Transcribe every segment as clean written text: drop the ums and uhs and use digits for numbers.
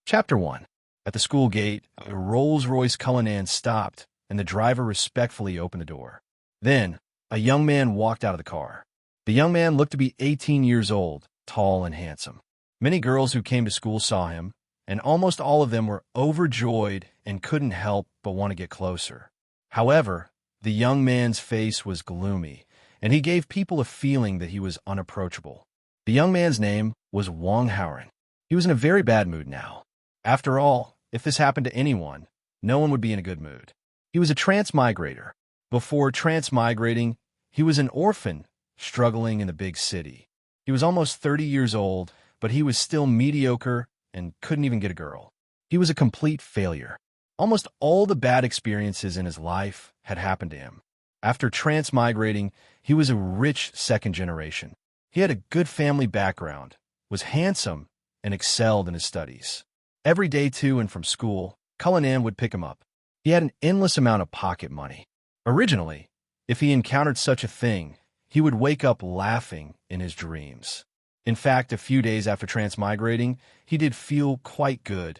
Chapter 1. At the school gate, a Rolls-Royce Cullinan stopped, and the driver respectfully opened the door. Then, a young man walked out of the car. The young man looked to be 18 years old, tall and handsome. Many girls who came to school saw him, and almost all of them were overjoyed and couldn't help but want to get closer. However, the young man's face was gloomy, and he gave people a feeling that he was unapproachable. The young man's name was Wong Howren. He was in a very bad mood now. After all, if this happened to anyone, no one would be in a good mood. He was a transmigrator. Before transmigrating, he was an orphan, struggling in the big city. He was almost 30 years old, but he was still mediocre and couldn't even get a girl. He was a complete failure. Almost all the bad experiences in his life had happened to him. After transmigrating, he was a rich second generation. He had a good family background, was handsome, and excelled in his studies. Every day to and from school, Cullinan would pick him up. He had an endless amount of pocket money. Originally, if he encountered such a thing, he would wake up laughing in his dreams. In fact, a few days after transmigrating, he did feel quite good,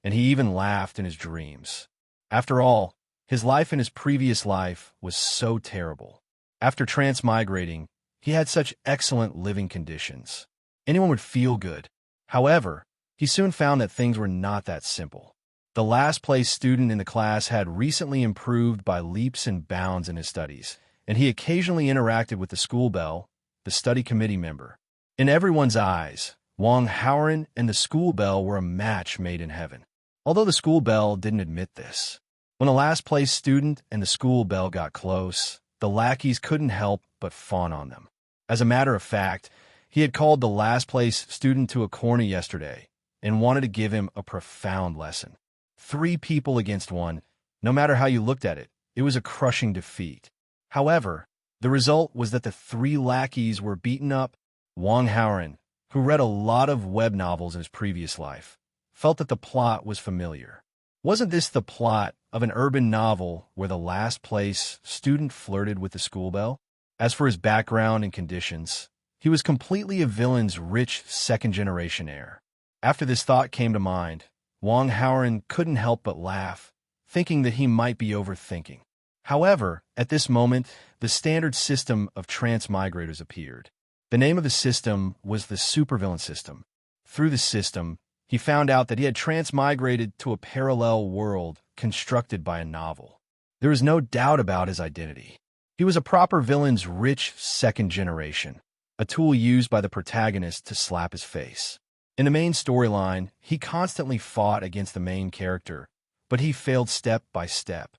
and he even laughed in his dreams. After all, his life in his previous life was so terrible. After transmigrating, he had such excellent living conditions. Anyone would feel good. However, he soon found that things were not that simple. The last-place student in the class had recently improved by leaps and bounds in his studies, and he occasionally interacted with the school bell, the study committee member. In everyone's eyes, Wong Howren and the school bell were a match made in heaven, although the school bell didn't admit this. When the last-place student and the school bell got close, the lackeys couldn't help but fawn on them. As a matter of fact, he had called the last-place student to a corner yesterday and wanted to give him a profound lesson. 3 people against 1, no matter how you looked at it, it was a crushing defeat. However, the result was that the 3 lackeys were beaten up. Wong Howren, who read a lot of web novels in his previous life, felt that the plot was familiar. Wasn't this the plot of an urban novel where the last-place student flirted with the school bell? As for his background and conditions, he was completely a villain's rich second-generation heir. After this thought came to mind, Wong Howren couldn't help but laugh, thinking that he might be overthinking. However, at this moment, the standard system of transmigrators appeared. The name of the system was the supervillain system. Through the system, he found out that he had transmigrated to a parallel world constructed by a novel. There was no doubt about his identity. He was a proper villain's rich second generation, a tool used by the protagonist to slap his face. In the main storyline, he constantly fought against the main character, but he failed step by step.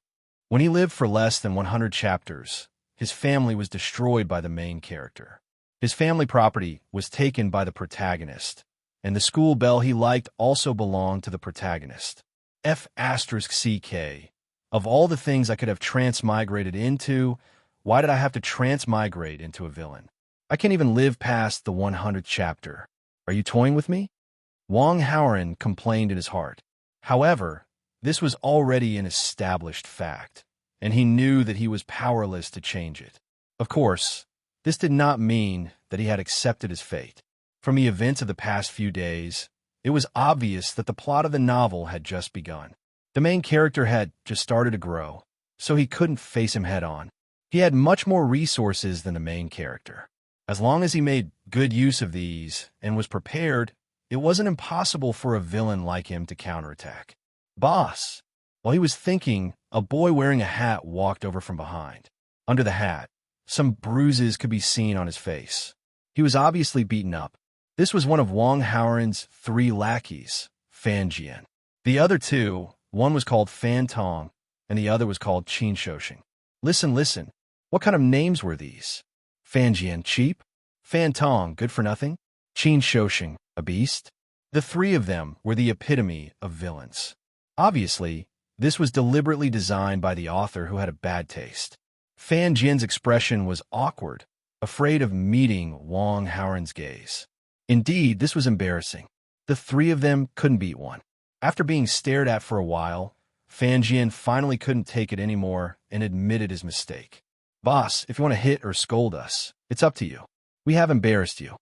When he lived for less than 100 chapters, his family was destroyed by the main character. His family property was taken by the protagonist, and the school bell he liked also belonged to the protagonist. F***CK. Of all the things I could have transmigrated into, why did I have to transmigrate into a villain? I can't even live past the 100th chapter. Are you toying with me? Wong Howren complained in his heart. However, this was already an established fact, and he knew that he was powerless to change it. Of course, this did not mean that he had accepted his fate. From the events of the past few days, it was obvious that the plot of the novel had just begun. The main character had just started to grow, so he couldn't face him head-on. He had much more resources than the main character. As long as he made good use of these and was prepared, it wasn't impossible for a villain like him to counterattack. Boss! While he was thinking, a boy wearing a hat walked over from behind. Under the hat, some bruises could be seen on his face. He was obviously beaten up. This was one of Wong Howren's 3 lackeys, Fan Jian. The other 2, one was called Fan Tong, and the other was called Qin Shoshing. Listen, what kind of names were these? Fan Jian, cheap? Fan Tong, good for nothing? Qin Shoshing, a beast? The 3 of them were the epitome of villains. Obviously, this was deliberately designed by the author who had a bad taste. Fan Jian's expression was awkward, afraid of meeting Wong Howren's gaze. Indeed, this was embarrassing. The 3 of them couldn't beat one. After being stared at for a while, Fan Jian finally couldn't take it anymore and admitted his mistake. Boss, if you want to hit or scold us, it's up to you. We have embarrassed you.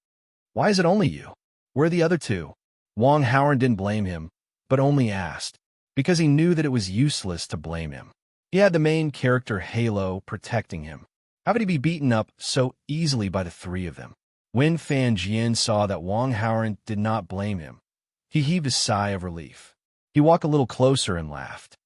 Why is it only you? Where are the other 2? Wong Howren didn't blame him, but only asked, because he knew that it was useless to blame him. He had the main character Halo protecting him. How could he be beaten up so easily by the three of them? When Fan Jian saw that Wang Haoren did not blame him, he heaved a sigh of relief. He walked a little closer and laughed.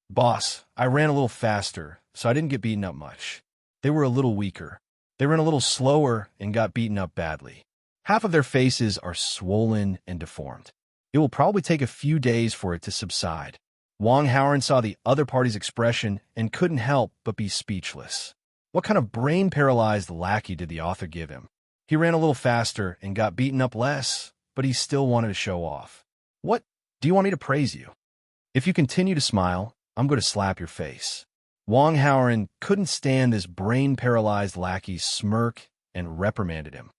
Boss, I ran a little faster, so I didn't get beaten up much. They were a little weaker. They ran a little slower and got beaten up badly. Half of their faces are swollen and deformed. It will probably take a few days for it to subside. Wang Haoren saw the other party's expression and couldn't help but be speechless. What kind of brain-paralyzed lackey did the author give him? He ran a little faster and got beaten up less, but he still wanted to show off. What? Do you want me to praise you? If you continue to smile, I'm going to slap your face. Wang Haoren couldn't stand this brain-paralyzed lackey's smirk and reprimanded him.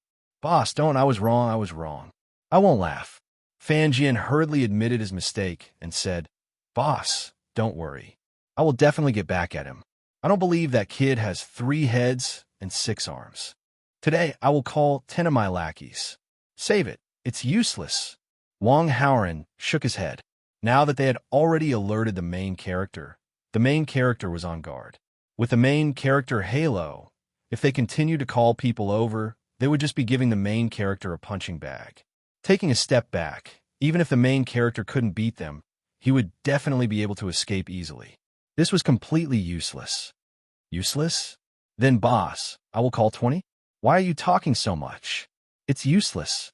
Boss, I was wrong. I won't laugh. Fan Jian hurriedly admitted his mistake and said, Boss, don't worry. I will definitely get back at him. I don't believe that kid has 3 heads and 6 arms. Today, I will call 10 of my lackeys. Save it. It's useless. Wang Haoren shook his head. Now that they had already alerted the main character was on guard. With the main character Halo, if they continued to call people over, they would just be giving the main character a punching bag. Taking a step back, even if the main character couldn't beat them, he would definitely be able to escape easily. This was completely useless. Useless? Then boss, I will call 20? Why are you talking so much? It's useless.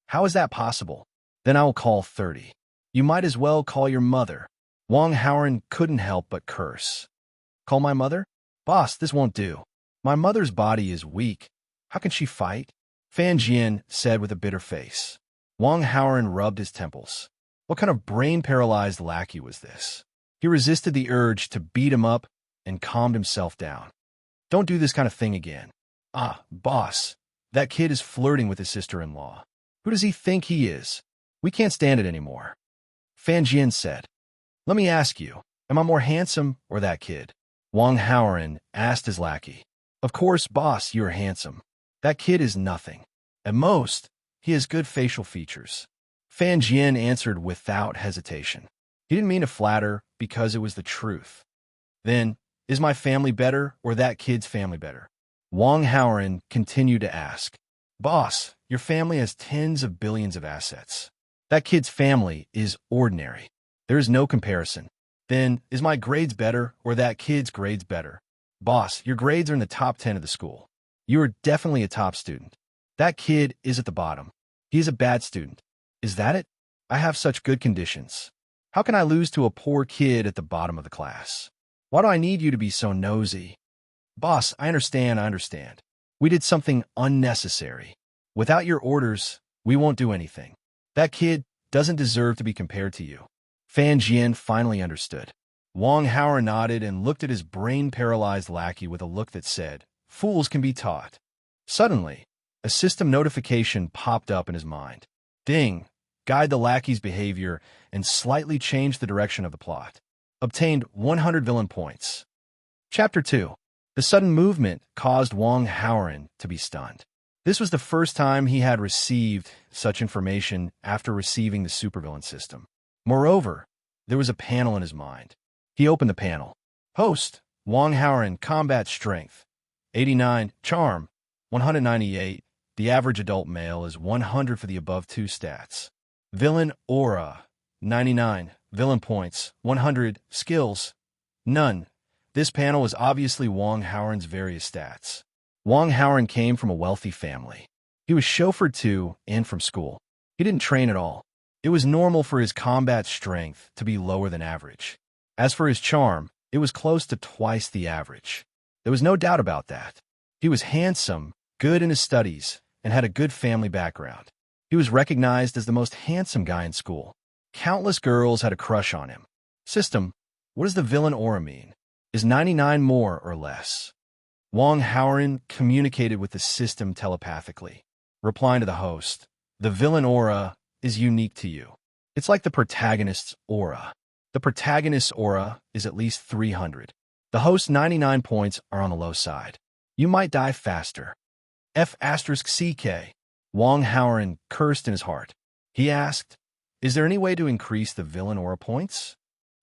How is that possible? Then I will call 30. You might as well call your mother. Wang Haoren couldn't help but curse. Call my mother? Boss, this won't do. My mother's body is weak. How can she fight? Fan Jian said with a bitter face. Wang Haoren rubbed his temples. What kind of brain-paralyzed lackey was this? He resisted the urge to beat him up and calmed himself down. Don't do this kind of thing again. Ah, boss, that kid is flirting with his sister-in-law. Who does he think he is? We can't stand it anymore. Fan Jian said. Let me ask you, am I more handsome or that kid? Wang Haoren asked his lackey. Of course, boss, you are handsome. That kid is nothing. At most, he has good facial features. Fan Jian answered without hesitation. He didn't mean to flatter because it was the truth. Then, is my family better or that kid's family better? Wang Haoren continued to ask. Boss, your family has tens of billions of assets. That kid's family is ordinary. There is no comparison. Then, is my grades better or that kid's grades better? Boss, your grades are in the top 10 of the school. You are definitely a top student. That kid is at the bottom. He is a bad student. Is that it? I have such good conditions. How can I lose to a poor kid at the bottom of the class? Why do I need you to be so nosy? Boss, I understand. We did something unnecessary. Without your orders, we won't do anything. That kid doesn't deserve to be compared to you. Fan Jian finally understood. Wang Haoren nodded and looked at his brain-paralyzed lackey with a look that said, Fools can be taught. Suddenly, a system notification popped up in his mind. Ding! Guide the lackey's behavior and slightly change the direction of the plot. Obtained 100 villain points. Chapter 2. The sudden movement caused Wang Haoren to be stunned. This was the first time he had received such information after receiving the supervillain system. Moreover, there was a panel in his mind. He opened the panel. Host, Wang Haoren, combat strength, 89, charm, 198. The average adult male is 100 for the above 2 stats. Villain aura, 99. Villain points, 100. Skills, none. This panel is obviously Wang Haoren's various stats. Wang Haoren came from a wealthy family. He was chauffeured to and from school. He didn't train at all. It was normal for his combat strength to be lower than average. As for his charm, it was close to twice the average. There was no doubt about that. He was handsome, good in his studies, and had a good family background. He was recognized as the most handsome guy in school. Countless girls had a crush on him. System, what does the villain aura mean? Is 99 more or less? Wang Haoren communicated with the system telepathically, replying to the host, the villain aura is unique to you. It's like the protagonist's aura. The protagonist's aura is at least 300. The host's 99 points are on the low side. You might die faster. F***CK. Wang Haoren cursed in his heart. He asked, Is there any way to increase the villain aura points?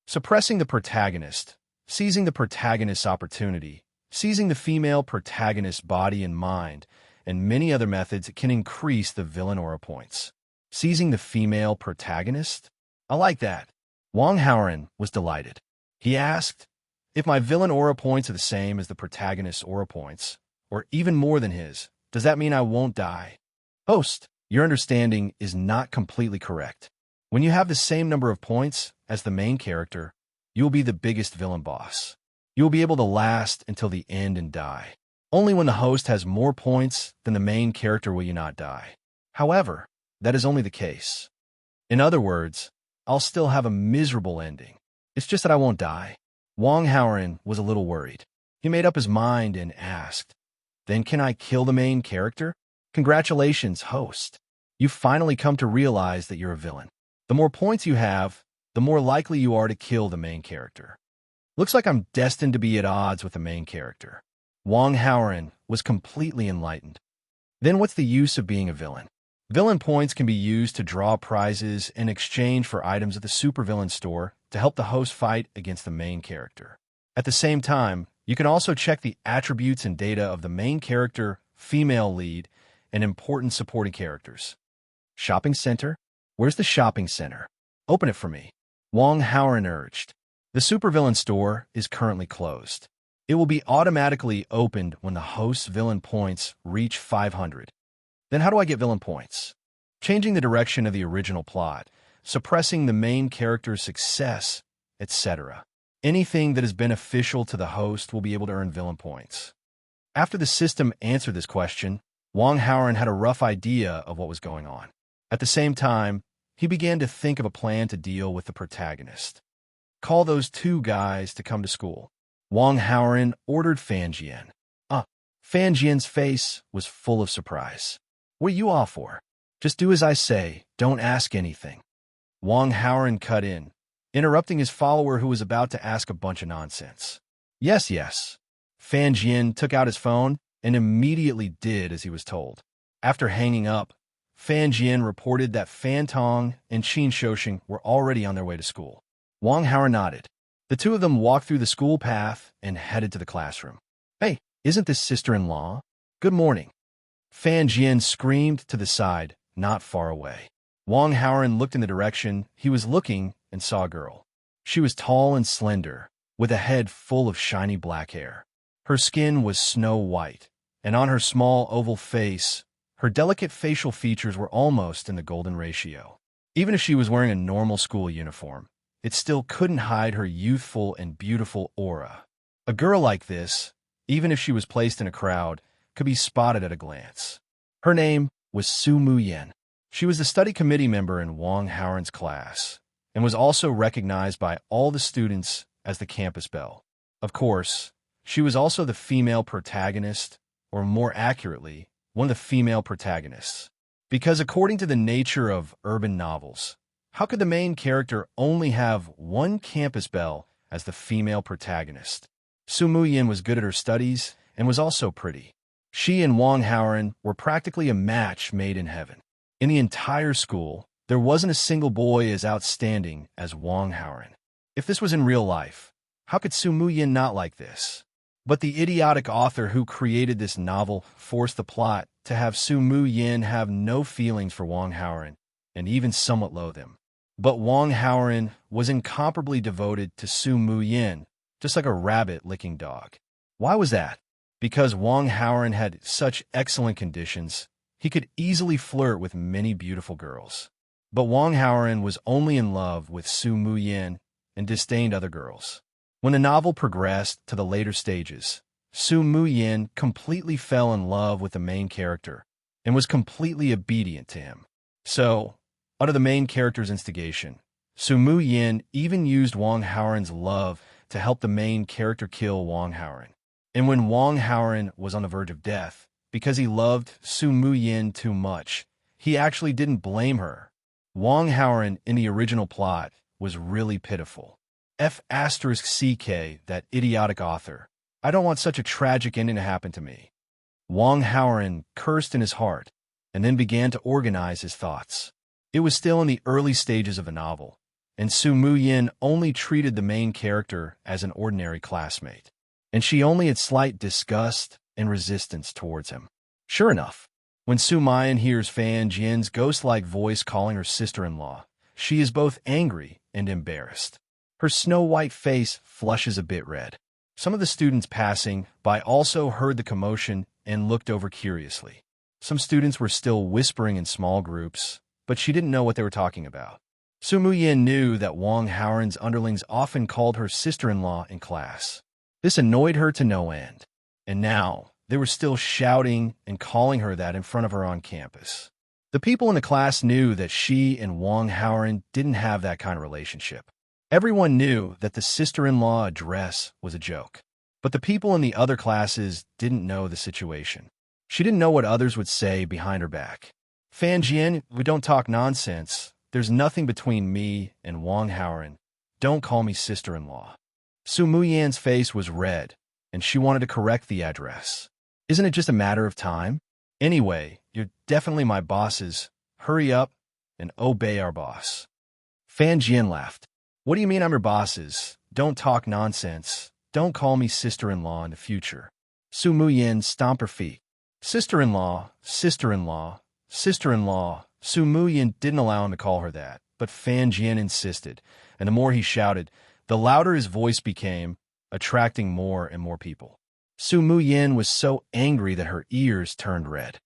Suppressing the protagonist, seizing the protagonist's opportunity, seizing the female protagonist's body and mind, and many other methods can increase the villain aura points. Seizing the female protagonist? I like that. Wang Haoren was delighted. He asked, if my villain aura points are the same as the protagonist's aura points, or even more than his, does that mean I won't die? Host, your understanding is not completely correct. When you have the same number of points as the main character, you will be the biggest villain boss. You will be able to last until the end and die. Only when the host has more points than the main character will you not die. However, that is only the case. In other words, I'll still have a miserable ending. It's just that I won't die. Wang Haoren was a little worried. He made up his mind and asked, then can I kill the main character? Congratulations, host. You've finally come to realize that you're a villain. The more points you have, the more likely you are to kill the main character. Looks like I'm destined to be at odds with the main character. Wang Haoren was completely enlightened. Then what's the use of being a villain? Villain points can be used to draw prizes in exchange for items at the supervillain store to help the host fight against the main character. At the same time, you can also check the attributes and data of the main character, female lead, and important supporting characters. Shopping center? Where's the shopping center? Open it for me. Wang Haoren urged. The supervillain store is currently closed. It will be automatically opened when the host's villain points reach 500. Then how do I get villain points? Changing the direction of the original plot, suppressing the main character's success, etc. Anything that is beneficial to the host will be able to earn villain points. After the system answered this question, Wang Haoren had a rough idea of what was going on. At the same time, he began to think of a plan to deal with the protagonist. Call those two guys to come to school. Wang Haoren ordered Fan Jian. Fan Jian's face was full of surprise. What are you all for? Just do as I say, don't ask anything. Wang Haoren cut in, interrupting his follower who was about to ask a bunch of nonsense. Yes. Fan Jian took out his phone and immediately did as he was told. After hanging up, Fan Jian reported that Fan Tong and Qin Shouxing were already on their way to school. Wang Haoren nodded. The two of them walked through the school path and headed to the classroom. Hey, isn't this sister-in-law? Good morning. Fan Jian screamed to the side, not far away. Wang Haoren looked in the direction he was looking and saw a girl. She was tall and slender, with a head full of shiny black hair. Her skin was snow white, and on her small oval face, her delicate facial features were almost in the golden ratio. Even if she was wearing a normal school uniform, it still couldn't hide her youthful and beautiful aura. A girl like this, even if she was placed in a crowd, could be spotted at a glance. Her name was Su Muyen. She was the study committee member in Wang Haoren's class, and was also recognized by all the students as the campus belle. Of course, she was also the female protagonist, or more accurately, one of the female protagonists. Because according to the nature of urban novels, how could the main character only have one campus belle as the female protagonist? Su Muyen was good at her studies and was also pretty. She and Wang Haoren were practically a match made in heaven. In the entire school, there wasn't a single boy as outstanding as Wang Haoren. If this was in real life, how could Su Muyen not like this? But the idiotic author who created this novel forced the plot to have Su Muyen have no feelings for Wang Haoren, and even somewhat loathe him. But Wang Haoren was incomparably devoted to Su Muyen, just like a rabbit-licking dog. Why was that? Because Wang Haoren had such excellent conditions, he could easily flirt with many beautiful girls. But Wang Haoren was only in love with Su Muyen and disdained other girls. When the novel progressed to the later stages, Su Muyen completely fell in love with the main character and was completely obedient to him. So, under the main character's instigation, Su Muyen even used Wang Haoren's love to help the main character kill Wang Haoren. And when Wang Haoren was on the verge of death, because he loved Su Muyen too much, he actually didn't blame her. Wang Haoren in the original plot was really pitiful. F***CK, that idiotic author. I don't want such a tragic ending to happen to me. Wang Haoren cursed in his heart, and then began to organize his thoughts. It was still in the early stages of the novel, and Su Mu-yin only treated the main character as an ordinary classmate, and she only had slight disgust and resistance towards him. Sure enough, when Su Mayan hears Fan Jian's ghost-like voice calling her sister-in-law, she is both angry and embarrassed. Her snow-white face flushes a bit red. Some of the students passing by also heard the commotion and looked over curiously. Some students were still whispering in small groups, but she didn't know what they were talking about. Su Mu-yin knew that Wang Haoran's underlings often called her sister-in-law in class. This annoyed her to no end, and now they were still shouting and calling her that in front of her on campus. The people in the class knew that she and Wang Haoran didn't have that kind of relationship. Everyone knew that the sister-in-law address was a joke, but the people in the other classes didn't know the situation. She didn't know what others would say behind her back. Fan Jian, we don't talk nonsense. There's nothing between me and Wang Haoran. Don't call me sister-in-law. Su Mu-yan's face was red, and she wanted to correct the address. Isn't it just a matter of time? Anyway, you're definitely my bosses. Hurry up and obey our boss. Fan Jian laughed. What do you mean I'm your bosses? Don't talk nonsense. Don't call me sister-in-law in the future. Su Mu-yin stomped her feet. Sister-in-law, sister-in-law, sister-in-law. Su Mu-yin didn't allow him to call her that, but Fan Jian insisted, and the more he shouted, the louder his voice became, attracting more and more people. Su Mu-yin was so angry that her ears turned red.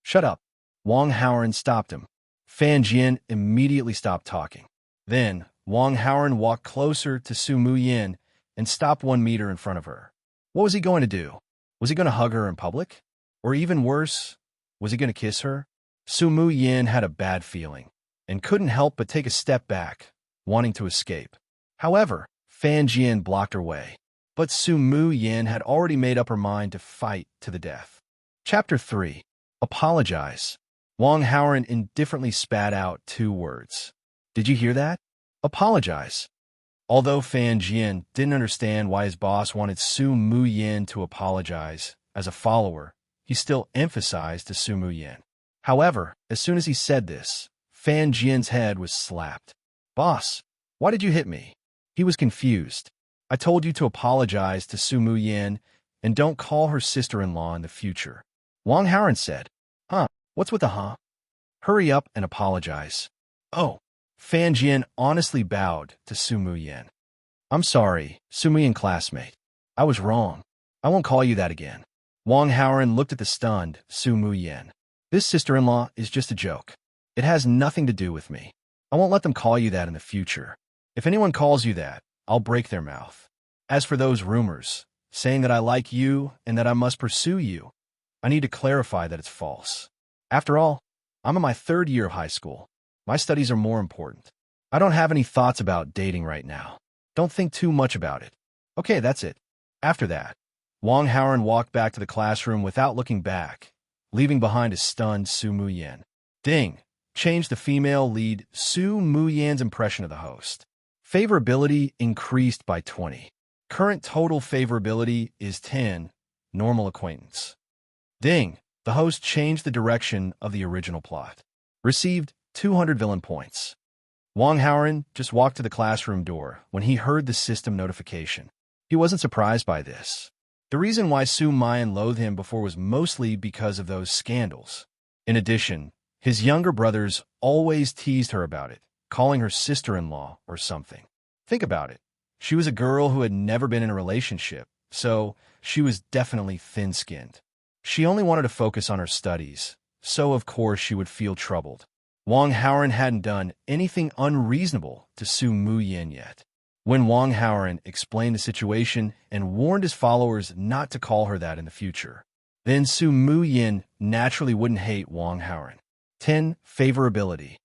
Shut up. Wang Haoran stopped him. Fan Jian immediately stopped talking. Then, Wang Haoran walked closer to Su Mu-yin and stopped 1 meter in front of her. What was he going to do? Was he going to hug her in public? Or even worse, was he going to kiss her? Su Mu-yin had a bad feeling and couldn't help but take a step back, wanting to escape. However, Fan Jian blocked her way. But Su Mu-yin had already made up her mind to fight to the death. Chapter 3. Apologize. Wang Haoran indifferently spat out 2 words. Did you hear that? Apologize. Although Fan Jian didn't understand why his boss wanted Su Mu-yin to apologize, as a follower, he still emphasized to Su Mu-yin. However, as soon as he said this, Fan Jian's head was slapped. Boss, why did you hit me? He was confused. I told you to apologize to Su Mu-yin and don't call her sister-in-law in the future. Wang Haoran said. Huh? What's with the huh? Hurry up and apologize. Oh. Fan Jian honestly bowed to Su Mu-yin. I'm sorry, Su Mu-yin classmate. I was wrong. I won't call you that again. Wang Haoran looked at the stunned Su Mu-yin. This sister-in-law is just a joke. It has nothing to do with me. I won't let them call you that in the future. If anyone calls you that, I'll break their mouth. As for those rumors, saying that I like you and that I must pursue you, I need to clarify that it's false. After all, I'm in my 3rd year of high school. My studies are more important. I don't have any thoughts about dating right now. Don't think too much about it. Okay, that's it. After that, Wang Haoran walked back to the classroom without looking back, leaving behind a stunned Su Mu-yin. Ding! Changed the female lead Su Mu-yin's impression of the host. Favorability increased by 20. Current total favorability is 10, normal acquaintance. Ding! The host changed the direction of the original plot. Received 200 villain points. Wang Haoran just walked to the classroom door when he heard the system notification. He wasn't surprised by this. The reason why Su Mayan loathed him before was mostly because of those scandals. In addition, his younger brothers always teased her about it, calling her sister-in-law or something. Think about it. She was a girl who had never been in a relationship, so she was definitely thin-skinned. She only wanted to focus on her studies, so of course she would feel troubled. Wang Haoran hadn't done anything unreasonable to Su Mu-yin yet. When Wang Haoran explained the situation and warned his followers not to call her that in the future, then Su Mu-yin naturally wouldn't hate Wang Haoran. 10. Favorability.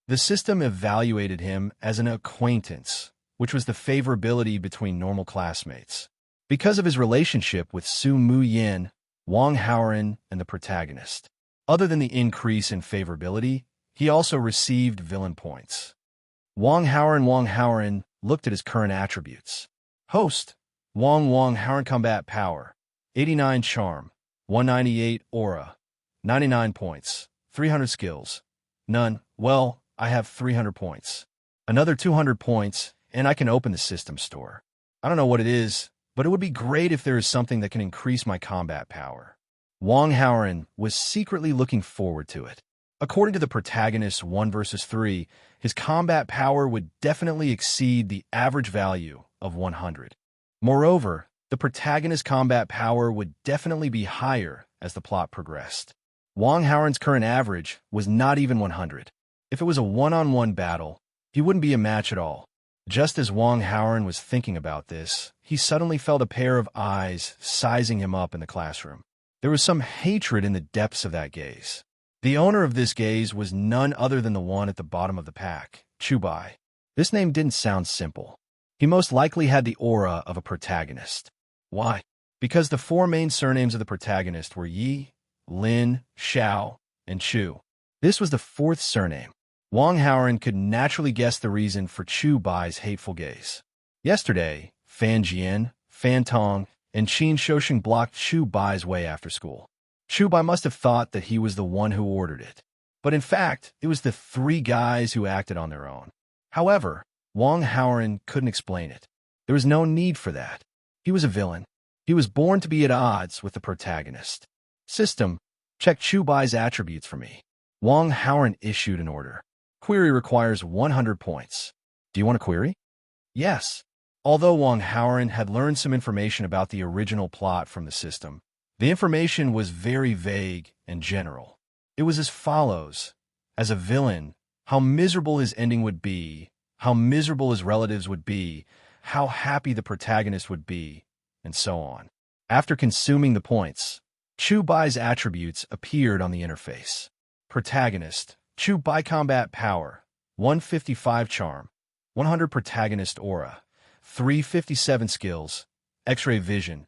The system evaluated him as an acquaintance, which was the favorability between normal classmates. Because of his relationship with Su Mu-yin, Wang Haoran, and the protagonist. Other than the increase in favorability, he also received villain points. Wang Haoran looked at his current attributes. Host, Wang Haoran Combat Power, 89 Charm, 198 Aura, 99 points, 300 Skills. None. Well, I have 300 points. Another 200 points, and I can open the system store. I don't know what it is, but it would be great if there is something that can increase my combat power. Wang Haoren was secretly looking forward to it. According to the protagonist's 1 versus 3, his combat power would definitely exceed the average value of 100. Moreover, the protagonist's combat power would definitely be higher as the plot progressed. Wang Haoren's current average was not even 100. If it was a one-on-one battle, he wouldn't be a match at all. Just as Wang Haoren was thinking about this, he suddenly felt a pair of eyes sizing him up in the classroom. There was some hatred in the depths of that gaze. The owner of this gaze was none other than the one at the bottom of the pack, Chubai. This name didn't sound simple. He most likely had the aura of a protagonist. Why? Because the 4 main surnames of the protagonist were Yi, Lin, Xiao, and Chu. This was the 4th surname. Wang Haoren could naturally guess the reason for Chubai's hateful gaze. Yesterday, Fan Jian, Fan Tong, and Qin Shouxing blocked Chubai's way after school. Chubai must have thought that he was the one who ordered it. But in fact, it was the 3 guys who acted on their own. However, Wang Haoren couldn't explain it. There was no need for that. He was a villain. He was born to be at odds with the protagonist. System, check Chubai's attributes for me. Wang Haoren issued an order. Query requires 100 points. Do you want a query? Yes. Although Wang Haoren had learned some information about the original plot from the system, the information was very vague and general. It was as follows. As a villain, how miserable his ending would be, how miserable his relatives would be, how happy the protagonist would be, and so on. After consuming the points, Chubai's attributes appeared on the interface. Protagonist, Chubai combat power, 155 charm, 100 protagonist aura, 357 skills, X-ray vision.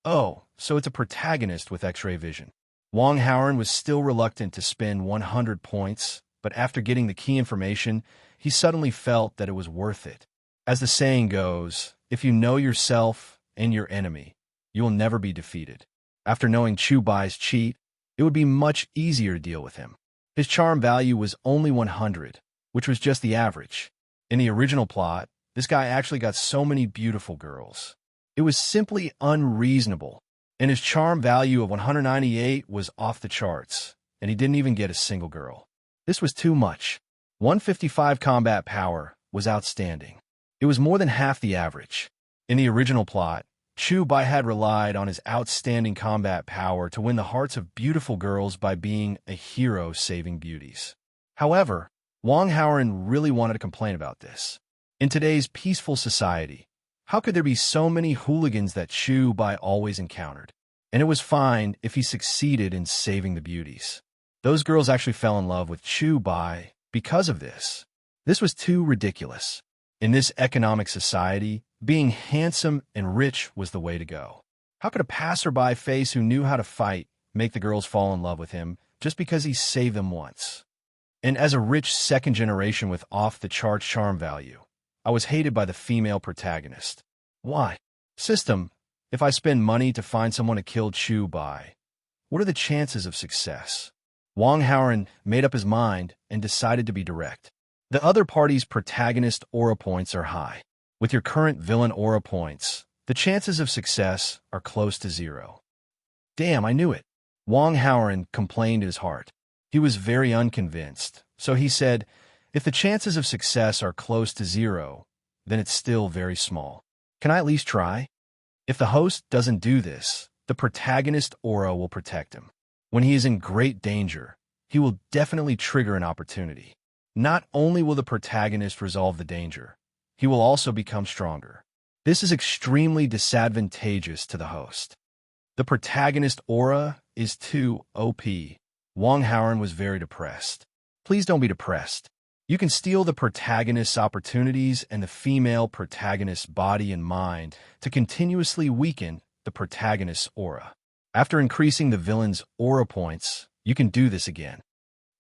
Oh, so it's a protagonist with X-ray vision. Wang Haoren was still reluctant to spend 100 points, but after getting the key information, he suddenly felt that it was worth it. As the saying goes, if you know yourself and your enemy, you will never be defeated. After knowing Chubai's cheat, it would be much easier to deal with him. His charm value was only 100, which was just the average. In the original plot, this guy actually got so many beautiful girls. It was simply unreasonable, and his charm value of 198 was off the charts, and he didn't even get a single girl. This was too much. 155 combat power was outstanding. It was more than half the average. In the original plot, Chubai had relied on his outstanding combat power to win the hearts of beautiful girls by being a hero saving beauties. However, Wang Haoren really wanted to complain about this. In today's peaceful society, how could there be so many hooligans that Chubai always encountered? And it was fine if he succeeded in saving the beauties. Those girls actually fell in love with Chubai because of this. This was too ridiculous. In this economic society, being handsome and rich was the way to go. How could a passerby face who knew how to fight make the girls fall in love with him just because he saved them once? And as a rich second generation with off-the-charts charm value, I was hated by the female protagonist. Why? System, if I spend money to find someone to kill Chubai, what are the chances of success? Wang Haoren made up his mind and decided to be direct. The other party's protagonist aura points are high. With your current villain aura points, the chances of success are close to 0. Damn, I knew it. Wang Haoren complained in his heart. He was very unconvinced, so he said, if the chances of success are close to 0, then it's still very small. Can I at least try? If the host doesn't do this, the protagonist aura will protect him. When he is in great danger, he will definitely trigger an opportunity. Not only will the protagonist resolve the danger, he will also become stronger. This is extremely disadvantageous to the host. The protagonist aura is too OP. Wang Haoren was very depressed. Please don't be depressed. You can steal the protagonist's opportunities and the female protagonist's body and mind to continuously weaken the protagonist's aura. After increasing the villain's aura points, you can do this again.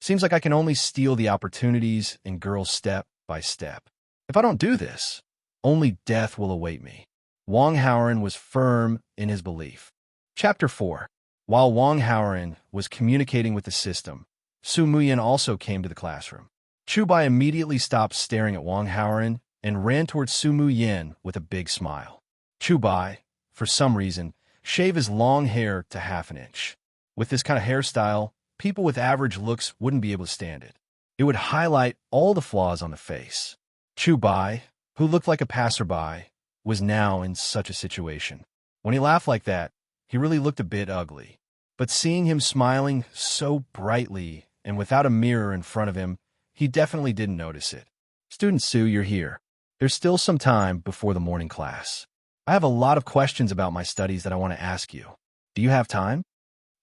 Seems like I can only steal the opportunities and girls step by step. If I don't do this, only death will await me. Wang Haoren was firm in his belief. Chapter 4. While Wang Haoren was communicating with the system, Su Muyan also came to the classroom. Chu Bai immediately stopped staring at Wang Haoren and ran towards Su Mu Yin with a big smile. Chu Bai, for some reason, shaved his long hair to half an inch. With this kind of hairstyle, people with average looks wouldn't be able to stand it. It would highlight all the flaws on the face. Chu Bai, who looked like a passerby, was now in such a situation. When he laughed like that, he really looked a bit ugly. But seeing him smiling so brightly and without a mirror in front of him, he definitely didn't notice it. Student Su, you're here. There's still some time before the morning class. I have a lot of questions about my studies that I want to ask you. Do you have time?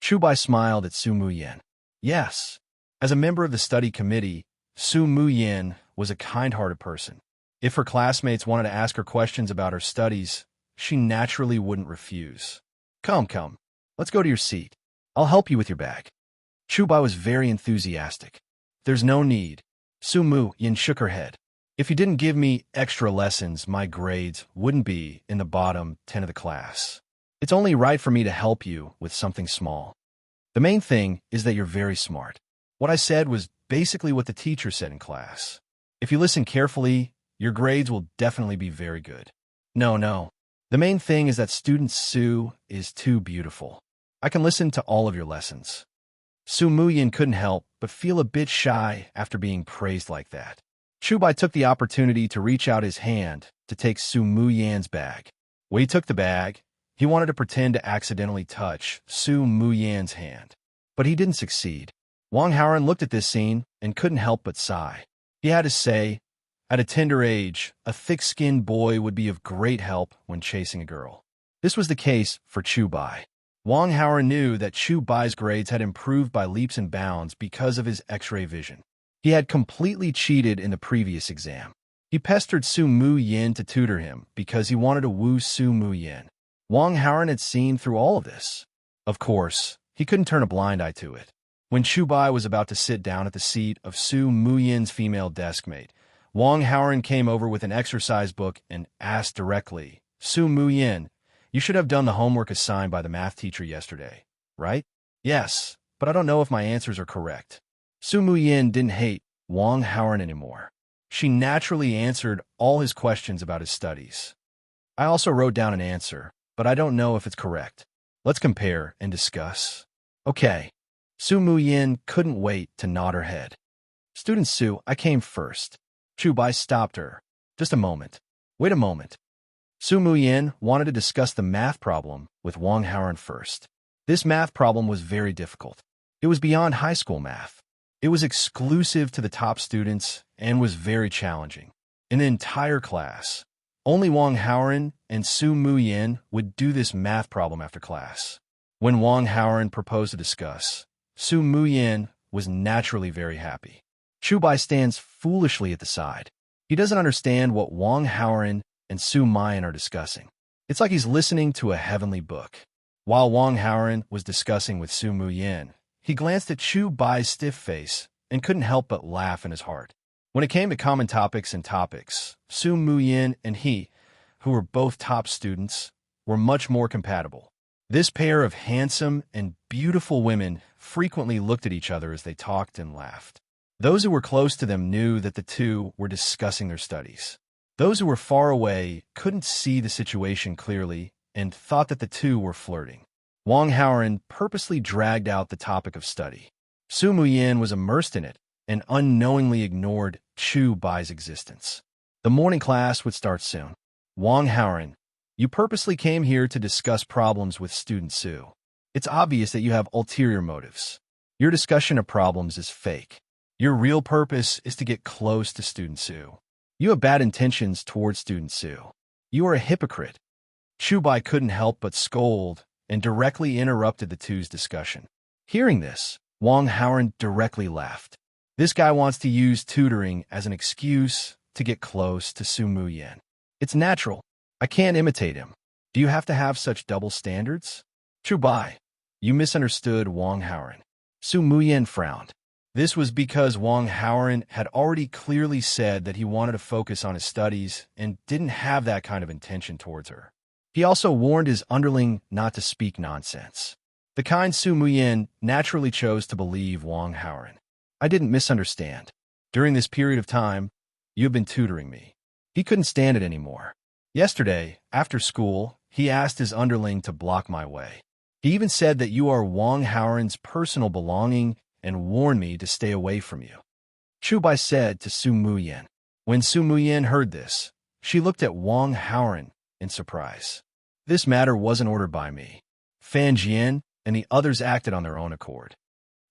Chu Bai smiled at Su Mu Yin. Yes. As a member of the study committee, Su Mu Yin was a kind-hearted person. If her classmates wanted to ask her questions about her studies, she naturally wouldn't refuse. Come, let's go to your seat. I'll help you with your bag. Chu Bai was very enthusiastic. There's no need. Su Mu Yin shook her head. If you didn't give me extra lessons, my grades wouldn't be in the bottom 10 of the class. It's only right for me to help you with something small. The main thing is that you're very smart. What I said was basically what the teacher said in class. If you listen carefully, your grades will definitely be very good. No. The main thing is that student Su is too beautiful. I can listen to all of your lessons. Su Mu Yin couldn't help but feel a bit shy after being praised like that. Chu Bai took the opportunity to reach out his hand to take Su Mu Yin's bag. When he took the bag, he wanted to pretend to accidentally touch Su Mu Yin's hand. But he didn't succeed. Wang Haoren looked at this scene and couldn't help but sigh. He had to say, at a tender age, a thick-skinned boy would be of great help when chasing a girl. This was the case for Chu Bai. Wang Haoren knew that Chu Bai's grades had improved by leaps and bounds because of his X-ray vision. He had completely cheated in the previous exam. He pestered Su Mu Yin to tutor him because he wanted to woo Su Mu Yin. Wang Haoren had seen through all of this. Of course, he couldn't turn a blind eye to it. When Chu Bai was about to sit down at the seat of Su Mu Yin's female deskmate, Wang Haoren came over with an exercise book and asked directly, Su Mu Yin, you should have done the homework assigned by the math teacher yesterday, right? Yes, but I don't know if my answers are correct. Su Mu Yin didn't hate Wang Haoren anymore. She naturally answered all his questions about his studies. I also wrote down an answer, but I don't know if it's correct. Let's compare and discuss. Okay. Su Mu Yin couldn't wait to nod her head. Student Su, I came first. Chu Bai stopped her. Just a moment. Wait a moment. Su Mu Yin wanted to discuss the math problem with Wang Haoren first. This math problem was very difficult. It was beyond high school math. It was exclusive to the top students and was very challenging. In the entire class, only Wang Haoren and Su Mu Yin would do this math problem after class. When Wang Haoren proposed to discuss, Su Mu Yin was naturally very happy. Chu Bai stands foolishly at the side. He doesn't understand what Wang Haoren and Su Mayan are discussing. It's like he's listening to a heavenly book. While Wang Haoren was discussing with Su Mu Yin, he glanced at Chu Bai's stiff face and couldn't help but laugh in his heart. When it came to common topics, Su Mu Yin and he, who were both top students, were much more compatible. This pair of handsome and beautiful women frequently looked at each other as they talked and laughed. Those who were close to them knew that the two were discussing their studies. Those who were far away couldn't see the situation clearly and thought that the two were flirting. Wang Haoren purposely dragged out the topic of study. Su Mu Yin was immersed in it and unknowingly ignored Chu Bai's existence. The morning class would start soon. Wang Haoren, you purposely came here to discuss problems with student Su. It's obvious that you have ulterior motives. Your discussion of problems is fake. Your real purpose is to get close to student Su. You have bad intentions towards student Su. You are a hypocrite. Chu Bai couldn't help but scold and directly interrupted the two's discussion. Hearing this, Wang Haoren directly laughed. This guy wants to use tutoring as an excuse to get close to Su Mu Yin. It's natural. I can't imitate him. Do you have to have such double standards? Chu Bai, you misunderstood Wang Haoren. Su Mu Yin frowned. This was because Wang Haoren had already clearly said that he wanted to focus on his studies and didn't have that kind of intention towards her. He also warned his underling not to speak nonsense. The kind Su Mu Yin naturally chose to believe Wang Haoren. I didn't misunderstand. During this period of time, you have been tutoring me. He couldn't stand it anymore. Yesterday, after school, he asked his underling to block my way. He even said that you are Wang Haoran's personal belonging and warned me to stay away from you. Chu Bai said to Su Muyan. When Su Muyan heard this, she looked at Wang Haoran in surprise. This matter wasn't ordered by me. Fan Jian and the others acted on their own accord.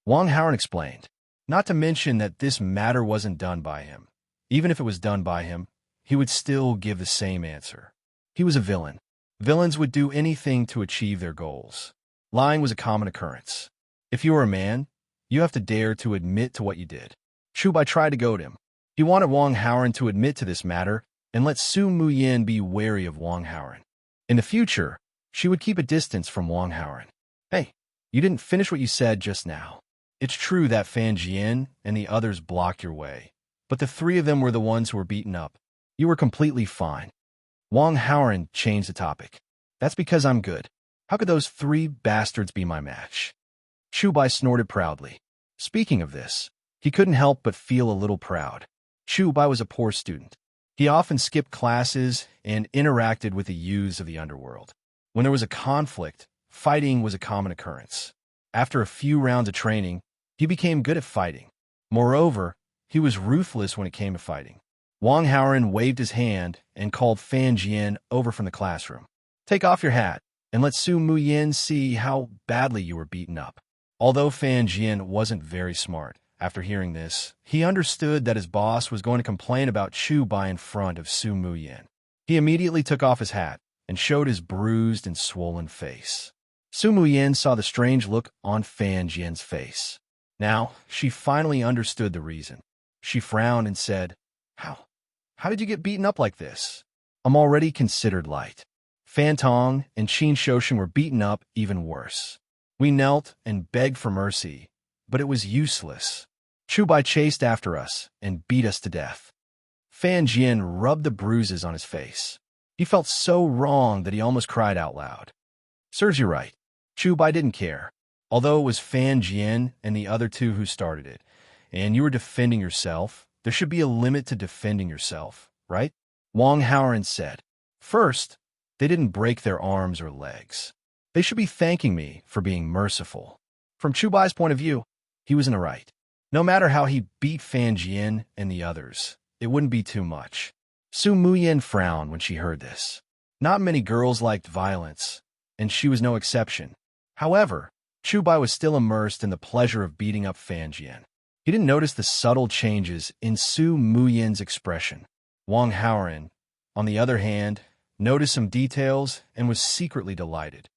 Wang Haoran explained, not to mention that this matter wasn't done by him. Even if it was done by him, he would still give the same answer. He was a villain. Villains would do anything to achieve their goals. Lying was a common occurrence. If you are a man, you have to dare to admit to what you did. Chu Bai tried to goad him. He wanted Wang Haoran to admit to this matter and let Su Muyan be wary of Wang Haoran. In the future, she would keep a distance from Wang Haoran. Hey, you didn't finish what you said just now. It's true that Fan Jian and the others blocked your way, but the three of them were the ones who were beaten up. You were completely fine. Wang Haoran changed the topic. That's because I'm good. How could those three bastards be my match? Chu Bai snorted proudly. Speaking of this, he couldn't help but feel a little proud. Chu Bai was a poor student. He often skipped classes and interacted with the youths of the underworld. When there was a conflict, fighting was a common occurrence. After a few rounds of training, he became good at fighting. Moreover, he was ruthless when it came to fighting. Wang Haoran waved his hand and called Fan Jian over from the classroom. Take off your hat and let Su Muyan see how badly you were beaten up. Although Fan Jian wasn't very smart, after hearing this, he understood that his boss was going to complain about Chu Bai in front of Su Muyan. He immediately took off his hat and showed his bruised and swollen face. Su Muyan saw the strange look on Fan Jian's face. Now, she finally understood the reason. She frowned and said, How did you get beaten up like this? I'm already considered light. Fan Tong and Qin Shousheng were beaten up even worse. We knelt and begged for mercy, but it was useless. Chu Bai chased after us and beat us to death. Fan Jian rubbed the bruises on his face. He felt so wrong that he almost cried out loud. Serves you right. Chu Bai didn't care. Although it was Fan Jian and the other two who started it, and you were defending yourself, there should be a limit to defending yourself, right? Wang Haoran said. First, they didn't break their arms or legs. They should be thanking me for being merciful. From Chu Bai's point of view, he was in the right. No matter how he beat Fan Jian and the others, it wouldn't be too much. Su Muyan frowned when she heard this. Not many girls liked violence, and she was no exception. However, Chu Bai was still immersed in the pleasure of beating up Fan Jian. He didn't notice the subtle changes in Su Muyan's expression. Wang Haoran, on the other hand, noticed some details and was secretly delighted.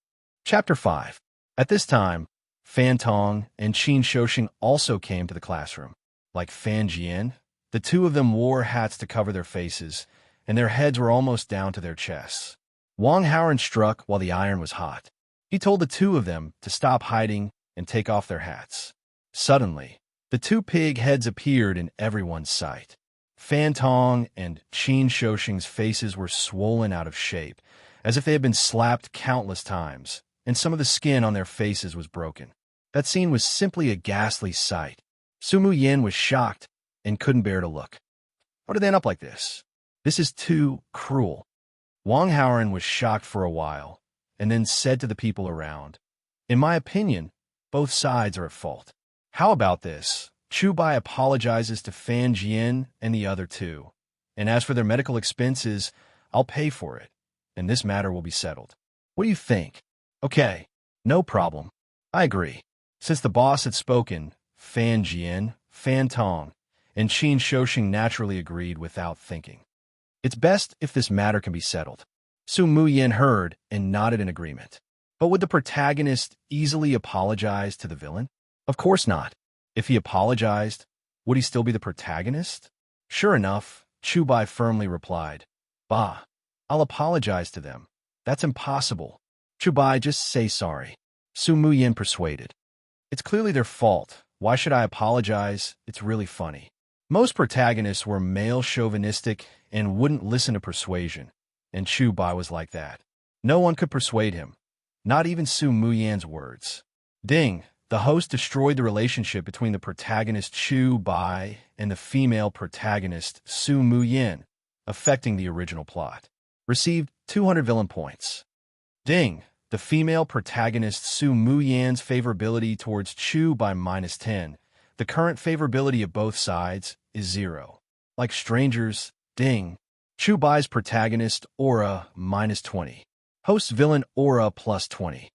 Chapter 5. At this time, Fan Tong and Qin Shousheng also came to the classroom. Like Fan Jian, the two of them wore hats to cover their faces, and their heads were almost down to their chests. Wang Haoran struck while the iron was hot. He told the two of them to stop hiding and take off their hats. Suddenly, the two pig heads appeared in everyone's sight. Fan Tong and Qin Shousheng's faces were swollen out of shape, as if they had been slapped countless times, and some of the skin on their faces was broken. That scene was simply a ghastly sight. Su Muyan was shocked and couldn't bear to look. How did they end up like this? This is too cruel. Wang Haoran was shocked for a while, and then said to the people around, In my opinion, both sides are at fault. How about this? Chu Bai apologizes to Fan Jian and the other two, and as for their medical expenses, I'll pay for it, and this matter will be settled. What do you think? Okay, no problem. I agree. Since the boss had spoken, Fan Jian, Fan Tong, and Qin Shousheng naturally agreed without thinking. It's best if this matter can be settled. Su Muyan heard and nodded in agreement. But would the protagonist easily apologize to the villain? Of course not. If he apologized, would he still be the protagonist? Sure enough, Chu Bai firmly replied, Bah, I'll apologize to them. That's impossible. Chu Bai, just say sorry. Su Muyan persuaded. It's clearly their fault. Why should I apologize? It's really funny. Most protagonists were male chauvinistic and wouldn't listen to persuasion, and Chu Bai was like that. No one could persuade him, not even Su Muyan's words. Ding! The host destroyed the relationship between the protagonist Chu Bai and the female protagonist Su Mu Yin, affecting the original plot. Received 200 villain points. Ding! The female protagonist Su Mu Yan's favorability towards Chu by -10. The current favorability of both sides is 0. Like strangers, ding. Chu Bai's protagonist aura -20. Host villain aura +20.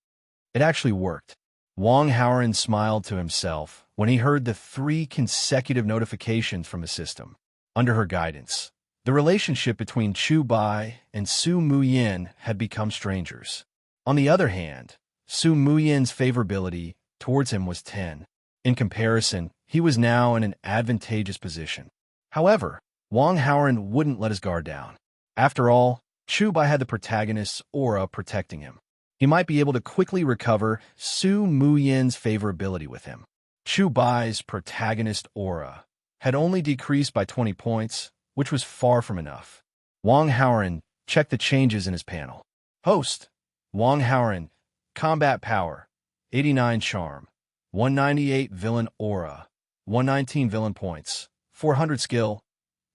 It actually worked. Wang Haoran smiled to himself when he heard the 3 consecutive notifications from the system. Under her guidance, the relationship between Chu Bai and Su Mu Yin had become strangers. On the other hand, Su Mu Yin's favorability towards him was 10. In comparison, he was now in an advantageous position. However, Wang Haoran wouldn't let his guard down. After all, Chu Bai had the protagonist's aura protecting him. He might be able to quickly recover Su Mu Yin's favorability with him. Chu Bai's protagonist aura had only decreased by 20 points, which was far from enough. Wang Haoran checked the changes in his panel. Host: Wang Haoran, combat power, 89 charm, 198 villain aura, 119 villain points, 400 skill,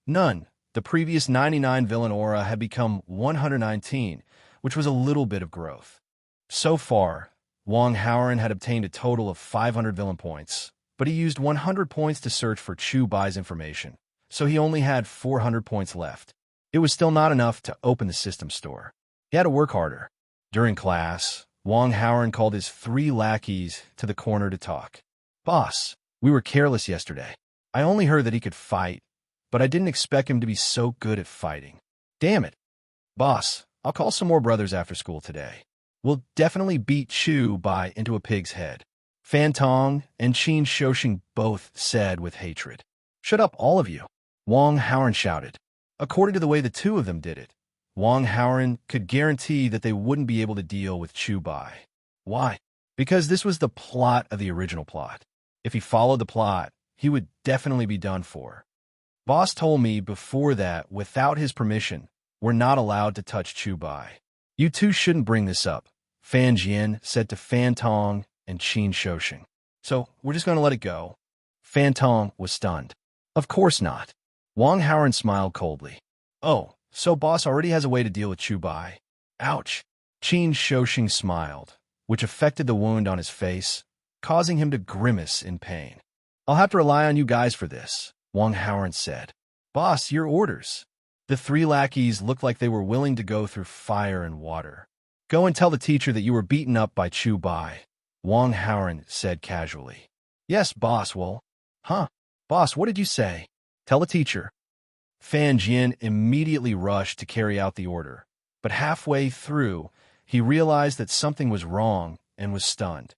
none. The previous 99 villain aura had become 119, which was a little bit of growth. So far, Wang Haoran had obtained a total of 500 villain points, but he used 100 points to search for Chu Bai's information, so he only had 400 points left. It was still not enough to open the system store. He had to work harder. During class, Wang Haoran called his 3 lackeys to the corner to talk. Boss, we were careless yesterday. I only heard that he could fight, but I didn't expect him to be so good at fighting. Damn it. Boss, I'll call some more brothers after school today. We'll definitely beat Chu Bai into a pig's head. Fan Tong and Qin Shoshing both said with hatred. Shut up, all of you, Wang Haoran shouted. According to the way the 2 of them did it, Wang Haoran could guarantee that they wouldn't be able to deal with Chu Bai. Why? Because this was the plot of the original plot. If he followed the plot, he would definitely be done for. Boss told me before that, without his permission, we're not allowed to touch Chu Bai. You 2 shouldn't bring this up, Fan Jian said to Fan Tong and Qin Shoshing. So, we're just going to let it go. Fan Tong was stunned. Of course not. Wang Haoran smiled coldly. Oh, so boss already has a way to deal with Chu Bai. Ouch. Qin Shoshing smiled, which affected the wound on his face, causing him to grimace in pain. I'll have to rely on you guys for this, Wang Haoran said. Boss, your orders. The 3 lackeys looked like they were willing to go through fire and water. Go and tell the teacher that you were beaten up by Chu Bai, Wang Haoran said casually. Yes, boss, well. Huh? Boss, what did you say? Tell the teacher. Fan Jian immediately rushed to carry out the order, but halfway through, he realized that something was wrong and was stunned.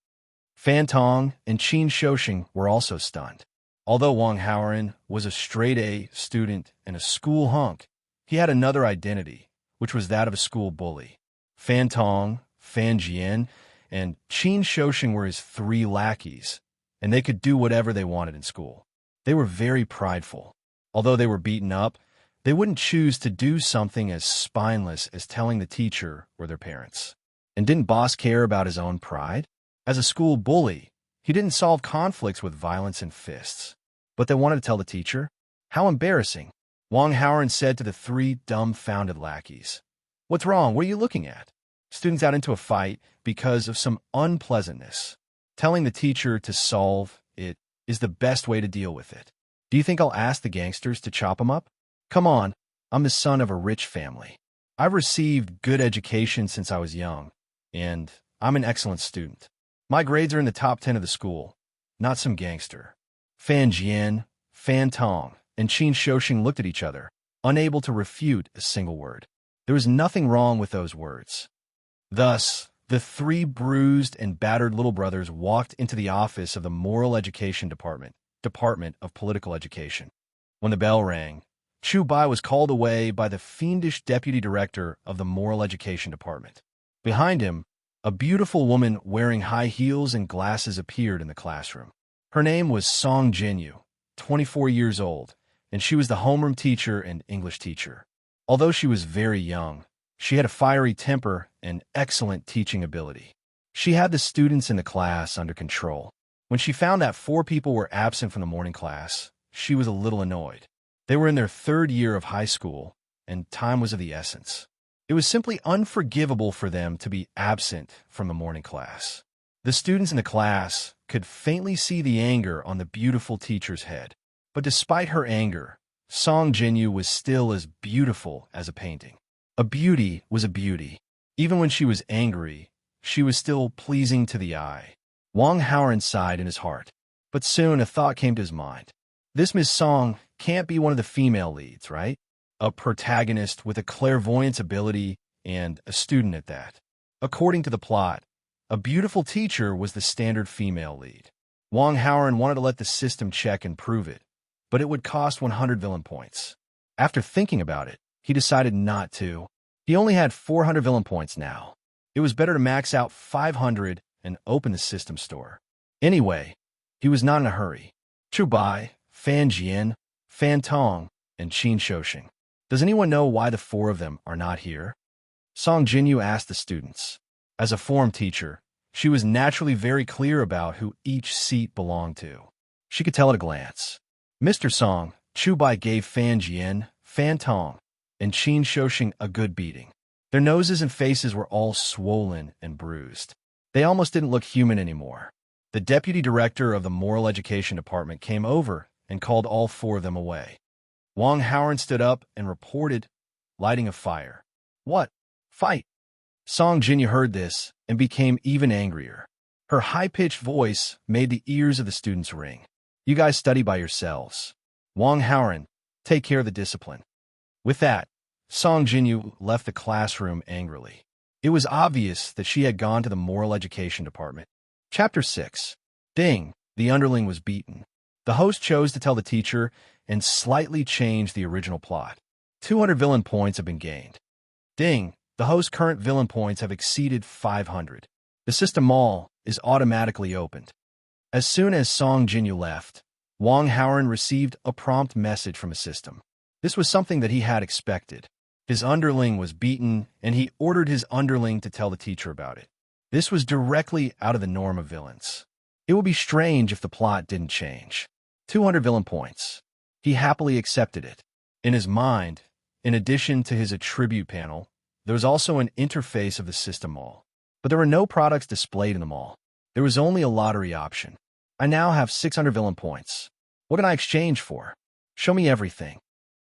Fan Tong and Qin Shoshing were also stunned. Although Wang Haoran was a straight-A student and a school hunk, he had another identity, which was that of a school bully. Fan Tong, Fan Jian, and Qin Shoshing were his 3 lackeys, and they could do whatever they wanted in school. They were very prideful. Although they were beaten up, they wouldn't choose to do something as spineless as telling the teacher or their parents. And didn't boss care about his own pride? As a school bully, he didn't solve conflicts with violence and fists. But they wanted to tell the teacher? How embarrassing, Wang Haoran said to the 3 dumbfounded lackeys. What's wrong? What are you looking at? Students out into a fight because of some unpleasantness. Telling the teacher to solve it is the best way to deal with it. Do you think I'll ask the gangsters to chop him up? Come on, I'm the son of a rich family. I've received good education since I was young, and I'm an excellent student. My grades are in the top 10 of the school, not some gangster. Fan Jian, Fan Tong, and Qin Shoshing looked at each other, unable to refute a single word. There was nothing wrong with those words. Thus, the 3 bruised and battered little brothers walked into the office of the Moral Education Department of Political Education. When the bell rang, Chu Bai was called away by the fiendish deputy director of the Moral Education Department. Behind him, a beautiful woman wearing high heels and glasses appeared in the classroom. Her name was Song Jinyu, 24 years old, and she was the homeroom teacher and English teacher. Although she was very young, she had a fiery temper and excellent teaching ability. She had the students in the class under control. When she found that 4 people were absent from the morning class, she was a little annoyed. They were in their third year of high school, and time was of the essence. It was simply unforgivable for them to be absent from the morning class. The students in the class could faintly see the anger on the beautiful teacher's head. But despite her anger, Song Jinyu was still as beautiful as a painting. A beauty was a beauty. Even when she was angry, she was still pleasing to the eye. Wang Haoran sighed in his heart. But soon a thought came to his mind. This Miss Song can't be one of the female leads, right? A protagonist with a clairvoyance ability and a student at that. According to the plot, a beautiful teacher was the standard female lead. Wang Haoran wanted to let the system check and prove it, but it would cost 100 villain points. After thinking about it, he decided not to. He only had 400 villain points now. It was better to max out 500 and open the system store. Anyway, he was not in a hurry. Chu Bai, Fan Jian, Fan Tong, and Qin Shouxing. Does anyone know why the four of them are not here? Song Jinyu asked the students. As a form teacher, she was naturally very clear about who each seat belonged to. She could tell at a glance. Mr. Song, Chu Bai gave Fan Jian, Fan Tong, and Qin Shouxing a good beating. Their noses and faces were all swollen and bruised. They almost didn't look human anymore. The deputy director of the Moral Education Department came over and called all four of them away. Wang Haoran stood up and reported, lighting a fire. What? Fight! Song Jinyu heard this and became even angrier. Her high-pitched voice made the ears of the students ring. You guys study by yourselves. Wang Haoran, take care of the discipline. With that, Song Jinyu left the classroom angrily. It was obvious that she had gone to the Moral Education Department. Chapter 6. Ding, the underling was beaten. The host chose to tell the teacher and slightly change the original plot. 200 villain points have been gained. Ding, the host's current villain points have exceeded 500. The system mall is automatically opened. As soon as Song Jinyu left, Wang Haoran received a prompt message from a system. This was something that he had expected. His underling was beaten, and he ordered his underling to tell the teacher about it. This was directly out of the norm of villains. It would be strange if the plot didn't change. 200 villain points. He happily accepted it. In his mind, in addition to his attribute panel, there was also an interface of the system mall. But there were no products displayed in the mall. There was only a lottery option. I now have 600 villain points. What can I exchange for? Show me everything.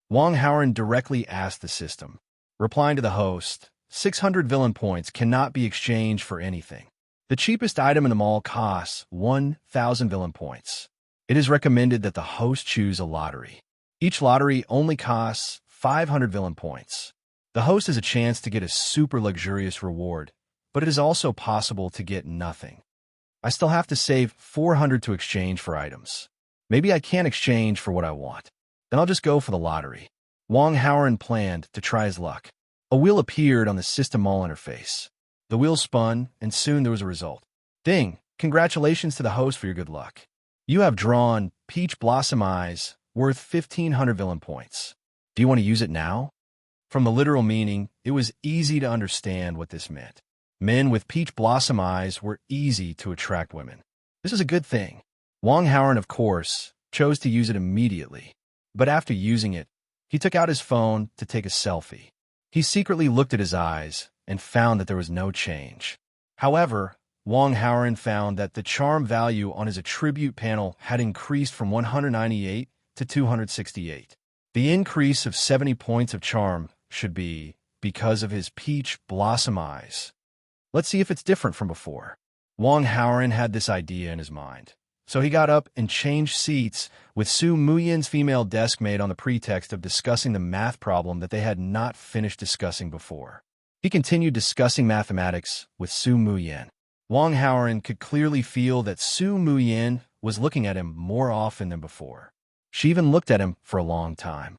Wang Haoran directly asked the system. Replying to the host, 600 villain points cannot be exchanged for anything. The cheapest item in the mall costs 1,000 villain points. It is recommended that the host choose a lottery. Each lottery only costs 500 villain points. The host has a chance to get a super luxurious reward, but it is also possible to get nothing. I still have to save 400 to exchange for items. Maybe I can't exchange for what I want. Then I'll just go for the lottery. Wang Haoran planned to try his luck. A wheel appeared on the system mall interface. The wheel spun, and soon there was a result. Ding! Congratulations to the host for your good luck. You have drawn Peach Blossom Eyes, worth 1,500 villain points. Do you want to use it now? From the literal meaning, it was easy to understand what this meant. Men with peach blossom eyes were easy to attract women. This is a good thing. Wang Haoran, of course, chose to use it immediately. But after using it, he took out his phone to take a selfie. He secretly looked at his eyes and found that there was no change. However, Wang Haoran found that the charm value on his attribute panel had increased from 198 to 268. The increase of 70 points of charm should be because of his peach blossom eyes. Let's see if it's different from before. Wang Haoran had this idea in his mind. So he got up and changed seats with Su Muyan's female desk mate on the pretext of discussing the math problem that they had not finished discussing before. He continued discussing mathematics with Su Muyan. Wang Haoran could clearly feel that Su Muyan was looking at him more often than before. She even looked at him for a long time.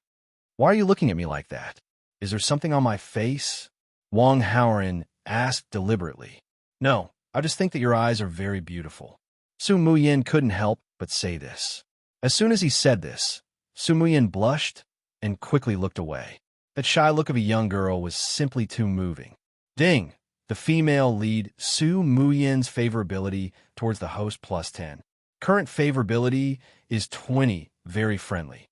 Why are you looking at me like that? Is there something on my face? Wang Haoran asked deliberately. No, I just think that your eyes are very beautiful. Su Muyan couldn't help but say this. As soon as he said this, Su Muyan blushed and quickly looked away. That shy look of a young girl was simply too moving. Ding! The female lead Su Muyan's favorability towards the host +10. Current favorability is 20 very friendly.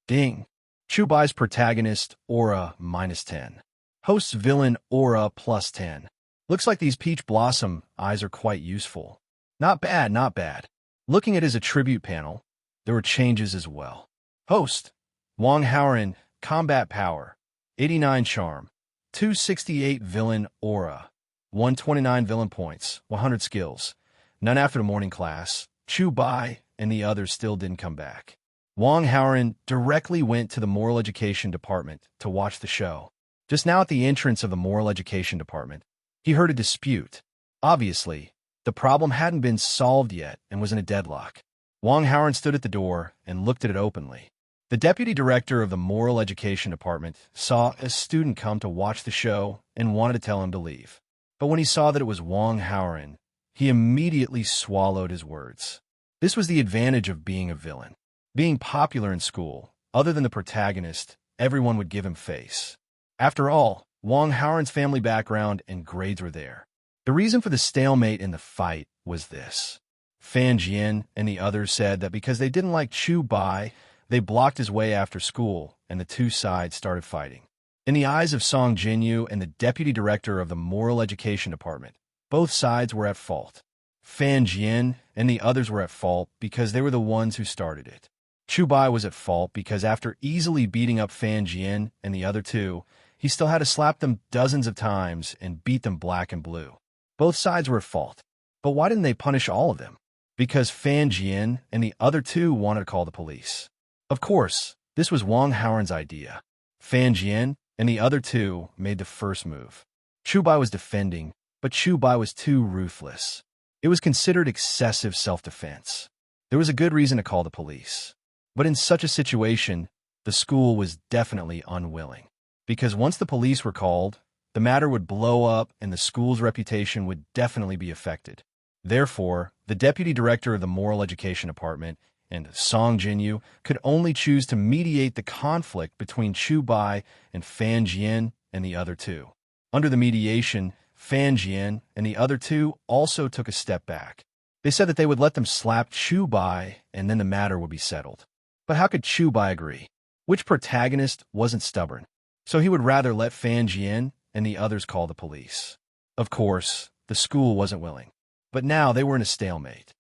Ding. Chubai's protagonist, aura, -10. Host's villain, aura, +10. Looks like these peach blossom eyes are quite useful. Not bad, not bad. Looking at his attribute panel, there were changes as well. Host, Wong Howren, combat power, 89 charm, 268 villain aura, 129 villain points, 100 skills. None after the morning class. Chubai and the others still didn't come back. Wong Howren directly went to the moral education department to watch the show. Just now at the entrance of the moral education department, he heard a dispute. Obviously, the problem hadn't been solved yet and was in a deadlock. Wong Howren stood at the door and looked at it openly. The deputy director of the moral education department saw a student come to watch the show and wanted to tell him to leave. But when he saw that it was Wong Howren, he immediately swallowed his words. This was the advantage of being a villain. Being popular in school, other than the protagonist, everyone would give him face. After all, Wong Howren's family background and grades were there. The reason for the stalemate in the fight was this. Fan Jian and the others said that because they didn't like Chu Bai, they blocked his way after school, and the two sides started fighting. In the eyes of Song Jinyu and the deputy director of the moral education department, both sides were at fault. Fan Jian and the others were at fault because they were the ones who started it. Chu Bai was at fault because after easily beating up Fan Jian and the other two, he still had to slap them dozens of times and beat them black and blue. Both sides were at fault. But why didn't they punish all of them? Because Fan Jian and the other two wanted to call the police. Of course, this was Wong Howren's idea. Fan Jian and the other two made the first move. Chu Bai was defending, but Chu Bai was too ruthless. It was considered excessive self-defense. There was a good reason to call the police. But in such a situation, the school was definitely unwilling. Because once the police were called, the matter would blow up and the school's reputation would definitely be affected. Therefore, the deputy director of the moral education department and Song Jinyu could only choose to mediate the conflict between Chu Bai and Fan Jian and the other two. Under the mediation, Fan Jian and the other two also took a step back. They said that they would let them slap Chu Bai and then the matter would be settled. But how could Chu Bai agree? Which protagonist wasn't stubborn? So he would rather let Fan Jian and the others call the police. Of course, the school wasn't willing. But now they were in a stalemate.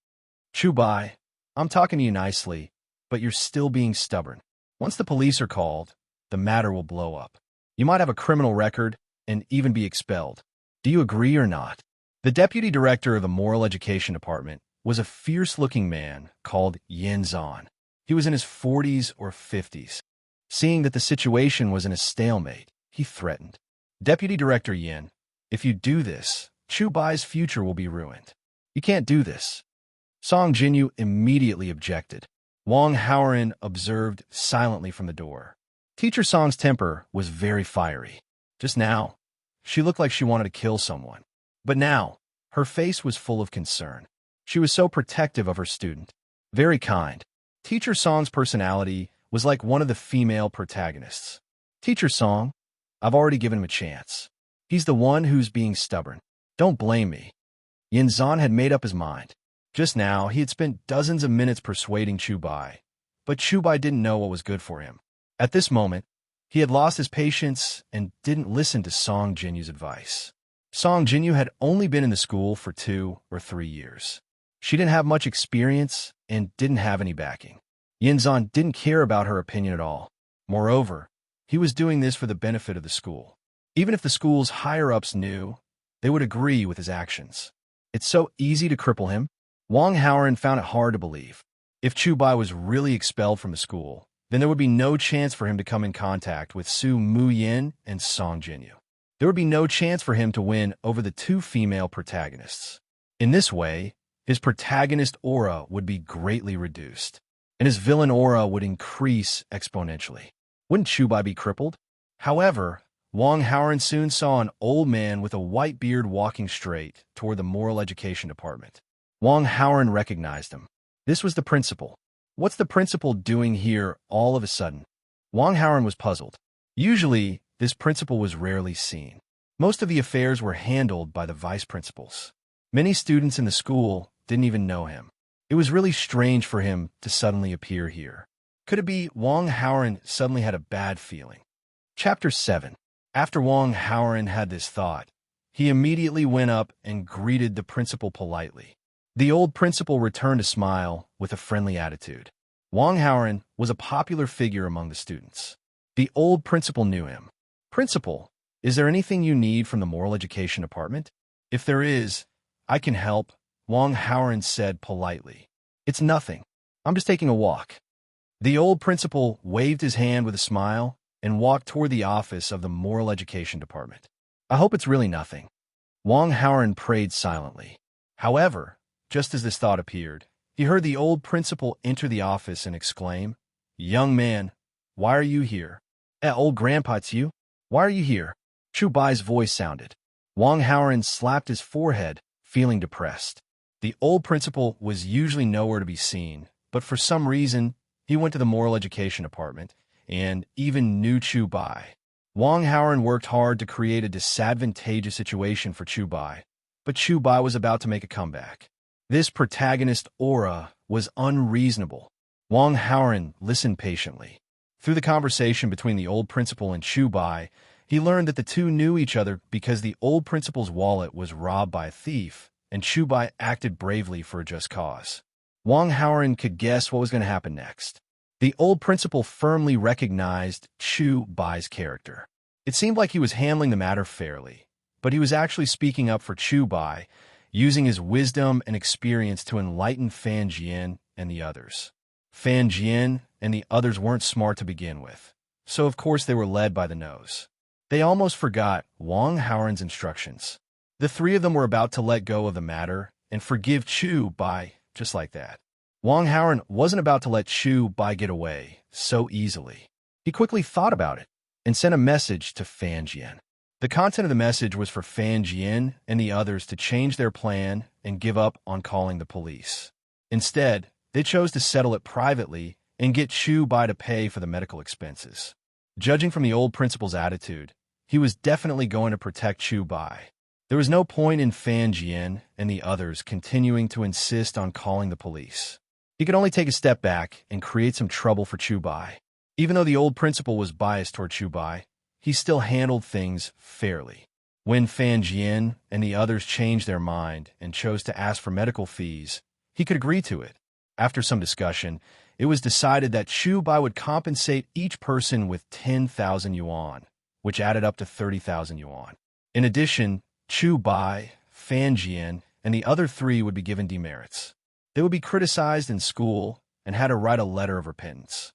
Chu Bai, I'm talking to you nicely, but you're still being stubborn. Once the police are called, the matter will blow up. You might have a criminal record and even be expelled. Do you agree or not? The deputy director of the moral education department was a fierce-looking man called Yin Zan. He was in his 40s or 50s. Seeing that the situation was in a stalemate, he threatened. Deputy Director Yin, if you do this, Chu Bai's future will be ruined. You can't do this. Song Jinyu immediately objected. Wong Howren observed silently from the door. Teacher Song's temper was very fiery. Just now, she looked like she wanted to kill someone. But now, her face was full of concern. She was so protective of her student. Very kind. Teacher Song's personality was like one of the female protagonists. Teacher Song, I've already given him a chance. He's the one who's being stubborn. Don't blame me. Yin Zan had made up his mind. Just now, he had spent dozens of minutes persuading Chu Bai, but Chu Bai didn't know what was good for him. At this moment, he had lost his patience and didn't listen to Song Jinyu's advice. Song Jinyu had only been in the school for 2 or 3 years. She didn't have much experience and didn't have any backing. Yin Zan didn't care about her opinion at all. Moreover, he was doing this for the benefit of the school. Even if the school's higher-ups knew, they would agree with his actions. It's so easy to cripple him. Wong Howren found it hard to believe. If Chu Bai was really expelled from the school, then there would be no chance for him to come in contact with Su Muyin and Song Jinyu. There would be no chance for him to win over the two female protagonists. In this way, his protagonist aura would be greatly reduced, and his villain aura would increase exponentially. Wouldn't Chu Bai be crippled? However, Wong Howren soon saw an old man with a white beard walking straight toward the moral education department. Wong Howren recognized him. This was the principal. What's the principal doing here all of a sudden? Wong Howren was puzzled. Usually, this principal was rarely seen. Most of the affairs were handled by the vice principals. Many students in the school didn't even know him. It was really strange for him to suddenly appear here. Could it be Wang Haoren suddenly had a bad feeling? Chapter 7. After Wang Haoren had this thought, he immediately went up and greeted the principal politely. The old principal returned a smile with a friendly attitude. Wang Haoren was a popular figure among the students. The old principal knew him. "Principal, is there anything you need from the moral education department?" "If there is, I can help," Wang Haoren said politely. "It's nothing. I'm just taking a walk." The old principal waved his hand with a smile and walked toward the office of the moral education department. "I hope it's really nothing." Wang Haoren prayed silently. However, just as this thought appeared, he heard the old principal enter the office and exclaim, "Young man, why are you here?" Old grandpa, it's you? Why are you here?" Chu Bai's voice sounded. Wang Haoren slapped his forehead, feeling depressed. The old principal was usually nowhere to be seen, but for some reason, he went to the moral education department and even knew Chu Bai. Wang Haoren worked hard to create a disadvantageous situation for Chu Bai, but Chu Bai was about to make a comeback. This protagonist aura was unreasonable. Wang Haoren listened patiently. Through the conversation between the old principal and Chu Bai, he learned that the two knew each other because the old principal's wallet was robbed by a thief, and Chu Bai acted bravely for a just cause. Wang Haoren could guess what was going to happen next. The old principal firmly recognized Chu Bai's character. It seemed like he was handling the matter fairly, but he was actually speaking up for Chu Bai, using his wisdom and experience to enlighten Fan Jian and the others. Fan Jian and the others weren't smart to begin with, so of course they were led by the nose. They almost forgot Wang Haoren's instructions. The three of them were about to let go of the matter and forgive Chu Bai just like that. Wang Haoren wasn't about to let Chu Bai get away so easily. He quickly thought about it and sent a message to Fan Jian. The content of the message was for Fan Jian and the others to change their plan and give up on calling the police. Instead, they chose to settle it privately and get Chu Bai to pay for the medical expenses. Judging from the old principal's attitude, he was definitely going to protect Chu Bai. There was no point in Fan Jian and the others continuing to insist on calling the police. He could only take a step back and create some trouble for Chu Bai. Even though the old principal was biased toward Chu Bai, he still handled things fairly. When Fan Jian and the others changed their mind and chose to ask for medical fees, he could agree to it. After some discussion, it was decided that Chu Bai would compensate each person with 10,000 yuan, which added up to 30,000 yuan. In addition, Chu Bai, Fan Jian, and the other three would be given demerits. They would be criticized in school and had to write a letter of repentance.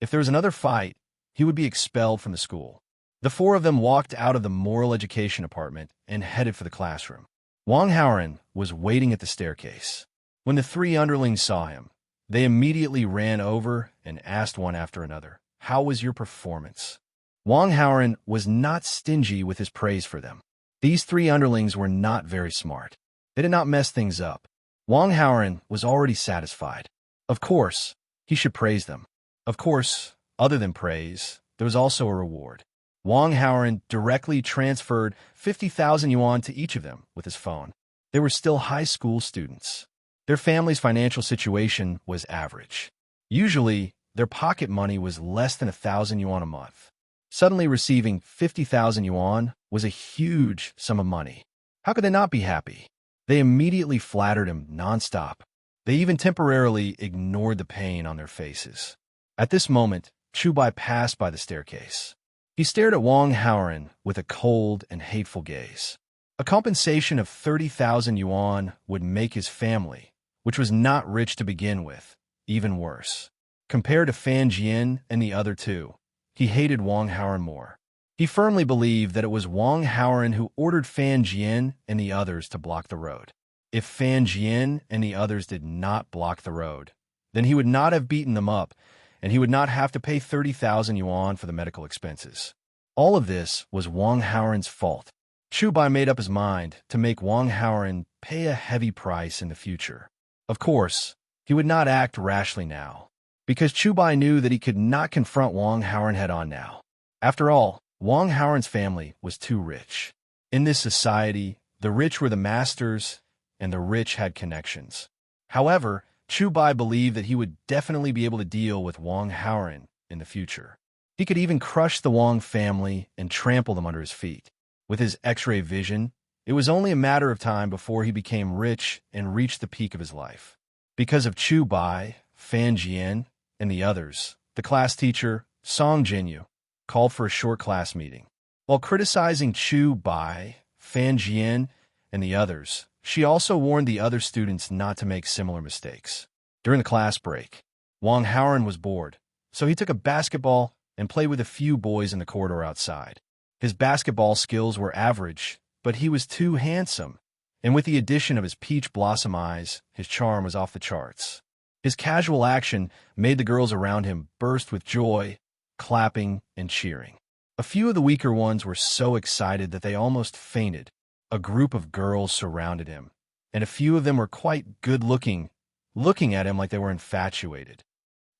If there was another fight, he would be expelled from the school. The four of them walked out of the moral education department and headed for the classroom. Wang Haoren was waiting at the staircase. When the three underlings saw him, they immediately ran over and asked one after another, "How was your performance?" Wang Haoren was not stingy with his praise for them. These three underlings were not very smart. They did not mess things up. Wang Haoren was already satisfied. Of course, he should praise them. Of course, other than praise, there was also a reward. Wang Haoren directly transferred 50,000 yuan to each of them with his phone. They were still high school students. Their family's financial situation was average. Usually, their pocket money was less than 1,000 yuan a month. Suddenly receiving 50,000 yuan was a huge sum of money. How could they not be happy? They immediately flattered him nonstop. They even temporarily ignored the pain on their faces. At this moment, Chu Bai passed by the staircase. He stared at Wang Haoren with a cold and hateful gaze. A compensation of 30,000 yuan would make his family, which was not rich to begin with, even worse. Compared to Fan Jian and the other two, he hated Wang Haoren more. He firmly believed that it was Wang Haoren who ordered Fan Jian and the others to block the road. If Fan Jian and the others did not block the road, then he would not have beaten them up, and he would not have to pay 30,000 yuan for the medical expenses. All of this was Wang Haoren's fault. Chu Bai made up his mind to make Wang Haoren pay a heavy price in the future. Of course, he would not act rashly now, because Chu Bai knew that he could not confront Wang Haoren head-on now. After all, Wang Haoren's family was too rich. In this society, the rich were the masters, and the rich had connections. However, Chu Bai believed that he would definitely be able to deal with Wang Haoran in the future. He could even crush the Wang family and trample them under his feet. With his X-ray vision, it was only a matter of time before he became rich and reached the peak of his life. Because of Chu Bai, Fan Jian, and the others, the class teacher, Song Jinyu, called for a short class meeting. While criticizing Chu Bai, Fan Jian, and the others, she also warned the other students not to make similar mistakes. During the class break, Wang Haoran was bored, so he took a basketball and played with a few boys in the corridor outside. His basketball skills were average, but he was too handsome, and with the addition of his peach blossom eyes, his charm was off the charts. His casual action made the girls around him burst with joy, clapping and cheering. A few of the weaker ones were so excited that they almost fainted. A group of girls surrounded him, and a few of them were quite good-looking, looking at him like they were infatuated.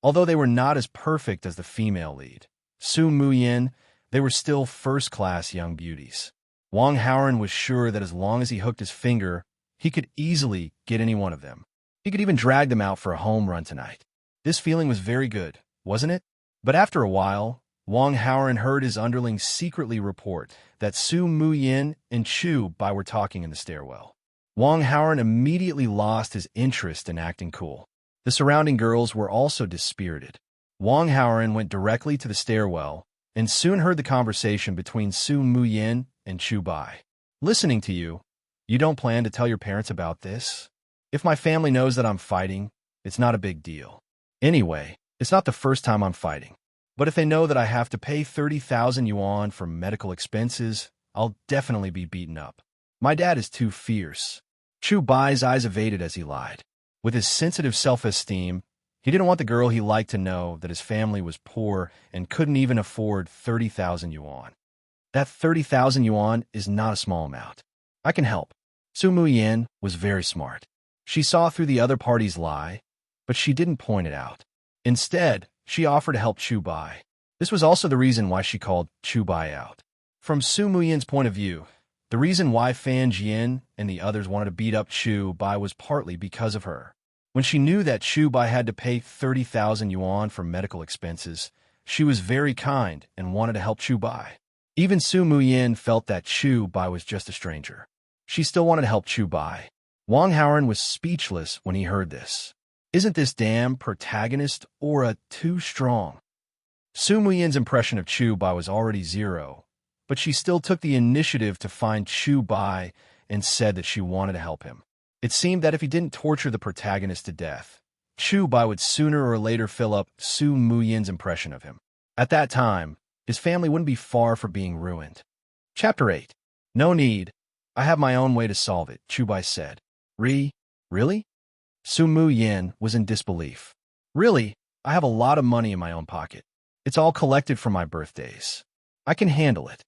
Although they were not as perfect as the female lead, Su Muyin, they were still first-class young beauties. Wang Haoran was sure that as long as he hooked his finger, he could easily get any one of them. He could even drag them out for a home run tonight. This feeling was very good, wasn't it? But after a while, Wang Haoran heard his underlings secretly report that Su Muyin and Chu Bai were talking in the stairwell. Wang Haoran immediately lost his interest in acting cool. The surrounding girls were also dispirited. Wang Haoran went directly to the stairwell and soon heard the conversation between Su Muyin and Chu Bai. Listening to you, you don't plan to tell your parents about this? If my family knows that I'm fighting, it's not a big deal. Anyway, it's not the first time I'm fighting. But if they know that I have to pay 30,000 yuan for medical expenses, I'll definitely be beaten up. My dad is too fierce. Chu Bai's eyes evaded as he lied. With his sensitive self-esteem, he didn't want the girl he liked to know that his family was poor and couldn't even afford 30,000 yuan. That 30,000 yuan is not a small amount. I can help. Su Muyin was very smart. She saw through the other party's lie, but she didn't point it out. Instead, she offered to help Chu Bai. This was also the reason why she called Chu Bai out. From Su Muyin's point of view, the reason why Fan Jian and the others wanted to beat up Chu Bai was partly because of her. When she knew that Chu Bai had to pay 30,000 yuan for medical expenses, she was very kind and wanted to help Chu Bai. Even Su Muyin felt that Chu Bai was just a stranger. She still wanted to help Chu Bai. Wang Haoran was speechless when he heard this. Isn't this damn protagonist aura too strong? Su Muyin's impression of Chu Bai was already 0, but she still took the initiative to find Chu Bai and said that she wanted to help him. It seemed that if he didn't torture the protagonist to death, Chu Bai would sooner or later fill up Su Muyin's impression of him. At that time, his family wouldn't be far from being ruined. Chapter 8. No need. I have my own way to solve it, Chu Bai said. Really? Su Muyin was in disbelief. Really? I have a lot of money in my own pocket. It's all collected from my birthdays. I can handle it.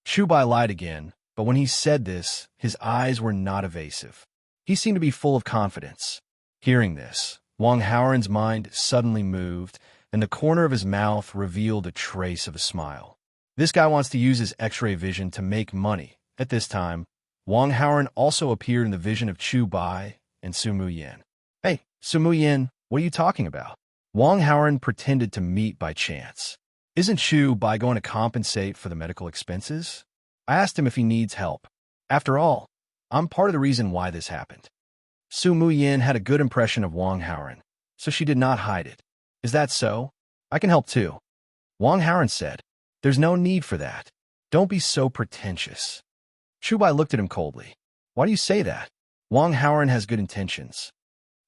Chu Bai lied again, but when he said this, his eyes were not evasive. He seemed to be full of confidence. Hearing this, Wang Haoran's mind suddenly moved, and the corner of his mouth revealed a trace of a smile. This guy wants to use his X-ray vision to make money. At this time, Wang Haoran also appeared in the vision of Chu Bai and Su Muyin. Hey, Su Muyin, what are you talking about? Wang Haoran pretended to meet by chance. Isn't Chu Bai going to compensate for the medical expenses? I asked him if he needs help. After all, I'm part of the reason why this happened. Su Muyin had a good impression of Wang Haoran, so she did not hide it. Is that so? I can help too. Wang Haoran said, There's no need for that. Don't be so pretentious. Chu Bai looked at him coldly. Why do you say that? Wang Haoran has good intentions.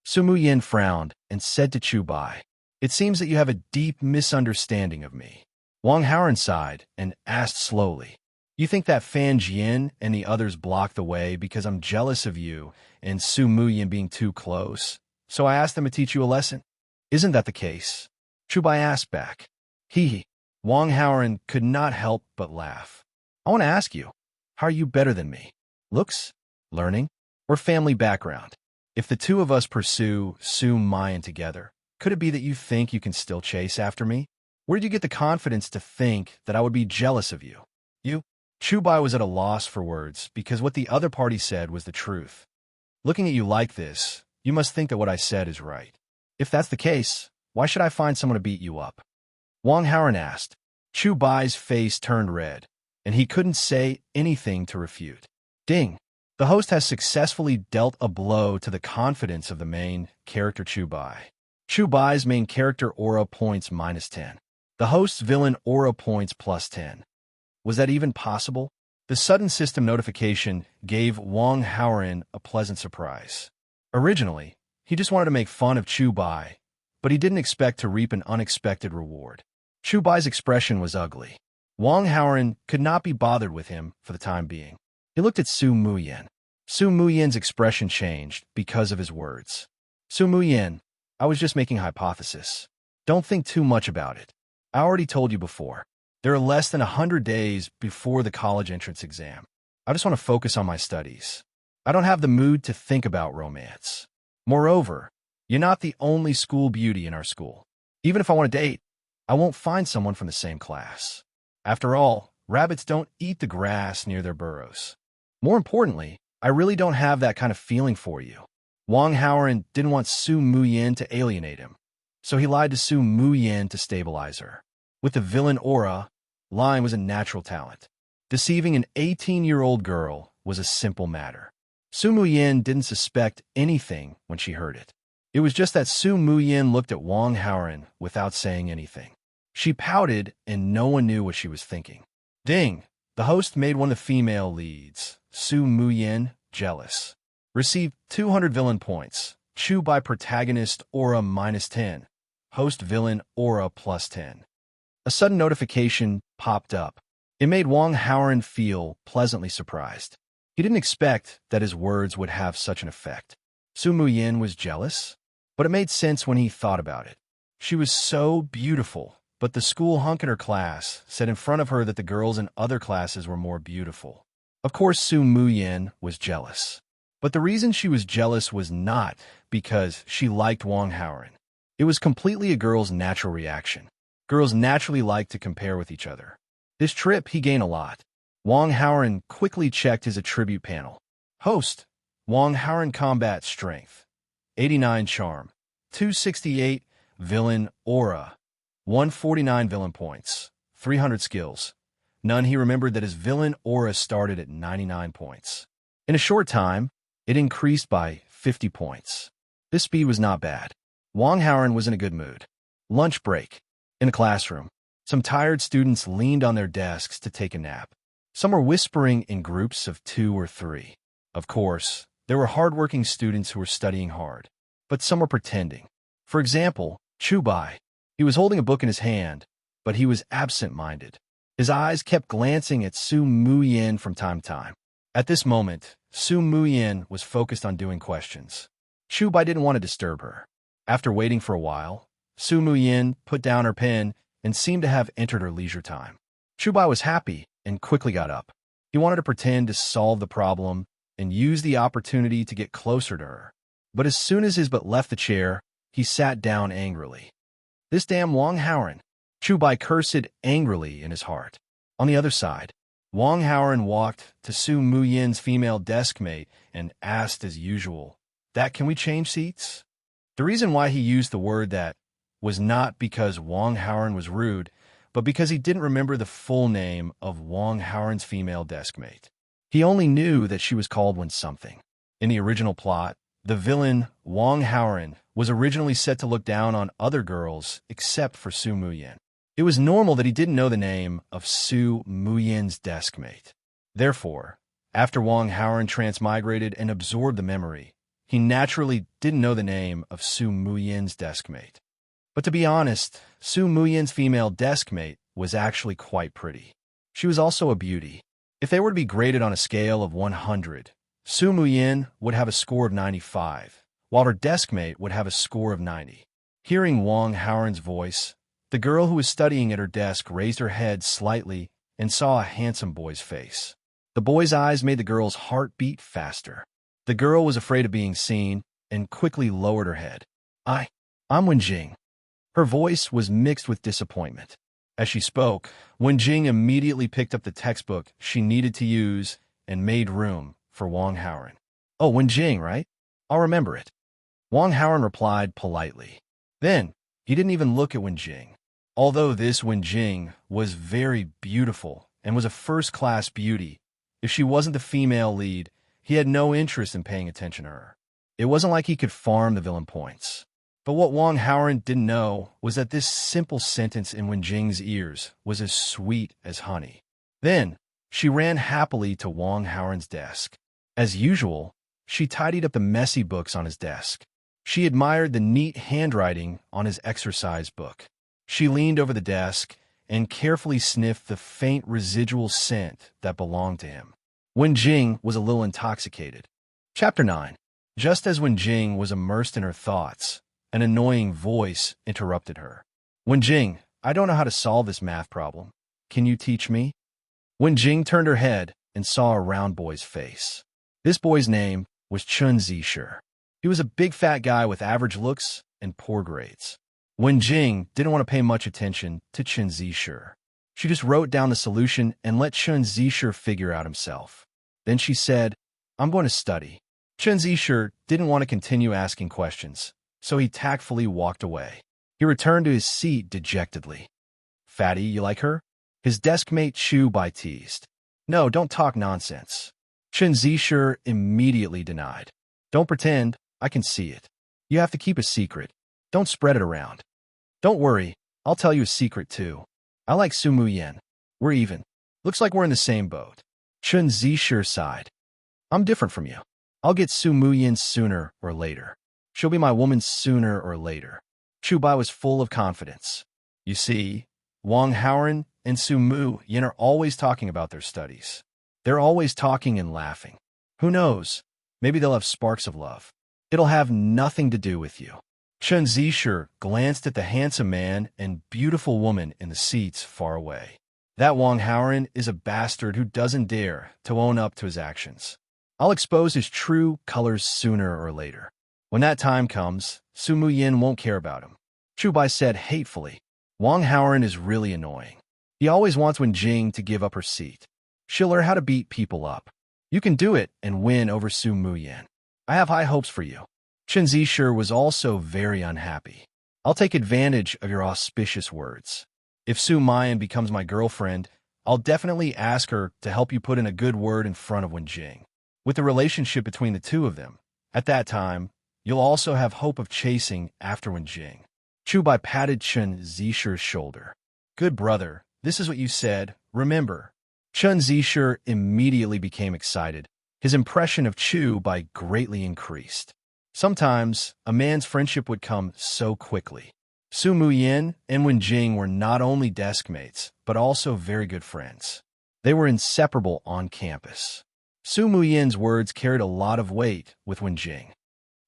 Su Muyin frowned and said to Chu Bai, It seems that you have a deep misunderstanding of me. Wang Haoran sighed and asked slowly, You think that Fan Jian and the others blocked the way because I'm jealous of you and Su Muyin being too close, so I asked them to teach you a lesson? Isn't that the case? Chu Bai asked back. Hee. Wang Haoran could not help but laugh. I want to ask you, how are you better than me? Looks, learning, or family background? If the two of us pursue Su Muyin together, could it be that you think you can still chase after me? Where did you get the confidence to think that I would be jealous of you? You? Chu Bai was at a loss for words because what the other party said was the truth. Looking at you like this, You must think that what I said is right. If that's the case, why should I find someone to beat you up? Wang Haoran asked. Chu Bai's face turned red, and he couldn't say anything to refute. Ding! The host has successfully dealt a blow to the confidence of the main character Chu Bai. Chu Bai's main character aura points -10. The host's villain aura points +10. Was that even possible? The sudden system notification gave Wang Haoran a pleasant surprise. Originally, he just wanted to make fun of Chu Bai, but he didn't expect to reap an unexpected reward. Chu Bai's expression was ugly. Wang Haoran could not be bothered with him for the time being. He looked at Su Muyan. Su Muyan's expression changed because of his words. Su Muyan, I was just making a hypothesis. Don't think too much about it. I already told you before. There are less than 100 days before the college entrance exam. I just want to focus on my studies. I don't have the mood to think about romance. Moreover, you're not the only school beauty in our school. Even if I want to date, I won't find someone from the same class. After all, rabbits don't eat the grass near their burrows. More importantly, I really don't have that kind of feeling for you. Wang Haoran didn't want Su Muyan to alienate him, so he lied to Su Muyan to stabilize her. With the villain aura, lying was a natural talent. Deceiving an 18-year-old girl was a simple matter. Su Muyan didn't suspect anything when she heard it. It was just that Su Muyan looked at Wang Haoran without saying anything. She pouted, and no one knew what she was thinking. Ding! The host made one of the female leads, Su Muyan, jealous. Received 200 villain points. Chu Bai protagonist aura -10. Host villain aura +10. A sudden notification popped up. It made Wang Haoran feel pleasantly surprised. He didn't expect that his words would have such an effect. Su Muyan was jealous, but it made sense when he thought about it. She was so beautiful, but the school hunk in her class said in front of her that the girls in other classes were more beautiful. Of course, Su Muyan was jealous. But the reason she was jealous was not because she liked Wang Haoran. It was completely a girl's natural reaction. Girls naturally like to compare with each other. This trip, he gained a lot. Wang Haoran quickly checked his attribute panel. Host, Wang Haoran combat strength, 89 charm, 268 villain aura, 149 villain points, 300 skills. None he remembered that his villain aura started at 99 points. In a short time, it increased by 50 points. This speed was not bad. Wang Haoran was in a good mood. Lunch break. In the classroom, some tired students leaned on their desks to take a nap. Some were whispering in groups of 2 or 3. Of course, there were hardworking students who were studying hard, but some were pretending. For example, Chu Bai. He was holding a book in his hand, but he was absent-minded. His eyes kept glancing at Su Muyan from time to time. At this moment, Su Muyan was focused on doing questions. Chu Bai didn't want to disturb her. After waiting for a while, Su Muyan put down her pen and seemed to have entered her leisure time. Chu Bai was happy and quickly got up. He wanted to pretend to solve the problem and use the opportunity to get closer to her. But as soon as his butt left the chair, he sat down angrily. This damn Wang Haoran! Chu Bai cursed angrily in his heart. On the other side, Wang Haoran walked to Su Muyan's female deskmate and asked as usual, can we change seats? The reason why he used the word that was not because Wang Haoran was rude, but because he didn't remember the full name of Wang Haoran's female deskmate. He only knew that she was called when something. In the original plot, the villain, Wang Haoran, was originally set to look down on other girls except for Su Muyan. It was normal that he didn't know the name of Su Muyan's deskmate. Therefore, after Wang Haoran transmigrated and absorbed the memory, he naturally didn't know the name of Su Muyan's deskmate. But to be honest, Su Muyan's female deskmate was actually quite pretty. She was also a beauty. If they were to be graded on a scale of 100, Su Muyan would have a score of 95, while her deskmate would have a score of 90. Hearing Wang Haoran's voice, the girl who was studying at her desk raised her head slightly and saw a handsome boy's face. The boy's eyes made the girl's heart beat faster. The girl was afraid of being seen and quickly lowered her head. I'm Wenjing. Her voice was mixed with disappointment. As she spoke, Wenjing immediately picked up the textbook she needed to use and made room for Wang Haoran. Oh, Wenjing, right? I'll remember it. Wang Haoran replied politely. Then, he didn't even look at Wenjing. Although this Wenjing was very beautiful and was a first-class beauty, if she wasn't the female lead, he had no interest in paying attention to her. It wasn't like he could farm the villain points. But what Wang Haoran didn't know was that this simple sentence in Wenjing's ears was as sweet as honey. Then, she ran happily to Wang Haoran's desk. As usual, she tidied up the messy books on his desk. She admired the neat handwriting on his exercise book. She leaned over the desk and carefully sniffed the faint residual scent that belonged to him. Wenjing was a little intoxicated. Chapter 9. Just as Wenjing was immersed in her thoughts, an annoying voice interrupted her. Wenjing, I don't know how to solve this math problem. Can you teach me? Wenjing turned her head and saw a round boy's face. This boy's name was Chun Zishir. He was a big fat guy with average looks and poor grades. Wenjing didn't want to pay much attention to Chun Zishir. She just wrote down the solution and let Chun Zishir figure out himself. Then she said, I'm going to study. Chun Zishir didn't want to continue asking questions, so he tactfully walked away. He returned to his seat dejectedly. Fatty, you like her? His desk mate Chu Bai teased. No, don't talk nonsense. Chun Zishir immediately denied. Don't pretend, I can see it. You have to keep a secret. Don't spread it around. Don't worry, I'll tell you a secret too. I like Su Muyen. We're even. Looks like we're in the same boat. Chun Zishir sighed. I'm different from you. I'll get Su Muyen sooner or later. She'll be my woman sooner or later. Chu Bai was full of confidence. You see, Wang Haoran and Su Muyen are always talking about their studies. They're always talking and laughing. Who knows? Maybe they'll have sparks of love. It'll have nothing to do with you. Chun Zishir glanced at the handsome man and beautiful woman in the seats far away. That Wang Haoran is a bastard who doesn't dare to own up to his actions. I'll expose his true colors sooner or later. When that time comes, Su Muyen won't care about him. Chu Bai said hatefully. Wang Haoran is really annoying. He always wants Wenjing to give up her seat. She'll learn how to beat people up. You can do it and win over Su Muyen. I have high hopes for you. Chun Zishir was also very unhappy. I'll take advantage of your auspicious words. If Su Muyen becomes my girlfriend, I'll definitely ask her to help you put in a good word in front of Wenjing. With the relationship between the two of them, at that time, you'll also have hope of chasing after Wenjing. Chu Bai patted Chun Zishir's shoulder. Good brother, this is what you said, remember. Chun Zishir immediately became excited. His impression of Chu Bai greatly increased. Sometimes, a man's friendship would come so quickly. Su Muyen and Wenjing were not only desk mates, but also very good friends. They were inseparable on campus. Su Muyen's words carried a lot of weight with Wenjing.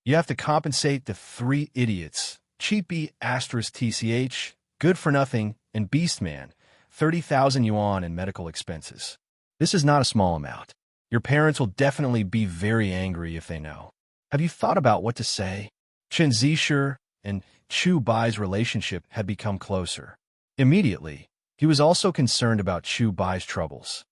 You have to compensate the three idiots, Cheapy *TCH, Good for Nothing, and Beastman, 30,000 yuan in medical expenses. This is not a small amount. Your parents will definitely be very angry if they know. Have you thought about what to say? Chun Zishir and Chu Bai's relationship had become closer. Immediately, he was also concerned about Chu Bai's troubles.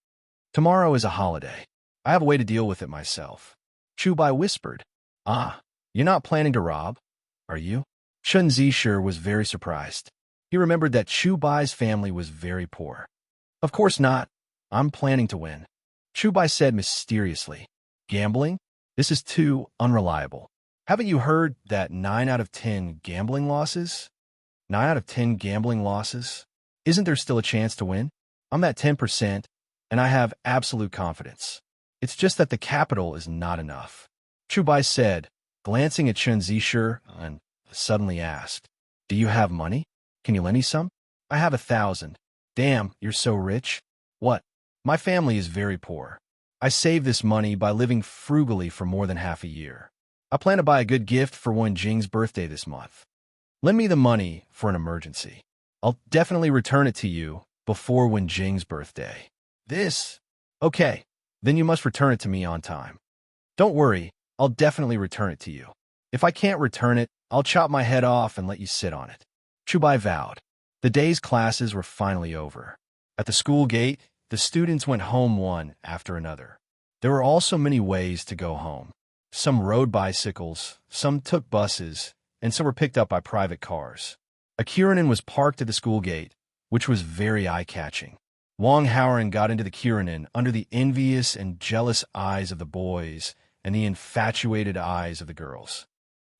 Tomorrow is a holiday. I have a way to deal with it myself. Chu Bai whispered. Ah, you're not planning to rob, are you? Chun Zishir was very surprised. He remembered that Chu Bai's family was very poor. Of course not. I'm planning to win. Chu Bai said mysteriously. Gambling? This is too unreliable. Haven't you heard that 9 out of 10 gambling losses? 9 out of 10 gambling losses? Isn't there still a chance to win? I'm at 10%, and I have absolute confidence. It's just that the capital is not enough. Chu Bai said, glancing at Chun Zishir, and suddenly asked, Do you have money? Can you lend me some? I have 1,000. Damn, you're so rich. What? My family is very poor. I saved this money by living frugally for more than half a year. I plan to buy a good gift for Wenjing's birthday this month. Lend me the money for an emergency. I'll definitely return it to you before Wenjing's birthday. This? Okay, then you must return it to me on time. Don't worry, I'll definitely return it to you. If I can't return it, I'll chop my head off and let you sit on it. Chu Bai vowed. The day's classes were finally over. At the school gate, the students went home one after another. There were also many ways to go home. Some rode bicycles, some took buses, and some were picked up by private cars. A Kiranen was parked at the school gate, which was very eye-catching. Wong Howren got into the Kiranen under the envious and jealous eyes of the boys and the infatuated eyes of the girls.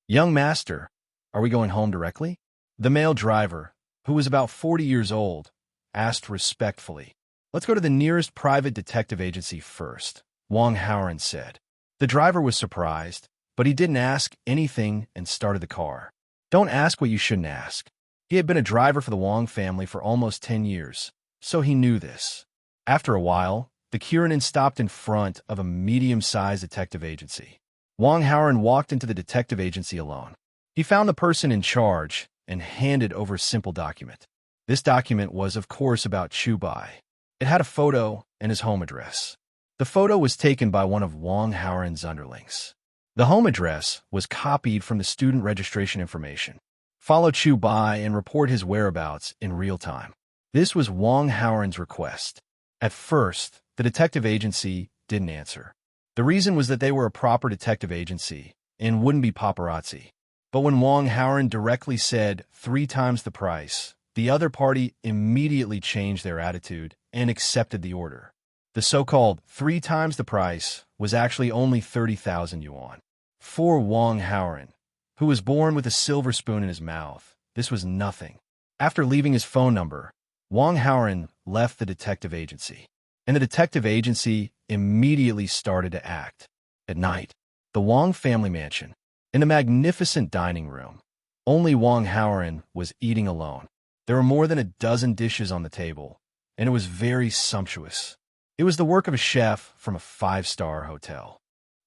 "Young master, are we going home directly?" The male driver, who was about 40 years old, asked respectfully. "Let's go to the nearest private detective agency first," Wong Howren said. The driver was surprised, but he didn't ask anything and started the car. Don't ask what you shouldn't ask. He had been a driver for the Wong family for almost 10 years, so he knew this. After a while, the Kiranen stopped in front of a medium-sized detective agency. Wong Howren walked into the detective agency alone. He found the person in charge and handed over a simple document. This document was, of course, about Chu Bai. It had a photo and his home address. The photo was taken by one of Wong Howren's underlings. The home address was copied from the student registration information. Follow Chu Bai and report his whereabouts in real time. This was Wong Howren's request. At first, the detective agency didn't answer. The reason was that they were a proper detective agency and wouldn't be paparazzi. But when Wong Howren directly said 3 times the price, the other party immediately changed their attitude and accepted the order. The so-called 3 times the price was actually only 30,000 yuan. For Wong Howren, who was born with a silver spoon in his mouth, this was nothing. After leaving his phone number, Wong Howren left the detective agency, and the detective agency immediately started to act. At night, the Wong family mansion, in the magnificent dining room, only Wong Howren was eating alone. There were more than a dozen dishes on the table, and it was very sumptuous. It was the work of a chef from a 5-star hotel.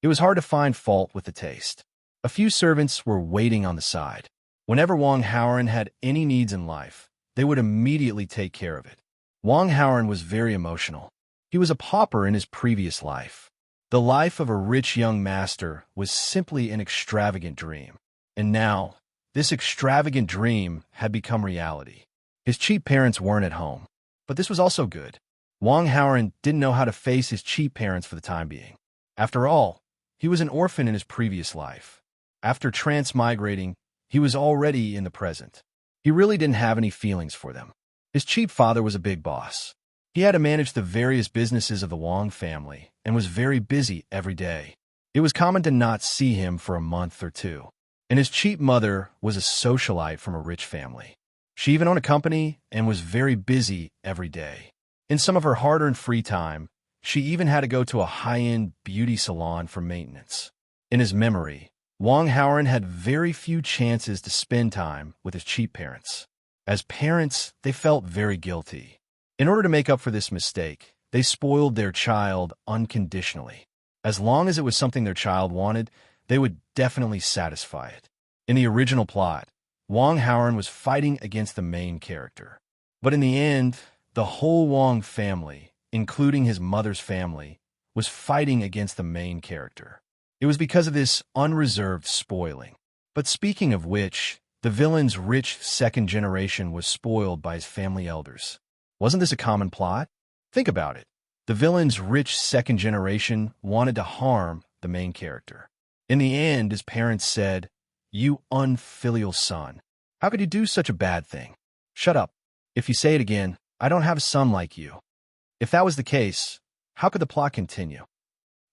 It was hard to find fault with the taste. A few servants were waiting on the side. Whenever Wong Howren had any needs in life, they would immediately take care of it. Wong Howren was very emotional. He was a pauper in his previous life. The life of a rich young master was simply an extravagant dream. And now, this extravagant dream had become reality. His cheap parents weren't at home, but this was also good. Wong Howren didn't know how to face his cheap parents for the time being. After all, he was an orphan in his previous life. After transmigrating, he was already in the present. He really didn't have any feelings for them. His cheap father was a big boss. He had to manage the various businesses of the Wong family and was very busy every day. It was common to not see him for a month or 2. And his cheap mother was a socialite from a rich family. She even owned a company and was very busy every day. In some of her hard-earned free time, she even had to go to a high-end beauty salon for maintenance. In his memory, Wong Howren had very few chances to spend time with his cheap parents. As parents, they felt very guilty. In order to make up for this mistake, they spoiled their child unconditionally. As long as it was something their child wanted, they would definitely satisfy it. In the original plot, Wong Howren was fighting against the main character. But in the end, the whole Wong family, including his mother's family, was fighting against the main character. It was because of this unreserved spoiling. But speaking of which, the villain's rich second generation was spoiled by his family elders. Wasn't this a common plot? Think about it. The villain's rich second generation wanted to harm the main character. In the end, his parents said, "You unfilial son. How could you do such a bad thing? Shut up. If you say it again, I don't have a son like you." If that was the case, how could the plot continue?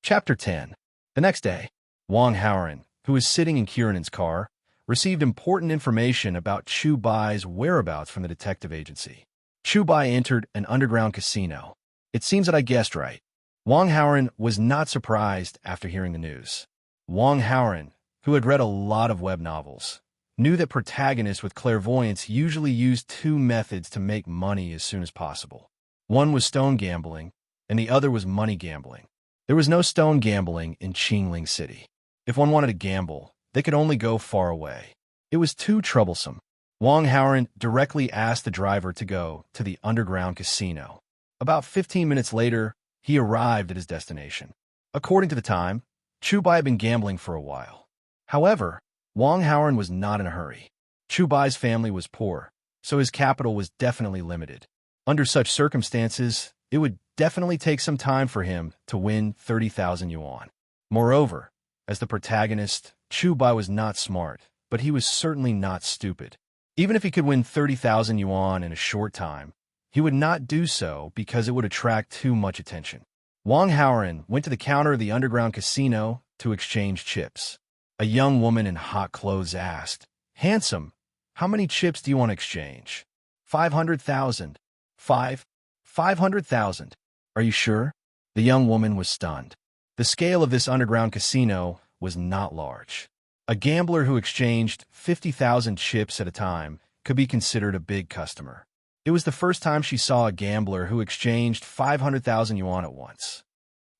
Chapter 10. The next day, Wong Howren, who was sitting in Kiranen's car, received important information about Chu Bai's whereabouts from the detective agency. Chu Bai entered an underground casino. It seems that I guessed right. Wong Howren was not surprised after hearing the news. Wong Howren, who had read a lot of web novels, knew that protagonists with clairvoyance usually used 2 methods to make money as soon as possible. One was stone gambling, and the other was money gambling. There was no stone gambling in Qingling City. If one wanted to gamble, they could only go far away. It was too troublesome. Wong Howren directly asked the driver to go to the underground casino. About 15 minutes later, he arrived at his destination. According to the time, Chu Bai had been gambling for a while. However, Wong Howren was not in a hurry. Chu Bai's family was poor, so his capital was definitely limited. Under such circumstances, it would definitely take some time for him to win 30,000 yuan. Moreover, As the protagonist, Chubai was not smart, but he was certainly not stupid. Even if he could win 30,000 yuan in a short time, he would not do so because it would attract too much attention. Wang Haoren went to the counter of the underground casino to exchange chips. A young woman in hot clothes asked, "Handsome, how many chips do you want to exchange?" 500,000. 500,000. Are you sure? The young woman was stunned. The scale of this underground casino was not large. A gambler who exchanged 50,000 chips at a time could be considered a big customer. It was the first time she saw a gambler who exchanged 500,000 yuan at once.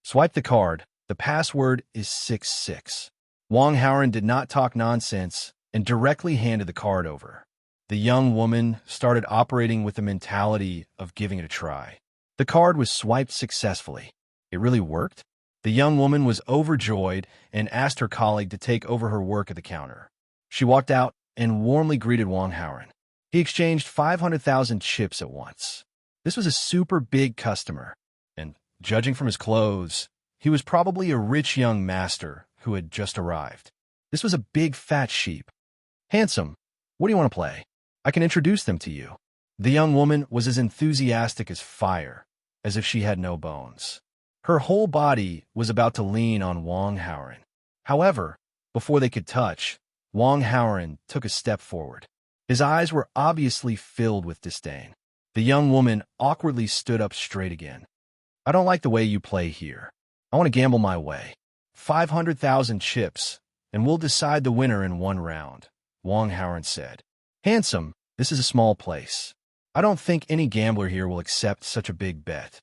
Swipe the card. The password is 66. Wang Haoren did not talk nonsense and directly handed the card over. The young woman started operating with the mentality of giving it a try. The card was swiped successfully. It really worked? The young woman was overjoyed and asked her colleague to take over her work at the counter. She walked out and warmly greeted Wang Haoren. He exchanged 500,000 chips at once. This was a super big customer, and judging from his clothes, he was probably a rich young master who had just arrived. This was a big fat sheep. "Handsome, what do you want to play? I can introduce them to you." The young woman was as enthusiastic as fire, as if she had no bones. Her whole body was about to lean on Wang Haoren. However, before they could touch, Wang Haoren took a step forward. His eyes were obviously filled with disdain. The young woman awkwardly stood up straight again. "I don't like the way you play here. I want to gamble my way. 500,000 chips, and we'll decide the winner in one round," Wang Haoren said. "Handsome, this is a small place. I don't think any gambler here will accept such a big bet."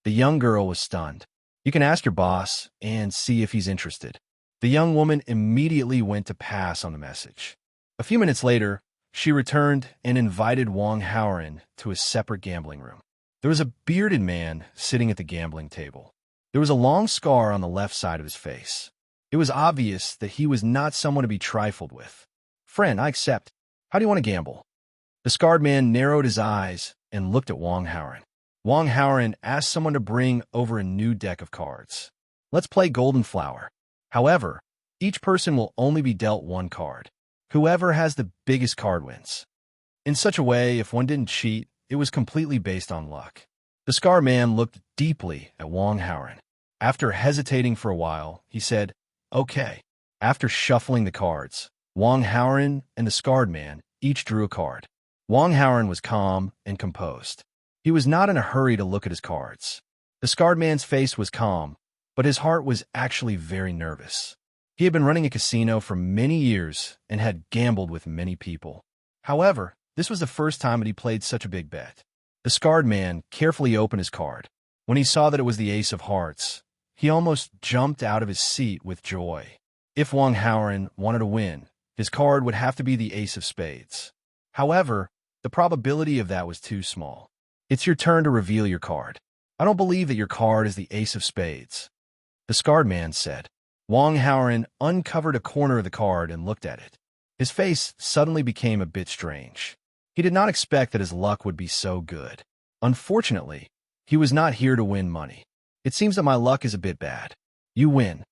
The young girl was stunned. "You can ask your boss and see if he's interested." The young woman immediately went to pass on the message. A few minutes later, she returned and invited Wang Haoren to a separate gambling room. There was a bearded man sitting at the gambling table. There was a long scar on the left side of his face. It was obvious that he was not someone to be trifled with. "Friend, I accept. How do you want to gamble?" The scarred man narrowed his eyes and looked at Wang Haoren. Wang Haoren asked someone to bring over a new deck of cards. "Let's play Golden Flower. However, each person will only be dealt one card. Whoever has the biggest card wins." In such a way, if one didn't cheat, it was completely based on luck. The scarred man looked deeply at Wang Haoren. After hesitating for a while, he said, "Okay." After shuffling the cards, Wang Haoren and the scarred man each drew a card. Wang Haoren was calm and composed. He was not in a hurry to look at his cards. The scarred man's face was calm, but his heart was actually very nervous. He had been running a casino for many years and had gambled with many people. However, this was the first time that he played such a big bet. The scarred man carefully opened his card. When he saw that it was the Ace of Hearts, he almost jumped out of his seat with joy. If Wang Haoren wanted to win, his card would have to be the Ace of Spades. However, the probability of that was too small. "It's your turn to reveal your card. I don't believe that your card is the Ace of Spades," the scarred man said. Wang Haoren uncovered a corner of the card and looked at it. His face suddenly became a bit strange. He did not expect that his luck would be so good. "Unfortunately, he was not here to win money. It seems that my luck is a bit bad. You win."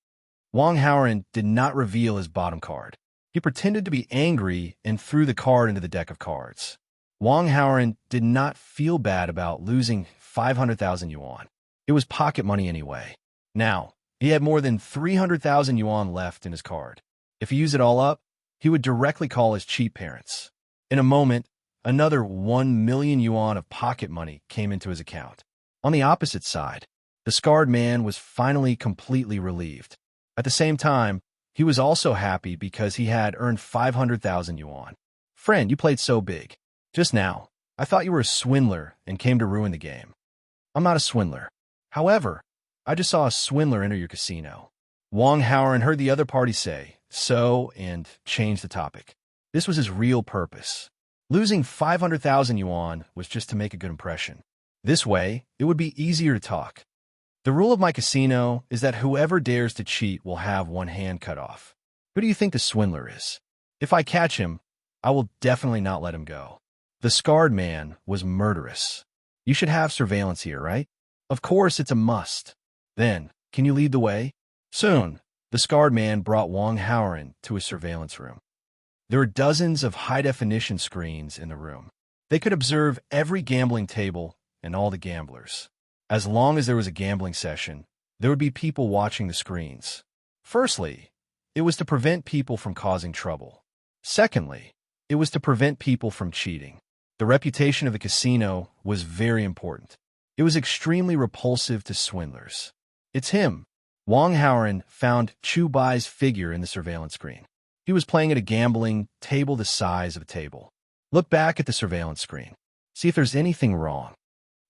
Wang Haoren did not reveal his bottom card. He pretended to be angry and threw the card into the deck of cards. Wang Haoren did not feel bad about losing 500,000 yuan. It was pocket money anyway. Now, he had more than 300,000 yuan left in his card. If he used it all up, he would directly call his cheap parents. In a moment, another 1 million yuan of pocket money came into his account. On the opposite side, the scarred man was finally completely relieved. At the same time, he was also happy because he had earned 500,000 yuan. "Friend, you played so big. Just now, I thought you were a swindler and came to ruin the game." "I'm not a swindler. However, I just saw a swindler enter your casino." Wang Haoren heard the other party say so and changed the topic. This was his real purpose. Losing 500,000 yuan was just to make a good impression. This way, it would be easier to talk. "The rule of my casino is that whoever dares to cheat will have one hand cut off. Who do you think the swindler is? If I catch him, I will definitely not let him go." The scarred man was murderous. "You should have surveillance here, right?" "Of course, it's a must." "Then, can you lead the way?" "Soon. The scarred man brought Wang Haoran to his surveillance room. There were dozens of high-definition screens in the room. They could observe every gambling table and all the gamblers. As long as there was a gambling session, there would be people watching the screens. Firstly, it was to prevent people from causing trouble. Secondly, it was to prevent people from cheating. The reputation of the casino was very important. It was extremely repulsive to swindlers. It's him. Wang Haoran found Chu Bai's figure in the surveillance screen. He was playing at a gambling table the size of a table. Look back at the surveillance screen. See if there's anything wrong.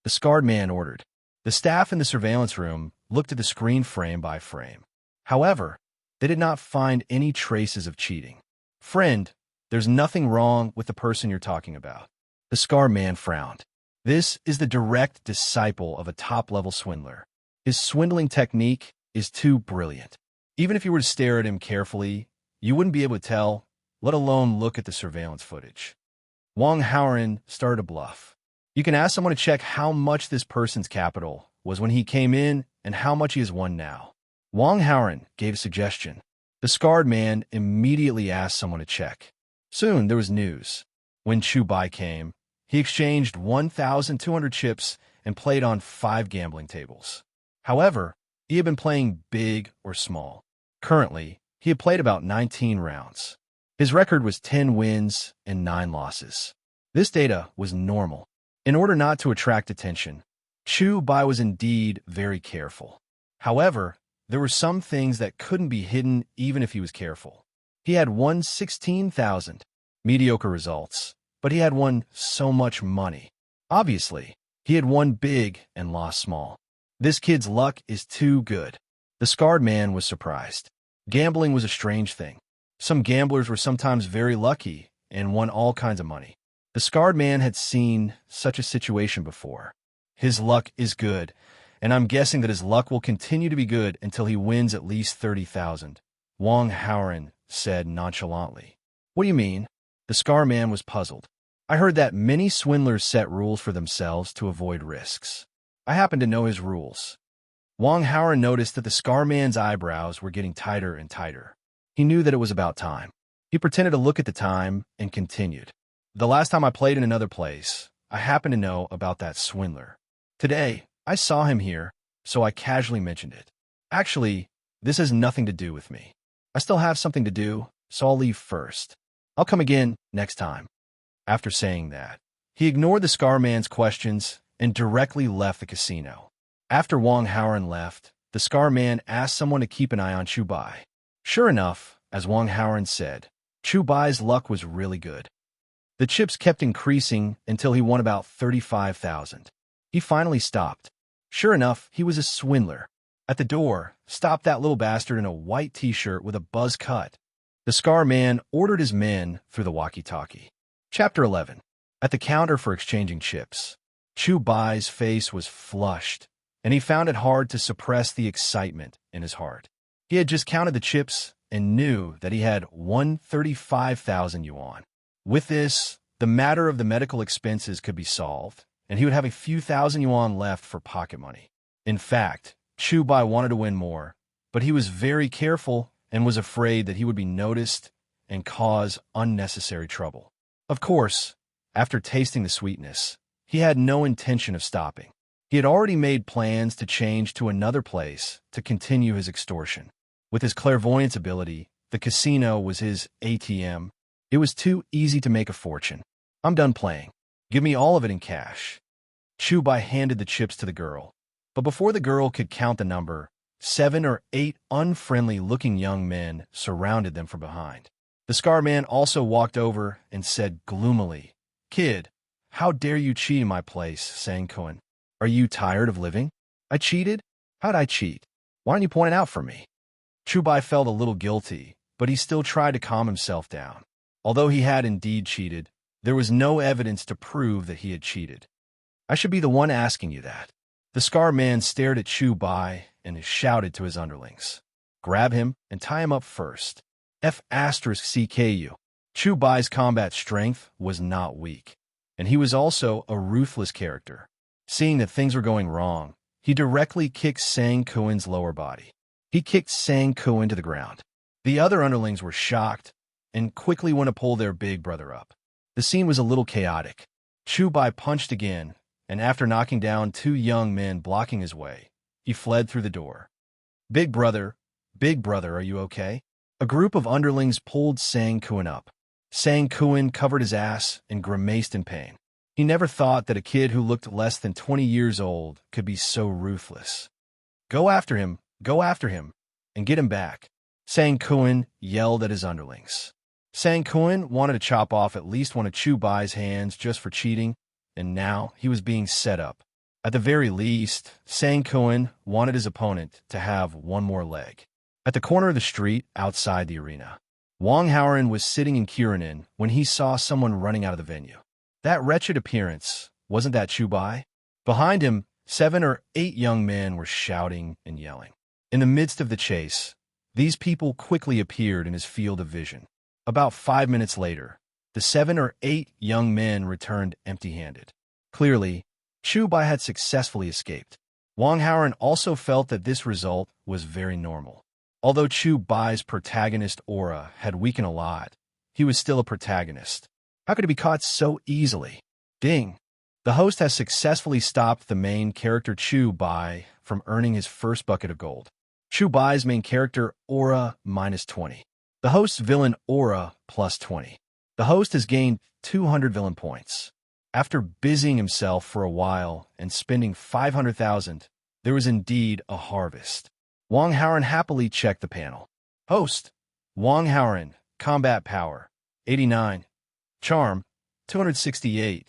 The scarred man ordered. The staff in the surveillance room looked at the screen frame by frame. However, they did not find any traces of cheating. Friend, there's nothing wrong with the person you're talking about. The scarred man frowned. This is the direct disciple of a top-level swindler. His swindling technique is too brilliant. Even if you were to stare at him carefully, you wouldn't be able to tell, let alone look at the surveillance footage. Wang Haoran started a bluff. You can ask someone to check how much this person's capital was when he came in and how much he has won now. Wang Haoran gave a suggestion. The scarred man immediately asked someone to check. Soon there was news. When Chu Bai came, he exchanged 1,200 chips and played on 5 gambling tables. However, he had been playing big or small. Currently, he had played about 19 rounds. His record was 10 wins and 9 losses. This data was normal. In order not to attract attention, Chu Bai was indeed very careful. However, there were some things that couldn't be hidden even if he was careful. He had won 16,000. Mediocre results, but he had won so much money. Obviously, he had won big and lost small. This kid's luck is too good. The scarred man was surprised. Gambling was a strange thing. Some gamblers were sometimes very lucky and won all kinds of money. The scarred man had seen such a situation before. His luck is good, and I'm guessing that his luck will continue to be good until he wins at least 30,000. Wang Haoran said nonchalantly. What do you mean? The scarred man was puzzled. I heard that many swindlers set rules for themselves to avoid risks. I happen to know his rules. Wang Haoran noticed that the scarred man's eyebrows were getting tighter and tighter. He knew that it was about time. He pretended to look at the time and continued. The last time I played in another place, I happened to know about that swindler. Today, I saw him here, so I casually mentioned it. Actually, this has nothing to do with me. I still have something to do, so I'll leave first. I'll come again next time. After saying that, he ignored the scar man's questions and directly left the casino. After Wang Haoran left, the scar man asked someone to keep an eye on Chu Bai. Sure enough, as Wang Haoran said, Chu Bai's luck was really good. The chips kept increasing until he won about 35,000. He finally stopped. Sure enough, he was a swindler. At the door, stopped that little bastard in a white t-shirt with a buzz cut. The scar man ordered his men through the walkie-talkie. Chapter 11. At the counter for exchanging chips, Chu Bai's face was flushed, and he found it hard to suppress the excitement in his heart. He had just counted the chips and knew that he had won 35,000 yuan. With this, the matter of the medical expenses could be solved, and he would have a few thousand yuan left for pocket money. In fact, Chu Bai wanted to win more, but he was very careful and was afraid that he would be noticed and cause unnecessary trouble. Of course, after tasting the sweetness, he had no intention of stopping. He had already made plans to change to another place to continue his extortion. With his clairvoyance ability, the casino was his ATM. It was too easy to make a fortune. I'm done playing. Give me all of it in cash. Chu Bai handed the chips to the girl. But before the girl could count the number, 7 or 8 unfriendly-looking young men surrounded them from behind. The scar man also walked over and said gloomily, "Kid, how dare you cheat in my place, Sang Cohen? Are you tired of living? I cheated? How'd I cheat? Why don't you point it out for me?" Chu Bai felt a little guilty, but he still tried to calm himself down. Although he had indeed cheated, there was no evidence to prove that he had cheated. I should be the one asking you that. The scar man stared at Chu Bai and shouted to his underlings. Grab him and tie him up first. F*CKU. Chu Bai's combat strength was not weak, and he was also a ruthless character. Seeing that things were going wrong, he directly kicked Sang Cohen's lower body. He kicked Sang Ku into the ground. The other underlings were shocked and quickly went to pull their big brother up. The scene was a little chaotic. Chu Bai punched again, and after knocking down two young men blocking his way, he fled through the door. Big brother, are you okay? A group of underlings pulled Sang Kuan up. Sang Kuan covered his ass and grimaced in pain. He never thought that a kid who looked less than 20 years old could be so ruthless. Go after him, and get him back. Sang Kuan yelled at his underlings. Sang Kuan wanted to chop off at least one of Chu Bai's hands just for cheating, and now he was being set up. At the very least, Sang Kuan wanted his opponent to have one more leg. At the corner of the street outside the arena, Wang Haoren was sitting in Kiranin when he saw someone running out of the venue. That wretched appearance, wasn't that Chu Bai? Behind him, 7 or 8 young men were shouting and yelling. In the midst of the chase, these people quickly appeared in his field of vision. About 5 minutes later, the 7 or 8 young men returned empty-handed. Clearly, Chu Bai had successfully escaped. Wang Haoren also felt that this result was very normal. Although Chu Bai's protagonist aura had weakened a lot, he was still a protagonist. How could he be caught so easily? Ding! The host has successfully stopped the main character Chu Bai from earning his first bucket of gold. Chu Bai's main character aura -20. The host's villain aura +20. The host has gained 200 villain points. After busying himself for a while and spending 500,000, there was indeed a harvest. Wang Haoren happily checked the panel. Host, Wang Haoren, combat power, 89. Charm, 268.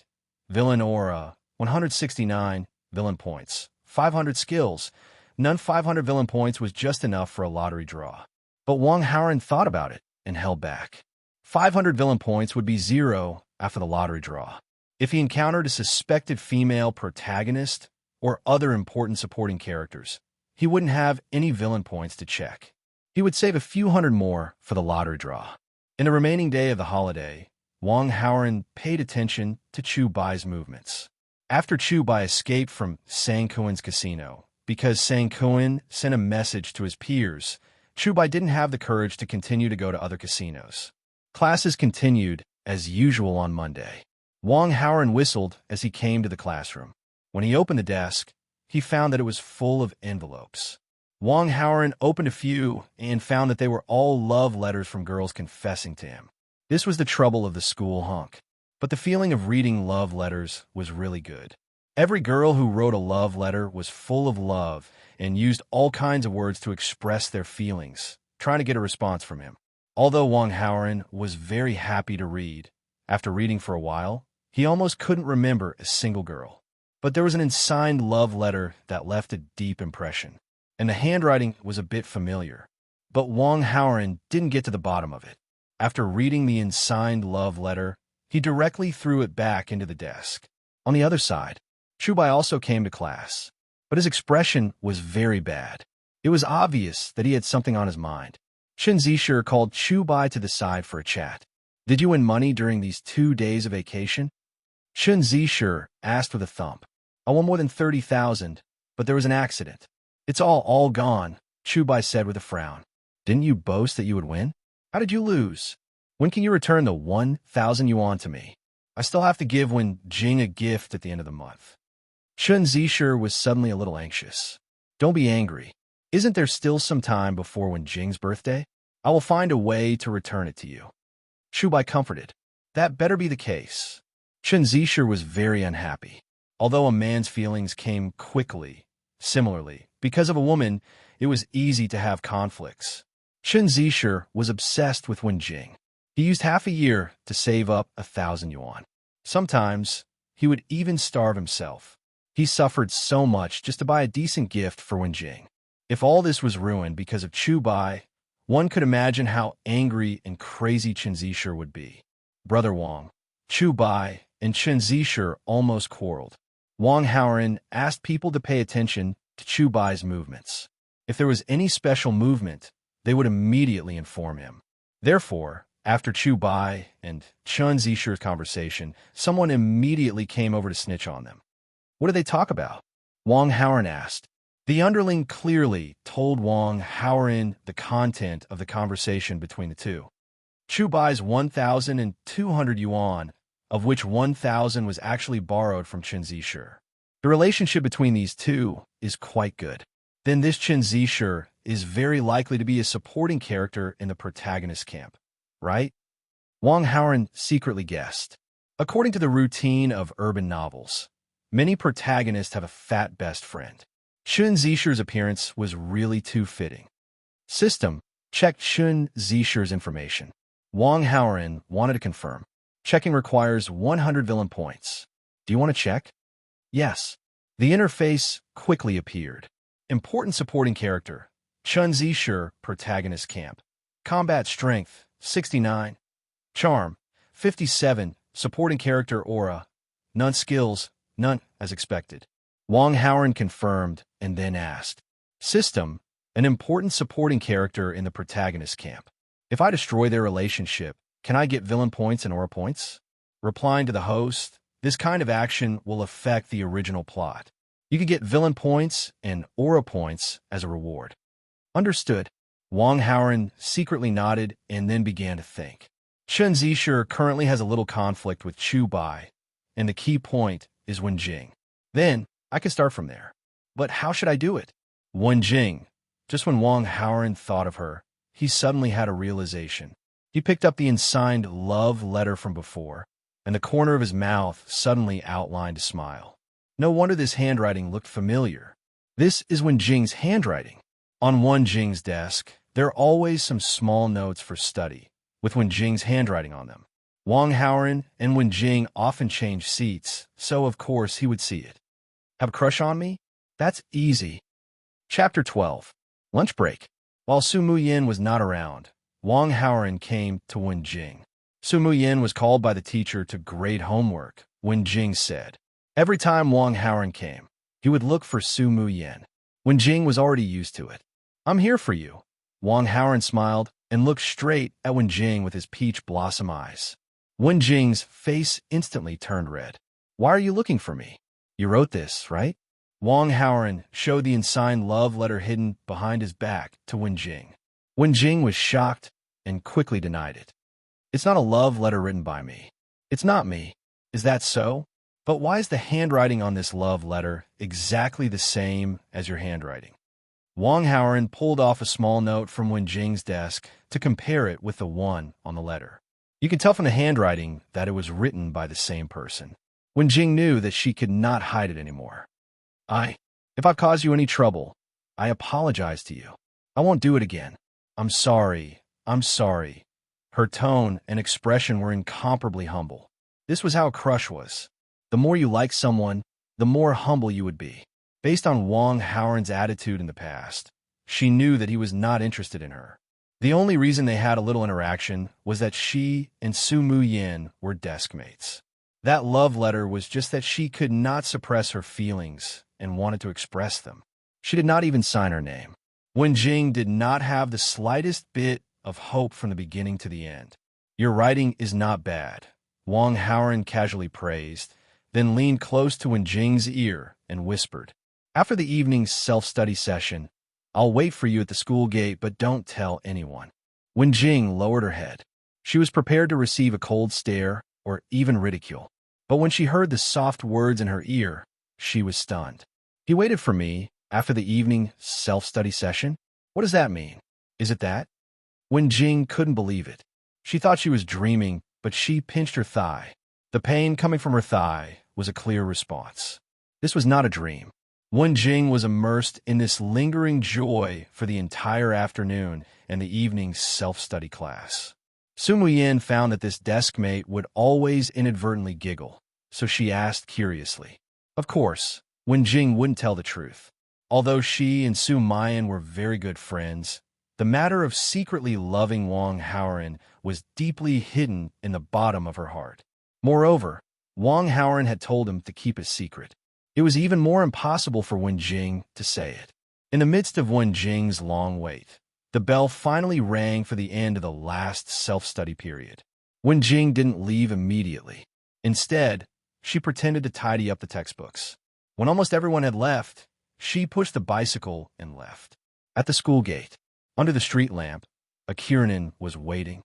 Villain aura, 169. Villain points, 500 skills. None 500 villain points was just enough for a lottery draw. But Wang Haoren thought about it and held back. 500 villain points would be 0 after the lottery draw. If he encountered a suspected female protagonist or other important supporting characters, he wouldn't have any villain points to check. He would save a few hundred more for the lottery draw. In the remaining day of the holiday, Wang Haoren paid attention to Chu Bai's movements. After Chu Bai escaped from Sang Kuan's casino, because Sang Kuan sent a message to his peers, Chu Bai didn't have the courage to continue to go to other casinos. Classes continued as usual on Monday. Wang Haoren whistled as he came to the classroom. When he opened the desk, he found that it was full of envelopes. Wang Haoren opened a few and found that they were all love letters from girls confessing to him. This was the trouble of the school hunk. But the feeling of reading love letters was really good. Every girl who wrote a love letter was full of love and used all kinds of words to express their feelings, trying to get a response from him. Although Wang Haoren was very happy to read, after reading for a while, he almost couldn't remember a single girl. But there was an unsigned love letter that left a deep impression, and the handwriting was a bit familiar. But Wang Haoren didn't get to the bottom of it. After reading the unsigned love letter, he directly threw it back into the desk. On the other side, Chu Bai also came to class, but his expression was very bad. It was obvious that he had something on his mind. Chen Zisher called Chu Bai to the side for a chat. Did you win money during these 2 days of vacation? Chen Zisher asked with a thump. I won more than 30,000, but there was an accident. It's all gone, Chu Bai said with a frown. Didn't you boast that you would win? How did you lose? When can you return the 1,000 yuan to me? I still have to give Wen Jing a gift at the end of the month. Chen Zisher was suddenly a little anxious. Don't be angry. Isn't there still some time before Wen Jing's birthday? I will find a way to return it to you. Chu Bai comforted. That better be the case. Chen Zisher was very unhappy. Although a man's feelings came quickly, similarly, because of a woman, it was easy to have conflicts. Chen Zisher was obsessed with Wen Jing. He used half a year to save up 1,000 yuan. Sometimes, he would even starve himself. He suffered so much just to buy a decent gift for Wen Jing. If all this was ruined because of Chu Bai, one could imagine how angry and crazy Chen Zisher would be. Brother Wang, Chu Bai, and Chen Zisher almost quarreled. Wang Haoren asked people to pay attention to Chu Bai's movements. If there was any special movement, they would immediately inform him. Therefore, after Chu Bai and Chen Zisher's conversation, someone immediately came over to snitch on them. What did they talk about? Wang Haoren asked. The underling clearly told Wang Haoren the content of the conversation between the two. Chu buys 1,200 yuan, of which 1,000 was actually borrowed from Chen Zishu. The relationship between these two is quite good. Then this Chen Zishu is very likely to be a supporting character in the protagonist camp, right? Wang Haoren secretly guessed. According to the routine of urban novels, many protagonists have a fat best friend. Chen Zishu's appearance was really too fitting. System checked Chen Zishu's information. Wang Haoren wanted to confirm. Checking requires 100 villain points. Do you want to check? Yes. The interface quickly appeared. Important supporting character. Chen Zishu, protagonist camp. Combat strength, 69. Charm, 57. Supporting character aura. None skills, none, as expected. Wang Haoren confirmed and then asked. System, an important supporting character in the protagonist camp. If I destroy their relationship, can I get villain points and aura points? Replying to the host, this kind of action will affect the original plot. You could get villain points and aura points as a reward. Understood. Wang Haoren secretly nodded and then began to think. Chen Zishu currently has a little conflict with Chu Bai, and the key point is Wenjing. Then, I can start from there. But how should I do it? Wenjing. Just when Wang Haoren thought of her, he suddenly had a realization. He picked up the unsigned love letter from before, and the corner of his mouth suddenly outlined a smile. No wonder this handwriting looked familiar. This is Wenjing's handwriting. On Wenjing's desk, there are always some small notes for study, with Wenjing's handwriting on them. Wang Haoren and Wenjing often change seats, so of course he would see it. Have a crush on me? That's easy. Chapter 12. Lunch break. While Su Muyin was not around, Wang Haoren came to Wenjing. Su Muyin was called by the teacher to grade homework, Wenjing said. Every time Wang Haoren came, he would look for Su Muyin. Wenjing was already used to it. I'm here for you. Wang Haoren smiled and looked straight at Wenjing with his peach blossom eyes. Wenjing's face instantly turned red. Why are you looking for me? You wrote this, right? Wang Haoren showed the unsigned love letter hidden behind his back to Wenjing. Wenjing was shocked and quickly denied it. It's not a love letter written by me. It's not me. Is that so? But why is the handwriting on this love letter exactly the same as your handwriting? Wang Haoren pulled off a small note from Wenjing's desk to compare it with the one on the letter. You can tell from the handwriting that it was written by the same person. Wenjing knew that she could not hide it anymore. If I've caused you any trouble, I apologize to you. I won't do it again. I'm sorry. Her tone and expression were incomparably humble. This was how a crush was. The more you like someone, the more humble you would be. Based on Wang Haoren's attitude in the past, she knew that he was not interested in her. The only reason they had a little interaction was that she and Su Muyin were desk mates. That love letter was just that she could not suppress her feelings and wanted to express them. She did not even sign her name. Wenjing did not have the slightest bit of hope from the beginning to the end. Your writing is not bad, Wang Haoren casually praised, then leaned close to Wenjing's ear and whispered, after the evening's self-study session, I'll wait for you at the school gate, but don't tell anyone. Wenjing lowered her head. She was prepared to receive a cold stare or even ridicule. But when she heard the soft words in her ear, she was stunned. He waited for me after the evening self-study session? What does that mean? Is it that? Wenjing couldn't believe it. She thought she was dreaming, but she pinched her thigh. The pain coming from her thigh was a clear response. This was not a dream. Wenjing was immersed in this lingering joy for the entire afternoon and the evening's self-study class. Su Muyin found that this desk mate would always inadvertently giggle, so she asked curiously. Of course, Wenjing wouldn't tell the truth. Although she and Su Muyin were very good friends, the matter of secretly loving Wang Haoren was deeply hidden in the bottom of her heart. Moreover, Wang Haoren had told him to keep it secret. It was even more impossible for Wenjing to say it. In the midst of Wenjing's long wait, the bell finally rang for the end of the last self-study period. Wenjing didn't leave immediately. Instead, she pretended to tidy up the textbooks. When almost everyone had left, She pushed the bicycle and left. At the school gate, under the street lamp, a Kiernan was waiting.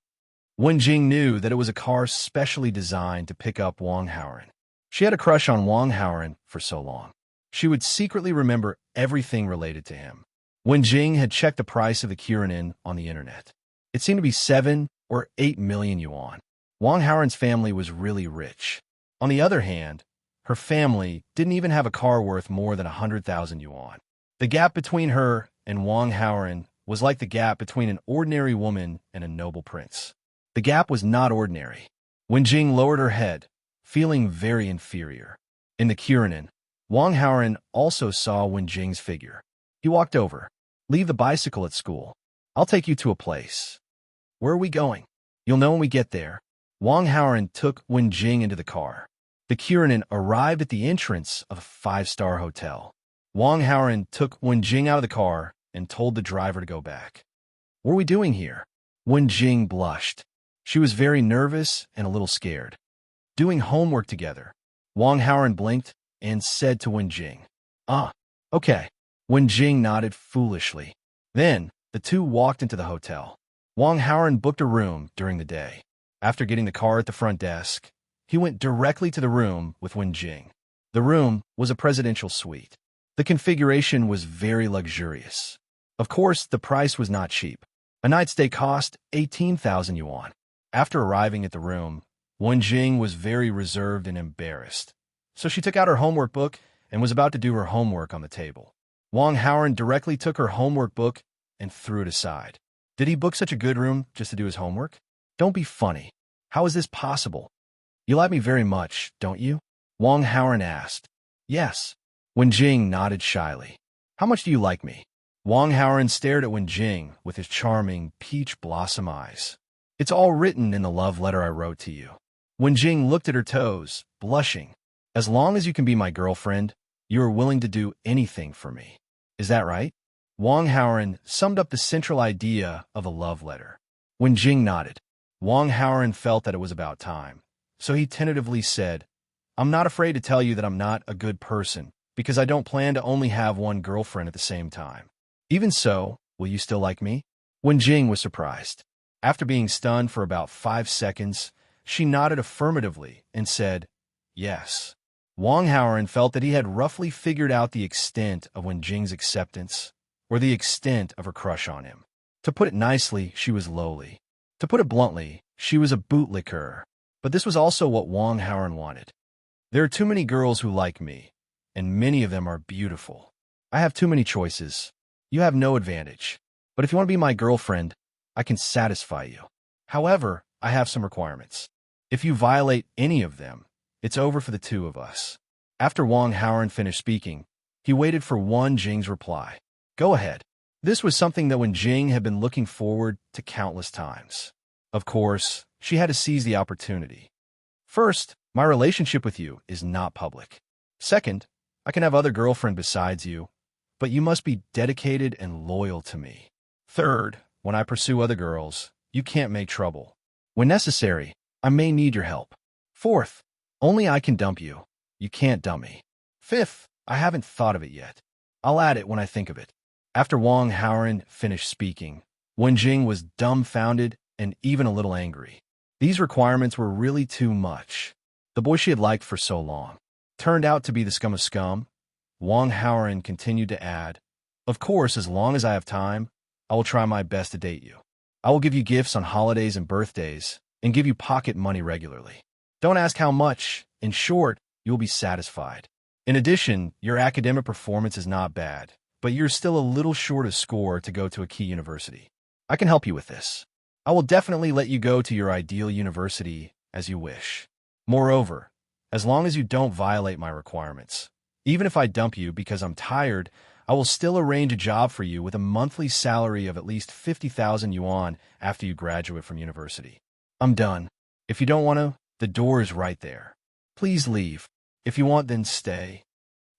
Wenjing knew that it was a car specially designed to pick up Wang Haoran. She had a crush on Wang Haoran for so long. She would secretly remember everything related to him. Wenjing had checked the price of the Kiernan on the internet. It seemed to be 7 or 8 million yuan. Wang Haoran's family was really rich. On the other hand, her family didn't even have a car worth more than 100,000 yuan. The gap between her and Wang Haoran was like the gap between an ordinary woman and a noble prince. The gap was not ordinary. Wenjing lowered her head, feeling very inferior. In the Kiernan, Wang Haoran also saw Wenjing's figure. He walked over. "Leave the bicycle at school. I'll take you to a place." "Where are we going?" "You'll know when we get there." Wang Haoran took Wenjing into the car. The Kiernan arrived at the entrance of a 5-star hotel. Wang Haoran took Wenjing out of the car and told the driver to go back. "What are we doing here?" Wenjing blushed. She was very nervous and a little scared. "Doing homework together." Wang Haoran blinked and said to Wenjing, "Ah, okay." Wenjing nodded foolishly. Then, the two walked into the hotel. Wang Haoran booked a room during the day. After getting the car at the front desk, he went directly to the room with Wenjing. The room was a presidential suite. The configuration was very luxurious. Of course, the price was not cheap. A night stay cost 18,000 yuan. After arriving at the room, Wenjing was very reserved and embarrassed. So she took out her homework book and was about to do her homework on the table. Wang Haoran directly took her homework book and threw it aside. Did he book such a good room just to do his homework? Don't be funny. How is this possible? You like me very much, don't you? Wang Haoran asked. Yes. Wenjing nodded shyly. How much do you like me? Wang Haoran stared at Wenjing with his charming peach blossom eyes. It's all written in the love letter I wrote to you. Wenjing looked at her toes, blushing. As long as you can be my girlfriend, you are willing to do anything for me. Is that right? Wang Haoran summed up the central idea of a love letter. Wenjing nodded. Wang Haoran felt that it was about time, so he tentatively said, I'm not afraid to tell you that I'm not a good person, because I don't plan to only have one girlfriend at the same time. Even so, will you still like me? Wenjing was surprised. After being stunned for about 5 seconds, she nodded affirmatively and said, yes. Wang Haoran felt that he had roughly figured out the extent of Wenjing's acceptance, or the extent of her crush on him. To put it nicely, she was lowly. To put it bluntly, she was a bootlicker. But this was also what Wang Haoran wanted. There are too many girls who like me, and many of them are beautiful. I have too many choices. You have no advantage. But if you want to be my girlfriend, I can satisfy you. However, I have some requirements. If you violate any of them, it's over for the two of us. After Wang Haoran finished speaking, he waited for Wenjing's reply. Go ahead. This was something that Wenjing had been looking forward to countless times. Of course, she had to seize the opportunity. First, my relationship with you is not public. Second, I can have other girlfriend besides you, but you must be dedicated and loyal to me. Third, when I pursue other girls, you can't make trouble. When necessary, I may need your help. Fourth, only I can dump you. You can't dump me. Fifth, I haven't thought of it yet. I'll add it when I think of it. After Wang Haoran finished speaking, Wenjing was dumbfounded and even a little angry. These requirements were really too much. The boy she had liked for so long turned out to be the scum of scum. Wang Haoran continued to add, of course, as long as I have time, I will try my best to date you. I will give you gifts on holidays and birthdays and give you pocket money regularly. Don't ask how much. In short, you will be satisfied. In addition, your academic performance is not bad, but you're still a little short of score to go to a key university. I can help you with this. I will definitely let you go to your ideal university as you wish. Moreover, as long as you don't violate my requirements, even if I dump you because I'm tired, I will still arrange a job for you with a monthly salary of at least 50,000 yuan after you graduate from university. I'm done. If you don't want to, the door is right there. Please leave. If you want, then stay.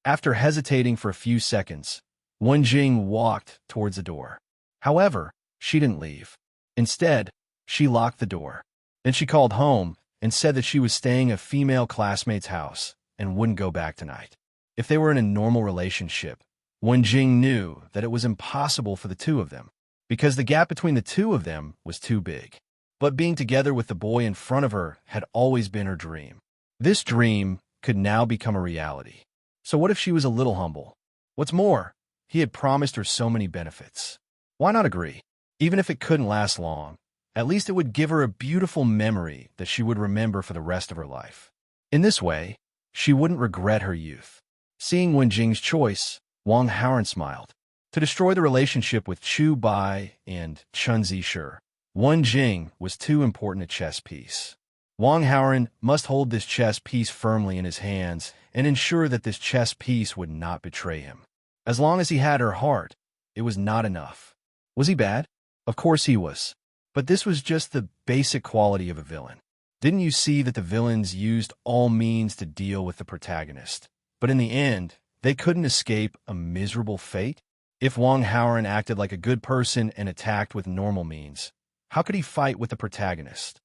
After hesitating for a few seconds, Wenjing walked towards the door. However, she didn't leave. Instead, she locked the door. Then she called home and said that she was staying at a female classmate's house and wouldn't go back tonight. If they were in a normal relationship, Wen Jing knew that it was impossible for the two of them, because the gap between the two of them was too big. But being together with the boy in front of her had always been her dream. This dream could now become a reality. So what if she was a little humble? What's more, he had promised her so many benefits. Why not agree? Even if it couldn't last long, at least it would give her a beautiful memory that she would remember for the rest of her life. In this way, she wouldn't regret her youth. Seeing Wen Jing's choice, Wang Haoren smiled. To destroy the relationship with Chu Bai and Chun Zishu, Wen Jing was too important a chess piece. Wang Haoren must hold this chess piece firmly in his hands and ensure that this chess piece would not betray him. As long as he had her heart, it was not enough. Was he bad? Of course he was. But this was just the basic quality of a villain. Didn't you see that the villains used all means to deal with the protagonist? But in the end, they couldn't escape a miserable fate? If Wang Haoren acted like a good person and attacked with normal means, how could he fight with the protagonist?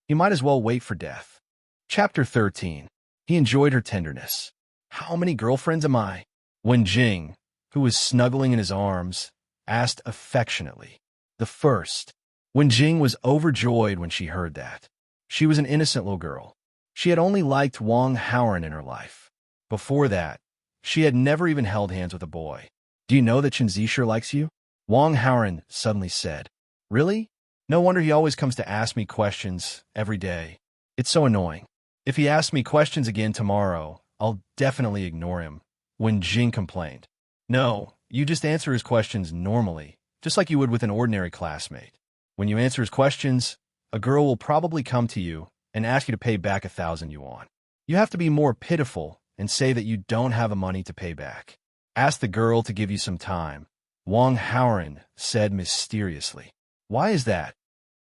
He might as well wait for death. Chapter 13. He enjoyed her tenderness. How many girlfriends am I? Wen Jing, who was snuggling in his arms, asked affectionately. The first. Wen Jing was overjoyed when she heard that. She was an innocent little girl. She had only liked Wang Haoren in her life. Before that, she had never even held hands with a boy. Do you know that Chun Zishu likes you? Wang Haoren suddenly said. Really? No wonder he always comes to ask me questions every day. It's so annoying. If he asks me questions again tomorrow, I'll definitely ignore him. Wen Jing complained. No, you just answer his questions normally, just like you would with an ordinary classmate. When you answer his questions, a girl will probably come to you and ask you to pay back 1,000 yuan. You have to be more pitiful and say that you don't have the money to pay back. Ask the girl to give you some time, Wang Haoren said mysteriously. Why is that?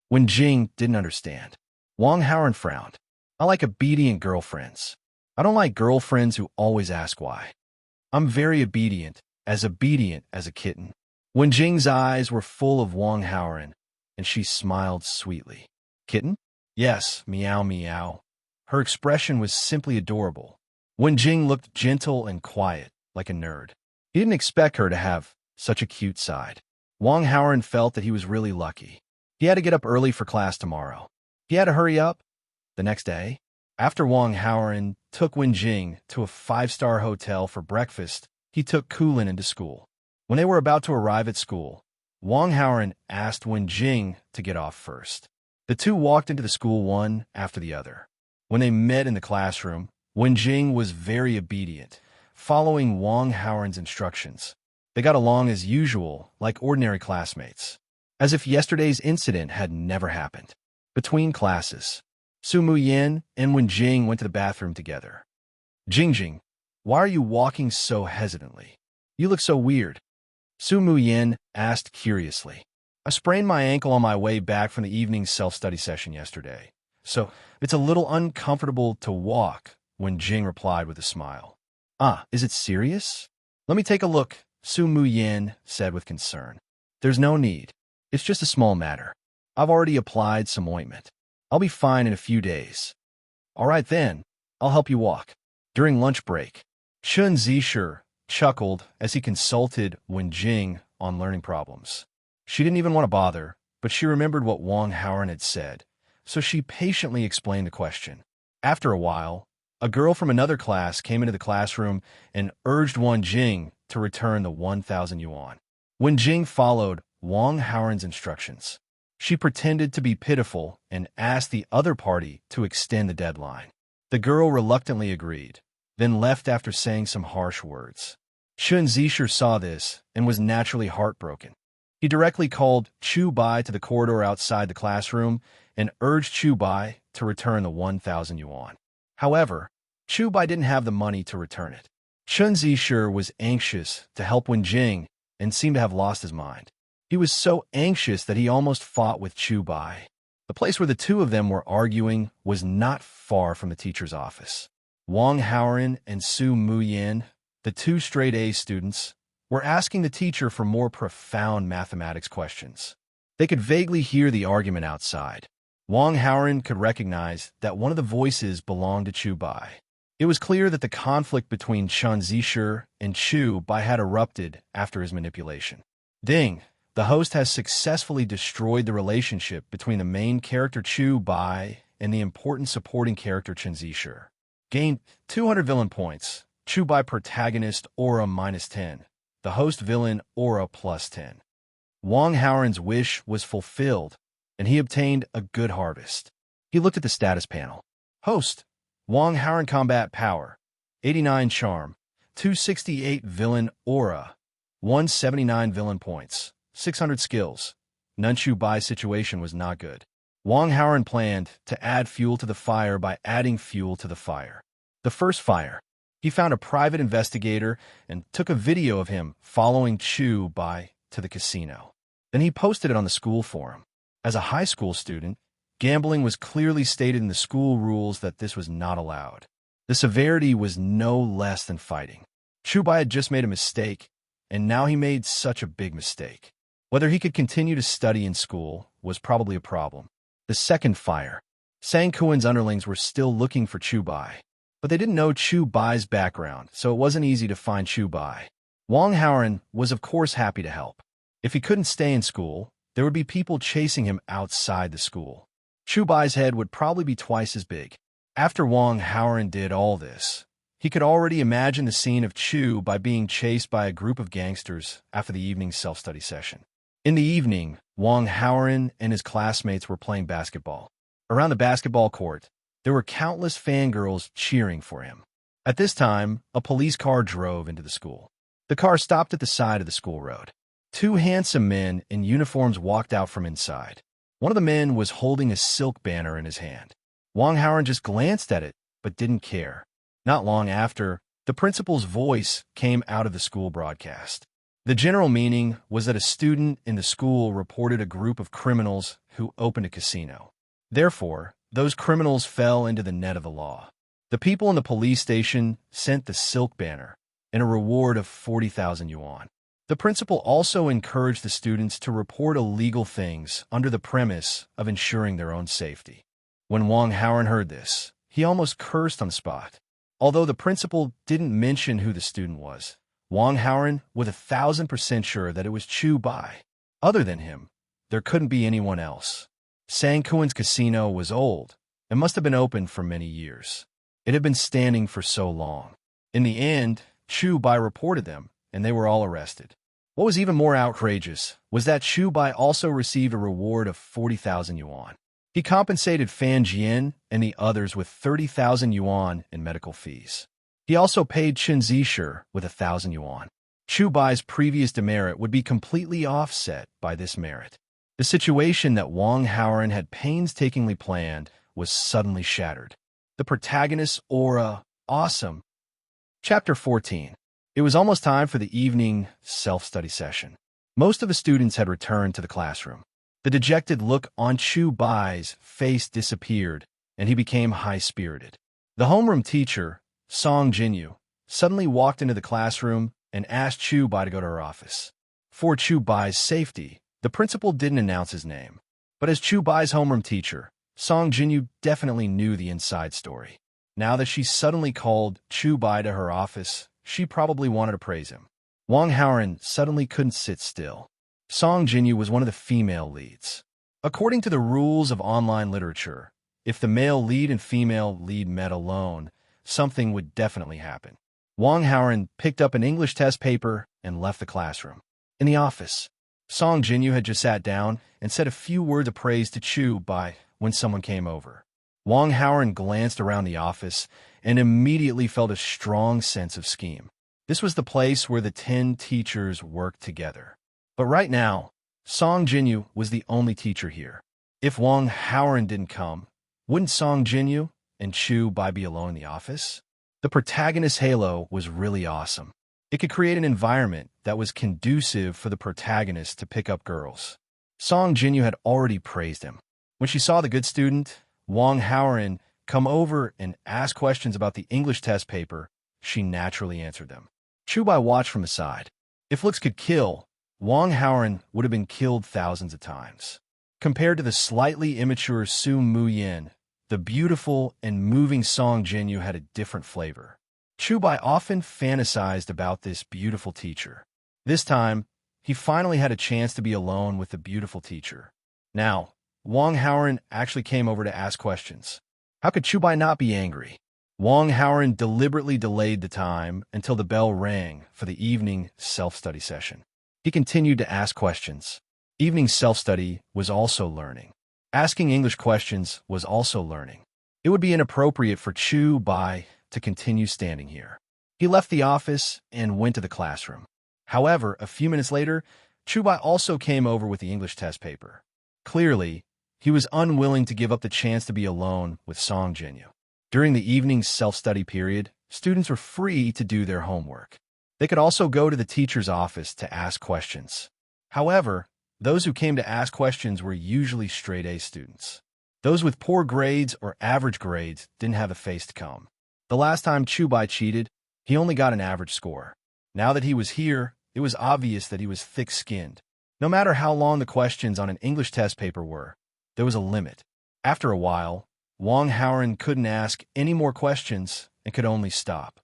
Wen Jing didn't understand. Wang Haoren frowned. I like obedient girlfriends. I don't like girlfriends who always ask why. I'm very obedient as a kitten. Wen Jing's eyes were full of Wang Haoren, and she smiled sweetly. Kitten? Yes, meow meow. Her expression was simply adorable. Wen Jing looked gentle and quiet, like a nerd. He didn't expect her to have such a cute side. Wang Haoren felt that he was really lucky. He had to get up early for class tomorrow. He had to hurry up. The next day, after Wang Haoren took Wen Jing to a 5-star hotel for breakfast, he took Kulin into school. When they were about to arrive at school, Wang Haoren asked Wen Jing to get off first. The two walked into the school one after the other. When they met in the classroom, Wen Jing was very obedient, following Wang Haoren's instructions. They got along as usual, like ordinary classmates, as if yesterday's incident had never happened. Between classes, Su Muyin and Wen Jing went to the bathroom together. Jing, why are you walking so hesitantly? You look so weird. Su Muyin asked curiously. I sprained my ankle on my way back from the evening self-study session yesterday, so it's a little uncomfortable to walk, Wen Jing replied with a smile. Ah, is it serious? Let me take a look, Su Muyin said with concern. There's no need. It's just a small matter. I've already applied some ointment. I'll be fine in a few days. All right then, I'll help you walk. During lunch break, Chun Zishu chuckled as he consulted Wen Jing on learning problems. She didn't even want to bother, but she remembered what Wang Haoren had said, so she patiently explained the question. After a while, a girl from another class came into the classroom and urged Wen Jing to return the 1,000 yuan. Wen Jing followed Wang Haoren's instructions. She pretended to be pitiful and asked the other party to extend the deadline. The girl reluctantly agreed, then left after saying some harsh words. Chun Zishu saw this and was naturally heartbroken. He directly called Chu Bai to the corridor outside the classroom and urged Chu Bai to return the 1,000 yuan. However, Chu Bai didn't have the money to return it. Chun Zishu was anxious to help Wen Jing and seemed to have lost his mind. He was so anxious that he almost fought with Chu Bai. The place where the two of them were arguing was not far from the teacher's office. Wang Haoren and Su Muyin, the two straight-A students, were asking the teacher for more profound mathematics questions. They could vaguely hear the argument outside. Wang Haoren could recognize that one of the voices belonged to Chu Bai. It was clear that the conflict between Chen Zisher and Chu Bai had erupted after his manipulation. Ding! The host has successfully destroyed the relationship between the main character Chu Bai and the important supporting character Chen Zisher. Gained 200 villain points. Chu Bai protagonist aura -10. The host villain aura +10. Wang Haoran's wish was fulfilled, and he obtained a good harvest. He looked at the status panel. Host, Wang Haoran combat power, 89 charm, 268 villain aura, 179 villain points, 600 skills. Nunchu Bai's situation was not good. Wang Haoran planned to add fuel to the fire by adding fuel to the fire. The first fire. He found a private investigator and took a video of him following Chu Bai to the casino. Then he posted it on the school forum. As a high school student, gambling was clearly stated in the school rules that this was not allowed. The severity was no less than fighting. Chu Bai had just made a mistake, and now he made such a big mistake. Whether he could continue to study in school was probably a problem. The second fire. Sang Kuan's underlings were still looking for Chu Bai, but they didn't know Chu Bai's background, so it wasn't easy to find Chu Bai. Wang Haoran was of course happy to help. If he couldn't stay in school, there would be people chasing him outside the school. Chu Bai's head would probably be twice as big. After Wang Haoran did all this, he could already imagine the scene of Chu Bai being chased by a group of gangsters after the evening self-study session. In the evening, Wang Haoran and his classmates were playing basketball. Around the basketball court, there were countless fangirls cheering for him. At this time, a police car drove into the school. The car stopped at the side of the school road. Two handsome men in uniforms walked out from inside. One of the men was holding a silk banner in his hand. Wang Haoran just glanced at it, but didn't care. Not long after, the principal's voice came out of the school broadcast. The general meaning was that a student in the school reported a group of criminals who opened a casino. Therefore, those criminals fell into the net of the law. The people in the police station sent the silk banner and a reward of 40,000 yuan. The principal also encouraged the students to report illegal things under the premise of ensuring their own safety. When Wang Haoran heard this, he almost cursed on the spot. Although the principal didn't mention who the student was, Wang Haoran was 1,000% sure that it was Chu Bai. Other than him, there couldn't be anyone else. Sang Kuan's casino was old and must have been open for many years. It had been standing for so long. In the end, Chu Bai reported them, and they were all arrested. What was even more outrageous was that Chu Bai also received a reward of 40,000 yuan. He compensated Fan Jian and the others with 30,000 yuan in medical fees. He also paid Chen Zisher with 1,000 yuan. Chu Bai's previous demerit would be completely offset by this merit. The situation that Wang Haoran had painstakingly planned was suddenly shattered. The protagonist's aura, awesome. Chapter 14. It was almost time for the evening self-study session. Most of the students had returned to the classroom. The dejected look on Chu Bai's face disappeared, and he became high-spirited. The homeroom teacher, Song Jinyu, suddenly walked into the classroom and asked Chu Bai to go to her office. For Chu Bai's safety, the principal didn't announce his name. But as Chu Bai's homeroom teacher, Song Jinyu definitely knew the inside story. Now that she suddenly called Chu Bai to her office, she probably wanted to praise him. Wang Haoran suddenly couldn't sit still. Song Jinyu was one of the female leads. According to the rules of online literature, if the male lead and female lead met alone, something would definitely happen. Wang Haoran picked up an English test paper and left the classroom. In the office, Song Jinyu had just sat down and said a few words of praise to Chu Bai when someone came over. Wang Haoran glanced around the office and immediately felt a strong sense of scheme. This was the place where the 10 teachers worked together. But right now, Song Jinyu was the only teacher here. If Wang Haoran didn't come, wouldn't Song Jinyu and Chu Bai be alone in the office? The protagonist's halo was really awesome. It could create an environment that was conducive for the protagonist to pick up girls. Song Jinyu had already praised him. When she saw the good student, Wang Haoran, come over and ask questions about the English test paper, she naturally answered them. Chu Bai watched from the side. If looks could kill, Wang Haoran would have been killed thousands of times. Compared to the slightly immature Su Muyin, The beautiful and moving song Jinyu had a different flavor. Chubai often fantasized about this beautiful teacher. This time, he finally had a chance to be alone with the beautiful teacher. Now, Wang Haoran actually came over to ask questions. How could Chubai not be angry? Wang Haoran deliberately delayed the time until the bell rang for the evening self-study session. He continued to ask questions. Evening self-study was also learning. Asking English questions was also learning. It would be inappropriate for Chubai to continue standing here. He left the office and went to the classroom. However, a few minutes later, Chubai also came over with the English test paper. Clearly, he was unwilling to give up the chance to be alone with Song Jinyu. During the evening self-study period, students were free to do their homework. They could also go to the teacher's office to ask questions. However, those who came to ask questions were usually straight-A students. Those with poor grades or average grades didn't have a face to come. The last time Chubai cheated, he only got an average score. Now that he was here, it was obvious that he was thick-skinned. No matter how long the questions on an English test paper were, there was a limit. After a while, Wang Haoran couldn't ask any more questions and could only stop.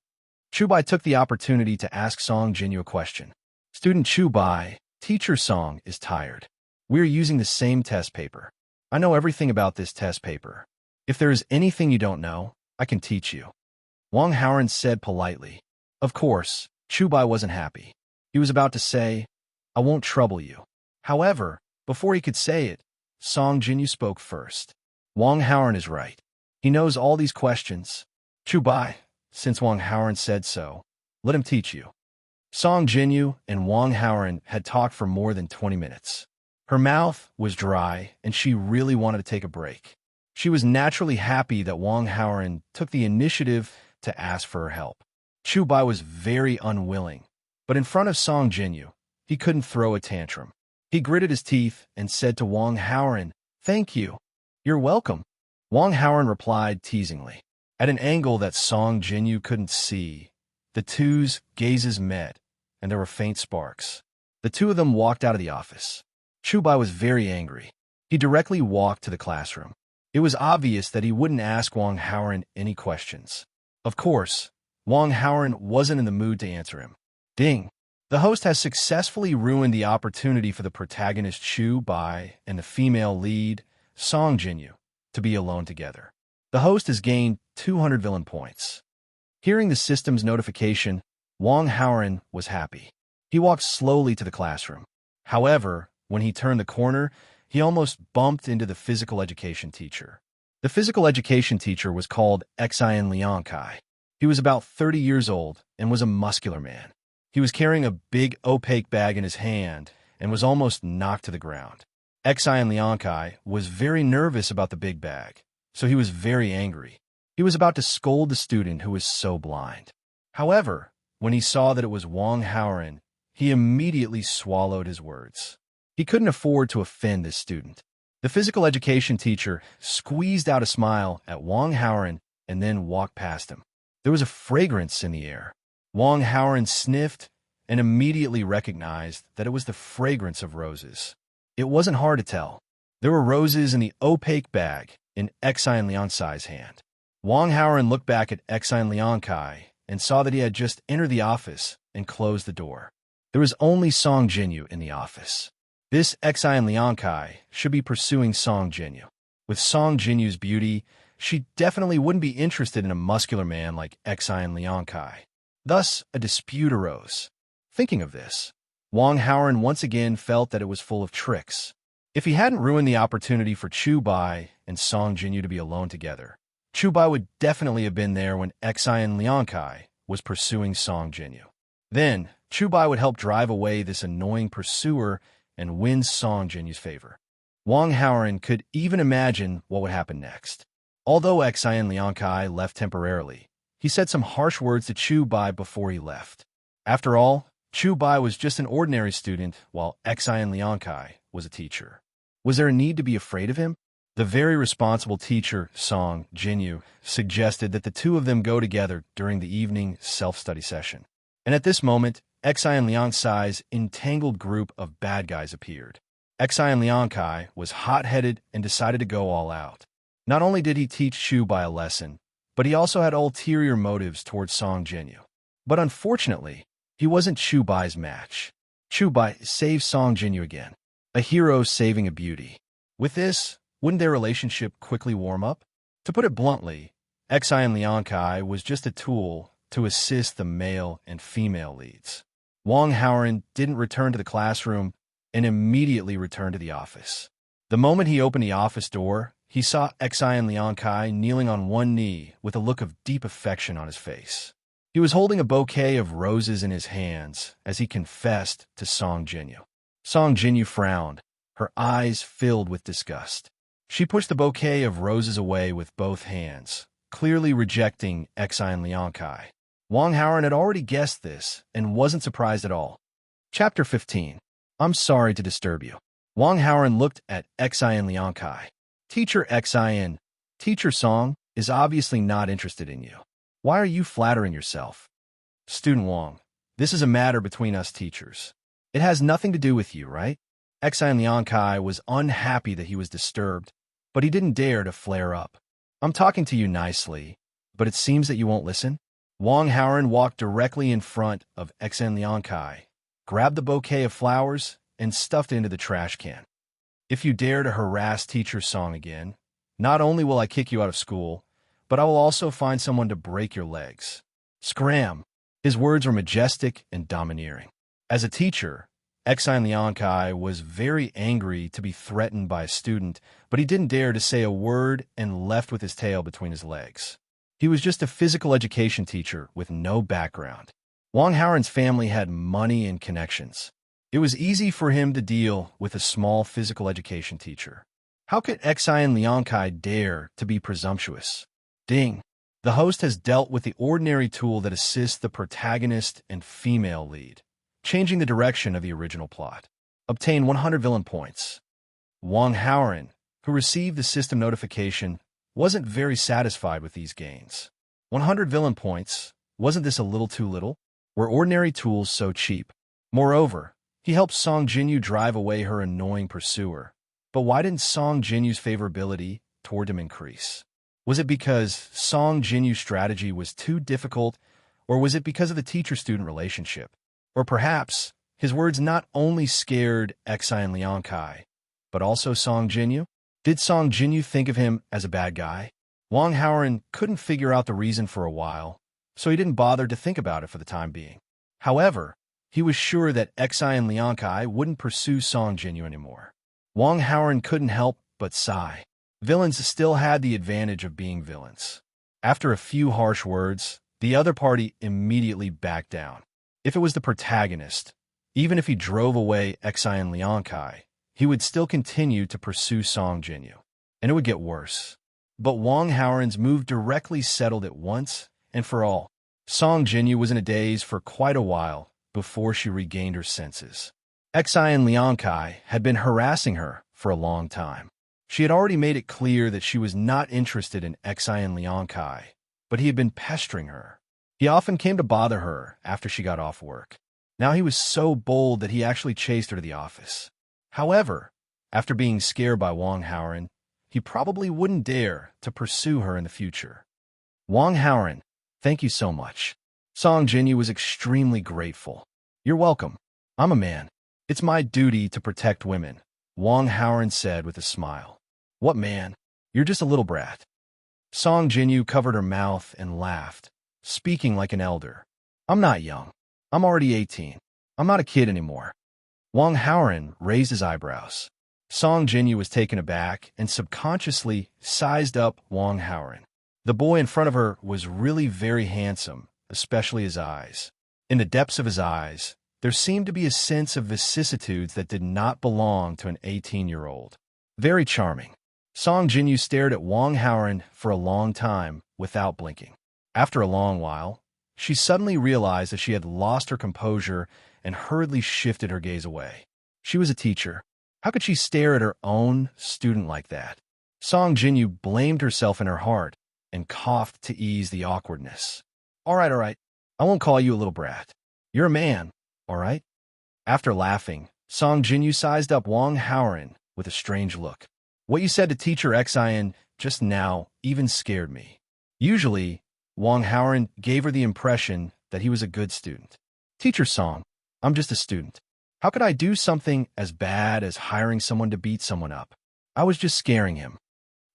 Chubai took the opportunity to ask Song Jinyu a question. Student Chubai, Teacher Song is tired. We're using the same test paper. I know everything about this test paper. If there is anything you don't know, I can teach you. Wang Haoran said politely. Of course, Chubai wasn't happy. He was about to say, I won't trouble you. However, before he could say it, Song Jinyu spoke first. Wang Haoran is right. He knows all these questions. Chubai, since Wang Haoran said so, let him teach you. Song Jinyu and Wang Haoran had talked for more than 20 minutes. Her mouth was dry, and she really wanted to take a break. She was naturally happy that Wang Haoran took the initiative to ask for her help. Chubai was very unwilling, but in front of Song Jinyu, he couldn't throw a tantrum. He gritted his teeth and said to Wang Haoran, Thank you. You're welcome. Wang Haoran replied teasingly. At an angle that Song Jinyu couldn't see, the two's gazes met, and there were faint sparks. The two of them walked out of the office. Chubai was very angry. He directly walked to the classroom. It was obvious that he wouldn't ask Wang Haoran any questions. Of course, Wang Haoran wasn't in the mood to answer him. Ding! The host has successfully ruined the opportunity for the protagonist Chubai and the female lead, Song Jinyu, to be alone together. The host has gained 200 villain points. Hearing the system's notification, Wang Haoran was happy. He walked slowly to the classroom. However, when he turned the corner, he almost bumped into the physical education teacher. The physical education teacher was called Xian Liangkai. He was about 30 years old and was a muscular man. He was carrying a big opaque bag in his hand and was almost knocked to the ground. Xian Liangkai was very nervous about the big bag, so he was very angry. He was about to scold the student who was so blind. However, when he saw that it was Wang Haoran, he immediately swallowed his words. He couldn't afford to offend this student. The physical education teacher squeezed out a smile at Wang Haoran and then walked past him. There was a fragrance in the air. Wang Haoran sniffed and immediately recognized that it was the fragrance of roses. It wasn't hard to tell. There were roses in the opaque bag in Xian Liangkai's hand. Wang Haoran looked back at Xian Liangkai and saw that he had just entered the office and closed the door. There was only Song Jinyu in the office. This Xian Liangkai should be pursuing Song Jinyu. With Song Jinyu's beauty, she definitely wouldn't be interested in a muscular man like Xian Liangkai. Thus, a dispute arose. Thinking of this, Wang Haoran once again felt that it was full of tricks. If he hadn't ruined the opportunity for Chubai and Song Jinyu to be alone together, Chubai would definitely have been there when Xian Liangkai was pursuing Song Jinyu. Then, Chubai would help drive away this annoying pursuer and win Song Jinyu's favor. Wang Haoran could even imagine what would happen next. Although Xian Liangkai left temporarily, he said some harsh words to Chubai before he left. After all, Chubai was just an ordinary student, while Xian Liangkai was a teacher. Was there a need to be afraid of him? The very responsible teacher, Song Jinyu, suggested that the two of them go together during the evening self-study session. And at this moment, Xian Liangkai's entangled group of bad guys appeared. Xian Liangkai was hot-headed and decided to go all out. Not only did he teach Shu Bai a lesson, but he also had ulterior motives towards Song Jinyu. But unfortunately, he wasn't Shu Bai's match. Shu Bai saved Song Jinyu again, a hero saving a beauty. With this, wouldn't their relationship quickly warm up? To put it bluntly, Xi and Liang Kai was just a tool to assist the male and female leads. Wang Haoren didn't return to the classroom and immediately returned to the office. The moment he opened the office door, he saw Xi and Liang Kai kneeling on one knee with a look of deep affection on his face. He was holding a bouquet of roses in his hands as he confessed to Song Jinyu. Song Jinyu frowned, her eyes filled with disgust. She pushed the bouquet of roses away with both hands, clearly rejecting Xi and Liang Kai. Wang Haoren had already guessed this and wasn't surprised at all. Chapter 15. I'm sorry to disturb you. Wang Haoren looked at Xi and Liang Kai. Teacher Xi and Teacher Song is obviously not interested in you. Why are you flattering yourself? Student Wang, this is a matter between us teachers. It has nothing to do with you, right? Xi and Liang Kai was unhappy that he was disturbed, but he didn't dare to flare up. I'm talking to you nicely, but it seems that you won't listen. Wang Haoren walked directly in front of Xi and Liang Kai, grabbed the bouquet of flowers, and stuffed it into the trash can. If you dare to harass Teacher Song again, not only will I kick you out of school, but I will also find someone to break your legs. Scram! His words were majestic and domineering. As a teacher, Xi and Liang Kai was very angry to be threatened by a student, but he didn't dare to say a word and left with his tail between his legs. He was just a physical education teacher with no background. Wang Haoren's family had money and connections. It was easy for him to deal with a small physical education teacher. How could Xi and Liang Kai dare to be presumptuous? Ding! The host has dealt with the ordinary tool that assists the protagonist and female lead, changing the direction of the original plot. Obtain 100 villain points. Wang Haoren, who received the system notification, wasn't very satisfied with these gains. 100 villain points, wasn't this a little too little? Were ordinary tools so cheap? Moreover, he helped Song Jinyu drive away her annoying pursuer. But why didn't Song Jinyu's favorability toward him increase? Was it because Song Jinyu's strategy was too difficult, or was it because of the teacher-student relationship? Or perhaps his words not only scared Xi and Liang Kai, but also Song Jinyu? Did Song Jinyu think of him as a bad guy? Wang Haoren couldn't figure out the reason for a while, so he didn't bother to think about it for the time being. However, he was sure that Xi and Liang Kai wouldn't pursue Song Jinyu anymore. Wang Haoren couldn't help but sigh. Villains still had the advantage of being villains. After a few harsh words, the other party immediately backed down. If it was the protagonist, even if he drove away Xi and Liang Kai, he would still continue to pursue Song Jinyu, and it would get worse. But Wang Haoren's move directly settled it once and for all. Song Jinyu was in a daze for quite a while before she regained her senses. Xi and Liang Kai had been harassing her for a long time. She had already made it clear that she was not interested in Xi and Liang Kai, but he had been pestering her. He often came to bother her after she got off work. Now he was so bold that he actually chased her to the office. However, after being scared by Wang Haoren, he probably wouldn't dare to pursue her in the future. Wang Haoren, thank you so much. Song Jinyu was extremely grateful. You're welcome. I'm a man. It's my duty to protect women, Wang Haoren said with a smile. What man? You're just a little brat. Song Jinyu covered her mouth and laughed, speaking like an elder. I'm not young. I'm already 18. I'm not a kid anymore. Wang Haoren raised his eyebrows. Song Jinyu was taken aback and subconsciously sized up Wang Haoren. The boy in front of her was really very handsome, especially his eyes. In the depths of his eyes, there seemed to be a sense of vicissitudes that did not belong to an 18-year-old. Very charming. Song Jinyu stared at Wang Haoren for a long time without blinking. After a long while, she suddenly realized that she had lost her composure and hurriedly shifted her gaze away. She was a teacher. How could she stare at her own student like that? Song Jinyu blamed herself in her heart and coughed to ease the awkwardness. All right. I won't call you a little brat. You're a man, all right? After laughing, Song Jinyu sized up Wang Haoren with a strange look. What you said to Teacher Xi and just now even scared me. Usually, Wang Haoren gave her the impression that he was a good student. Teacher Song, I'm just a student. How could I do something as bad as hiring someone to beat someone up? I was just scaring him.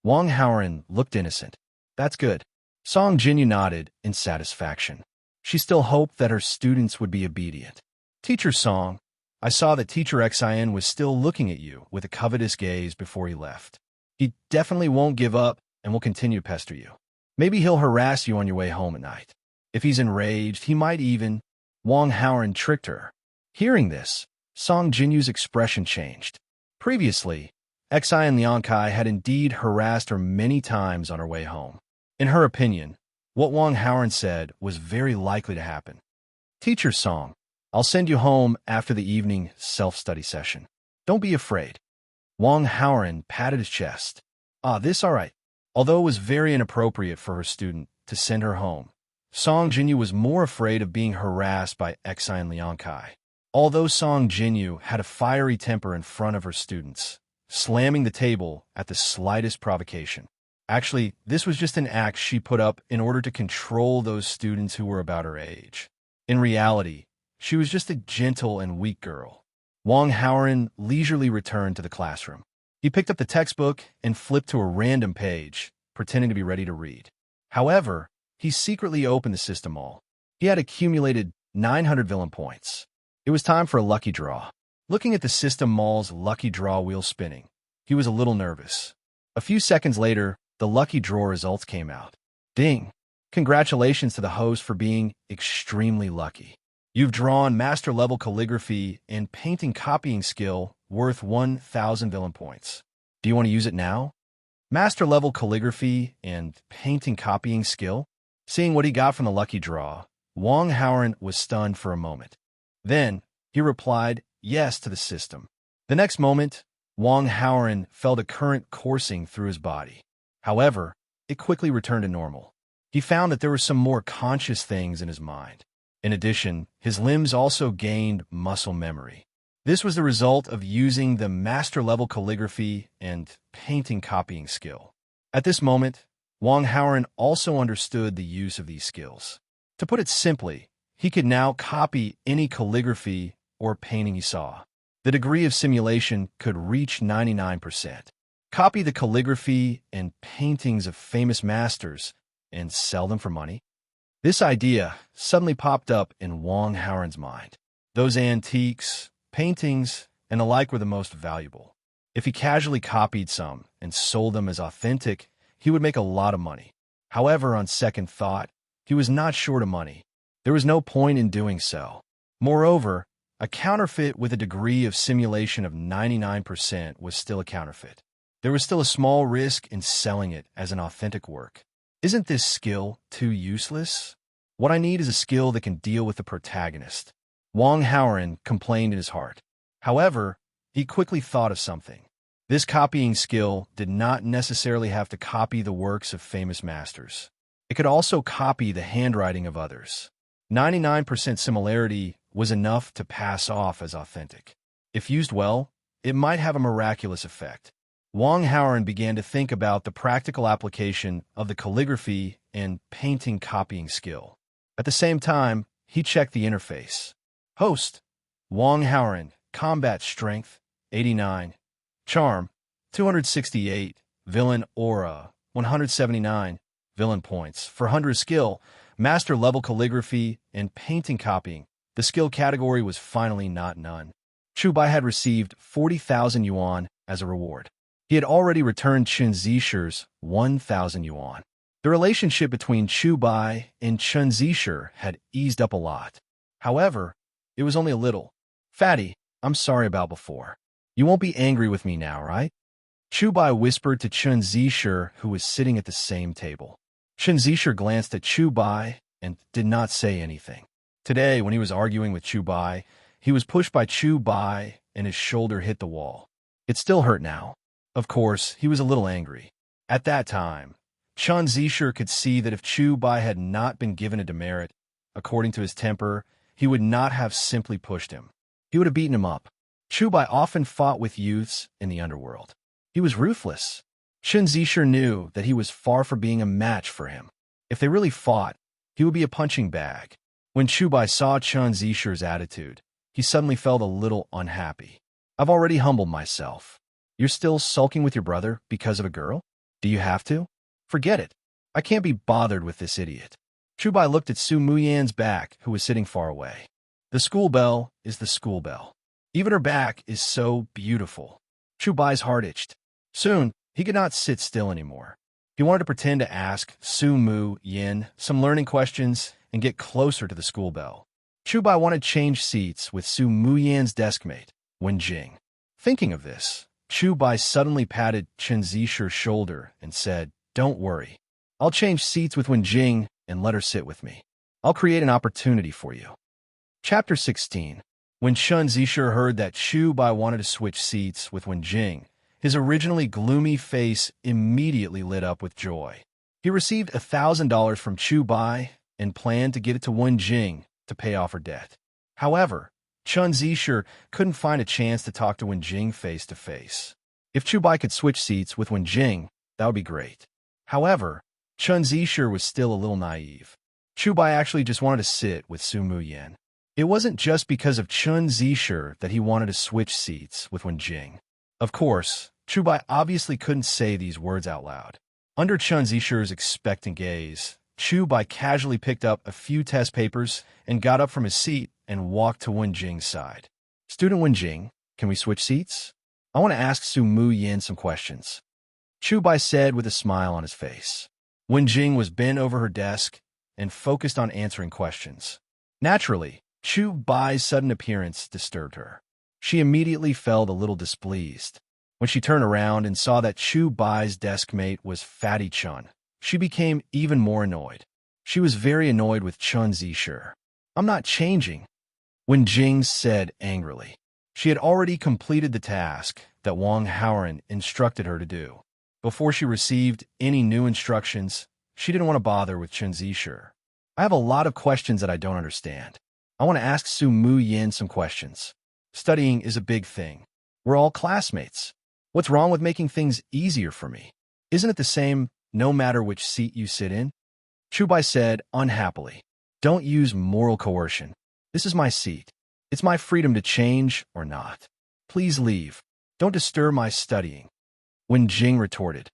Wang Haoren looked innocent. That's good. Song Jinyu nodded in satisfaction. She still hoped that her students would be obedient. Teacher Song, I saw that Teacher Xin was still looking at you with a covetous gaze before he left. He definitely won't give up and will continue to pester you. Maybe he'll harass you on your way home at night. If he's enraged, he might even... Wang Haoren tricked her. Hearing this, Song Jinyu's expression changed. Previously, Xin Liangkai had indeed harassed her many times on her way home. In her opinion, what Wang Haoren said was very likely to happen. Teacher Song, I'll send you home after the evening self-study session. Don't be afraid. Wang Haoren patted his chest. This all right. Although it was very inappropriate for her student to send her home, Song Jinyu was more afraid of being harassed by Xin Liangkai. Although Song Jinyu had a fiery temper in front of her students, slamming the table at the slightest provocation. Actually, this was just an act she put up in order to control those students who were about her age. In reality, she was just a gentle and weak girl. Wang Haoren leisurely returned to the classroom. He picked up the textbook and flipped to a random page, pretending to be ready to read. However, he secretly opened the system mall. He had accumulated 900 villain points. It was time for a lucky draw. Looking at the system mall's lucky draw wheel spinning, he was a little nervous. A few seconds later, the lucky draw results came out. Ding! Congratulations to the host for being extremely lucky. You've drawn master level calligraphy and painting copying skill worth 1,000 villain points. Do you want to use it now? Master level calligraphy and painting copying skill? Seeing what he got from the lucky draw, Wang Haoren was stunned for a moment. Then, he replied yes to the system. The next moment, Wang Haoren felt a current coursing through his body. However, it quickly returned to normal. He found that there were some more conscious things in his mind. In addition, his limbs also gained muscle memory. This was the result of using the master-level calligraphy and painting copying skill. At this moment, Wang Haoren also understood the use of these skills. To put it simply, he could now copy any calligraphy or painting he saw. The degree of simulation could reach 99%. Copy the calligraphy and paintings of famous masters and sell them for money? This idea suddenly popped up in Wang Haoren's mind. Those antiques, paintings, and the like were the most valuable. If he casually copied some and sold them as authentic, he would make a lot of money. However, on second thought, he was not short of money. There was no point in doing so. Moreover, a counterfeit with a degree of simulation of 99% was still a counterfeit. There was still a small risk in selling it as an authentic work. Isn't this skill too useless? What I need is a skill that can deal with the protagonist. Wang Haoren complained in his heart. However, he quickly thought of something. This copying skill did not necessarily have to copy the works of famous masters. It could also copy the handwriting of others. 99% similarity was enough to pass off as authentic. If used well, it might have a miraculous effect. Wang Haoren began to think about the practical application of the calligraphy and painting copying skill. At the same time, he checked the interface. Host, Wang Haoren, combat strength, 89, charm, 268, villain aura, 179, villain points, for 100 skill, master level calligraphy, and painting copying. The skill category was finally not none. Chubai had received 40,000 yuan as a reward. He had already returned Chen Zishi's 1,000 yuan. The relationship between Chubai and Chen Zishi had eased up a lot. However, it was only a little. Fatty, I'm sorry about before. You won't be angry with me now, right? Chubai whispered to Chen Zishi, who was sitting at the same table. Chen Zishi glanced at Chubai and did not say anything. Today, when he was arguing with Chubai, he was pushed by Chubai and his shoulder hit the wall. It still hurt now. Of course, he was a little angry. At that time, Chen Zishi could see that if Chubai had not been given a demerit, according to his temper, he would not have simply pushed him. He would have beaten him up. Chubai often fought with youths in the underworld. He was ruthless. Chen Zisher knew that he was far from being a match for him. If they really fought, he would be a punching bag. When Chubai saw Chen Zisher's attitude, he suddenly felt a little unhappy. I've already humbled myself. You're still sulking with your brother because of a girl? Do you have to? Forget it. I can't be bothered with this idiot. Chubai looked at Su Muyan's back, who was sitting far away. The school bell is the school bell. Even her back is so beautiful. Chubai's heart itched. Soon, he could not sit still anymore. He wanted to pretend to ask Su Mu Yin some learning questions and get closer to the school bell. Chubai wanted to change seats with Su Muyan's deskmate, Wen Jing. Thinking of this, Chubai suddenly patted Chen Zisher's shoulder and said, "Don't worry. I'll change seats with Wen Jing and let her sit with me. I'll create an opportunity for you." Chapter 16. When Chen Zisher heard that Chubai wanted to switch seats with Wen Jing, his originally gloomy face immediately lit up with joy. He received $1,000 from Chubai and planned to give it to Wen Jing to pay off her debt. However, Chen Zisher couldn't find a chance to talk to Wen Jing face to face. If Chubai could switch seats with Wen Jing, that would be great. However, Chen Zisher was still a little naive. Chubai actually just wanted to sit with Su Muyan. It wasn't just because of Chen Zisher that he wanted to switch seats with Wen Jing. Of course, Chubai obviously couldn't say these words out loud. Under Chen Zisher's expectant gaze, Chubai casually picked up a few test papers and got up from his seat and walked to Wen Jing's side. "Student Wen Jing, can we switch seats? I want to ask Su Muyan some questions," Chubai said with a smile on his face. Wen Jing was bent over her desk and focused on answering questions. Naturally, Chubai's sudden appearance disturbed her. She immediately felt a little displeased. When she turned around and saw that Chubai's deskmate was Fatty Chun, she became even more annoyed. She was very annoyed with Chen Zisher. "I'm not changing," Wen Jing said angrily. She had already completed the task that Wang Haoren instructed her to do. Before she received any new instructions, she didn't want to bother with Chen Zisher. "I have a lot of questions that I don't understand. I want to ask Su Muyan some questions. Studying is a big thing. We're all classmates. What's wrong with making things easier for me? Isn't it the same no matter which seat you sit in?" Chubai said unhappily. "Don't use moral coercion. This is my seat. It's my freedom to change or not. Please leave. Don't disturb my studying," Wen Jing retorted.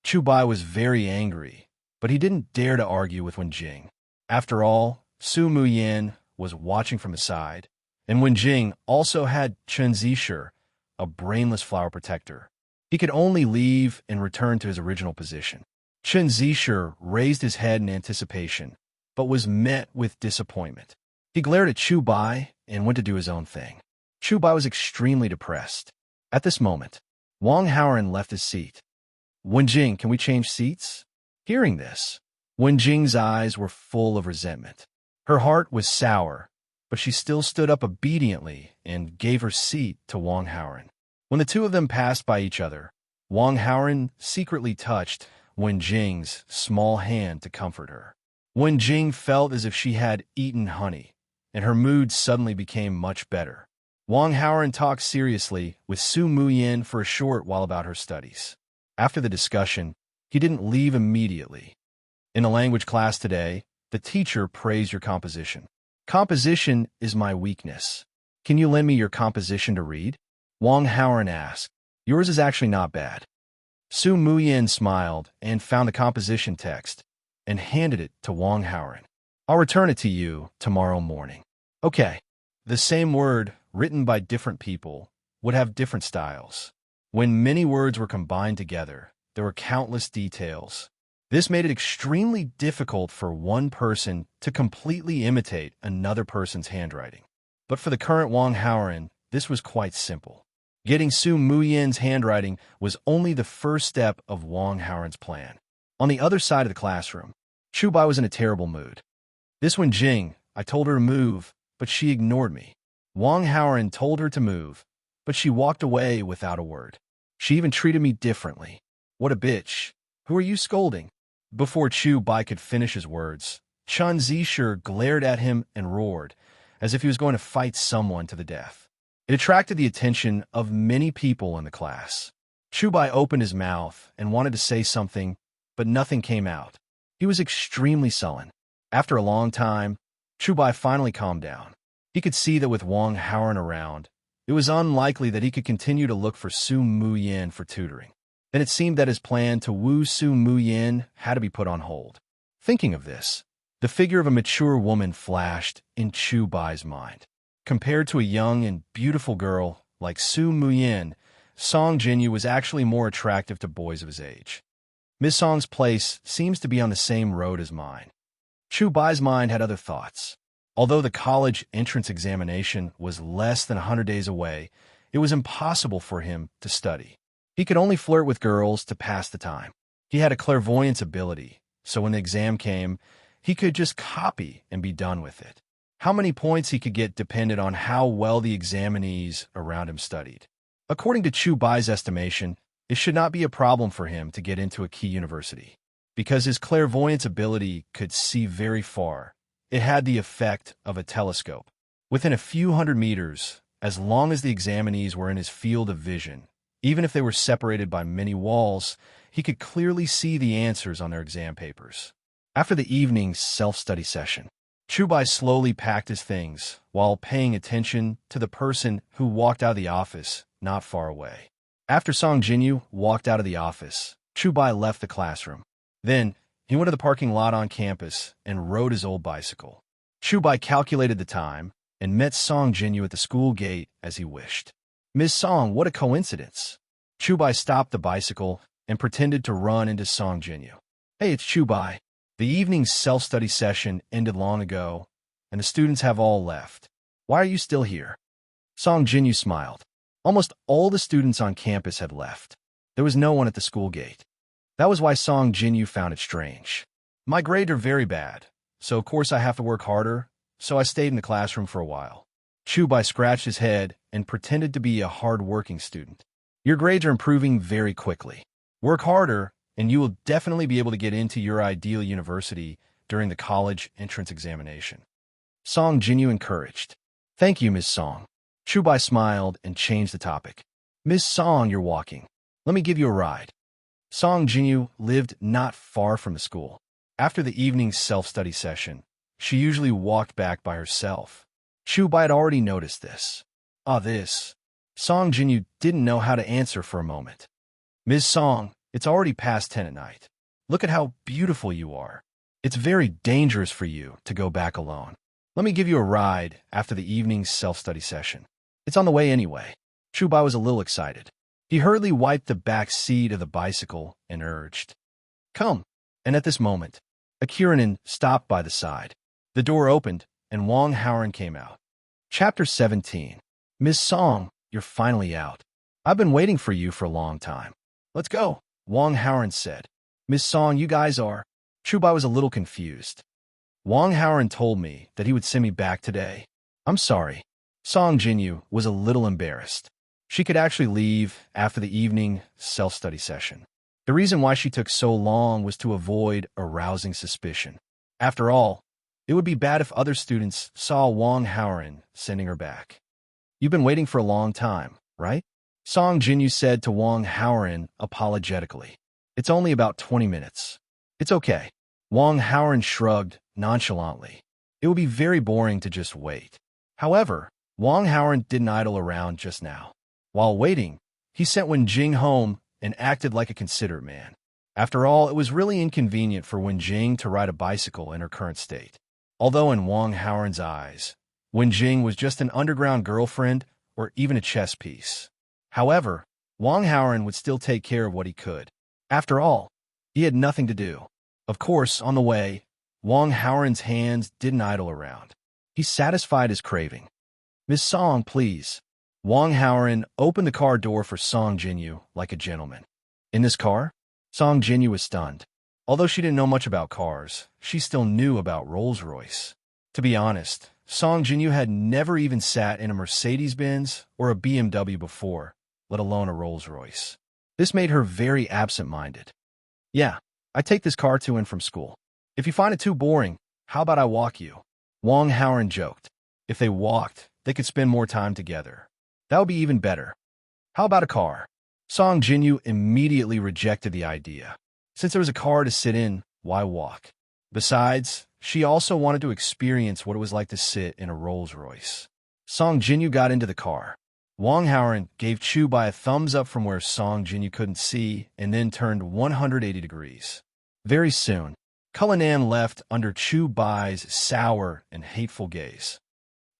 Chubai was very angry, but he didn't dare to argue with Wen Jing. After all, Su Muyan was watching from the side, and Wen Jing also had Chen Zisher, a brainless flower protector. He could only leave and return to his original position. Chen Zisher raised his head in anticipation, but was met with disappointment. He glared at Chubai and went to do his own thing. Chubai was extremely depressed. At this moment, Wang Haoren left his seat. "Wen Jing, can we change seats?" Hearing this, Wen Jing's eyes were full of resentment. Her heart was sour, but she still stood up obediently and gave her seat to Wang Haoren. When the two of them passed by each other, Wang Haoren secretly touched Wen Jing's small hand to comfort her. Wen Jing felt as if she had eaten honey, and her mood suddenly became much better. Wang Haoren talked seriously with Su Muyan for a short while about her studies. After the discussion, he didn't leave immediately. In the language class today, the teacher praised your composition. "Composition is my weakness. Can you lend me your composition to read?" Wang Haoren asked. "Yours is actually not bad." Su Muyan smiled and found the composition text and handed it to Wang Haoren. "I'll return it to you tomorrow morning." Okay. The same word, written by different people, would have different styles. When many words were combined together, there were countless details. This made it extremely difficult for one person to completely imitate another person's handwriting. But for the current Wang Haoren, this was quite simple. Getting Su Muyan's handwriting was only the first step of Wang Haoren's plan. On the other side of the classroom, Chubai was in a terrible mood. "This Wen Jing, I told her to move, but she ignored me. Wang Haoren told her to move, but she walked away without a word. She even treated me differently. What a bitch. Who are you scolding?" Before Chubai could finish his words, Chen Zisher glared at him and roared, as if he was going to fight someone to the death. It attracted the attention of many people in the class. Chubai opened his mouth and wanted to say something, but nothing came out. He was extremely sullen. After a long time, Chubai finally calmed down. He could see that with Wang Haoran around, it was unlikely that he could continue to look for Su Muyin for tutoring. Then it seemed that his plan to woo Su Muyin had to be put on hold. Thinking of this, the figure of a mature woman flashed in Chubai's mind. Compared to a young and beautiful girl like Su Muyin, Song Jinyu was actually more attractive to boys of his age. Miss Song's place seems to be on the same road as mine. Chubai's mind had other thoughts. Although the college entrance examination was less than 100 days away, it was impossible for him to study. He could only flirt with girls to pass the time. He had a clairvoyance ability, so when the exam came, he could just copy and be done with it. How many points he could get depended on how well the examinees around him studied. According to Chubai's estimation, it should not be a problem for him to get into a key university. Because his clairvoyance ability could see very far, it had the effect of a telescope. Within a few hundred meters, as long as the examinees were in his field of vision, even if they were separated by many walls, he could clearly see the answers on their exam papers. After the evening self-study session, Chubai slowly packed his things while paying attention to the person who walked out of the office not far away. After Song Jinyu walked out of the office, Chubai left the classroom. Then, he went to the parking lot on campus and rode his old bicycle. Chubai calculated the time and met Song Jinyu at the school gate as he wished. "Miss Song, what a coincidence." Chubai stopped the bicycle and pretended to run into Song Jinyu. "Hey, it's Chubai. The evening self-study session ended long ago, and the students have all left. Why are you still here?" Song Jinyu smiled. Almost all the students on campus had left. There was no one at the school gate. That was why Song Jinyu found it strange. "My grades are very bad, so of course I have to work harder, so I stayed in the classroom for a while." Chubai scratched his head and pretended to be a hard-working student. "Your grades are improving very quickly. Work harder, and you will definitely be able to get into your ideal university during the college entrance examination." Song Jinyu encouraged. "Thank you, Miss Song." Chubai smiled and changed the topic. "Miss Song, you're walking. Let me give you a ride." Song Jinyu lived not far from the school. After the evening self-study session, she usually walked back by herself. Chubai had already noticed this. This. Song Jinyu didn't know how to answer for a moment. "Miss Song, it's already past 10 at night. Look at how beautiful you are. It's very dangerous for you to go back alone. Let me give you a ride after the evening self-study session. It's on the way anyway." Chubai was a little excited. He hurriedly wiped the back seat of the bicycle and urged, "Come." And at this moment, a Kiranin stopped by the side. The door opened, and Wang Haoran came out. Chapter 17. "Miss Song, you're finally out. I've been waiting for you for a long time. Let's go," Wang Haoran said. "Miss Song, you guys are..." Chubai was a little confused. "Wang Haoran told me that he would send me back today. I'm sorry." Song Jinyu was a little embarrassed. She could actually leave after the evening self-study session. The reason why she took so long was to avoid arousing suspicion. After all, it would be bad if other students saw Wang Haoran sending her back. "You've been waiting for a long time, right?" Song Jinyu said to Wang Haoran apologetically. "It's only about 20 minutes. It's okay." Wang Haoran shrugged nonchalantly. It would be very boring to just wait. However, Wang Haoran didn't idle around just now. While waiting, he sent Wen Jing home and acted like a considerate man. After all, it was really inconvenient for Wen Jing to ride a bicycle in her current state. Although in Wang Haoran's eyes, Wen Jing was just an underground girlfriend or even a chess piece. However, Wang Haoran would still take care of what he could. After all, he had nothing to do. Of course, on the way, Wang Haoran's hands didn't idle around. He satisfied his craving. "Miss Song, please." Wang Haoran opened the car door for Song Jinyu like a gentleman. "In this car?" Song Jinyu was stunned. Although she didn't know much about cars, she still knew about Rolls-Royce. To be honest, Song Jinyu had never even sat in a Mercedes-Benz or a BMW before, let alone a Rolls-Royce. This made her very absent-minded. "Yeah, I take this car to and from school. If you find it too boring, how about I walk you?" Wang Haoran joked. If they walked, they could spend more time together. That would be even better. "How about a car?" Song Jinyu immediately rejected the idea. Since there was a car to sit in, why walk? Besides, she also wanted to experience what it was like to sit in a Rolls Royce. Song Jinyu got into the car. Wang Haoran gave Chu Bai a thumbs up from where Song Jinyu couldn't see and then turned 180 degrees. Very soon, Cullinan left under Chu Bai's sour and hateful gaze.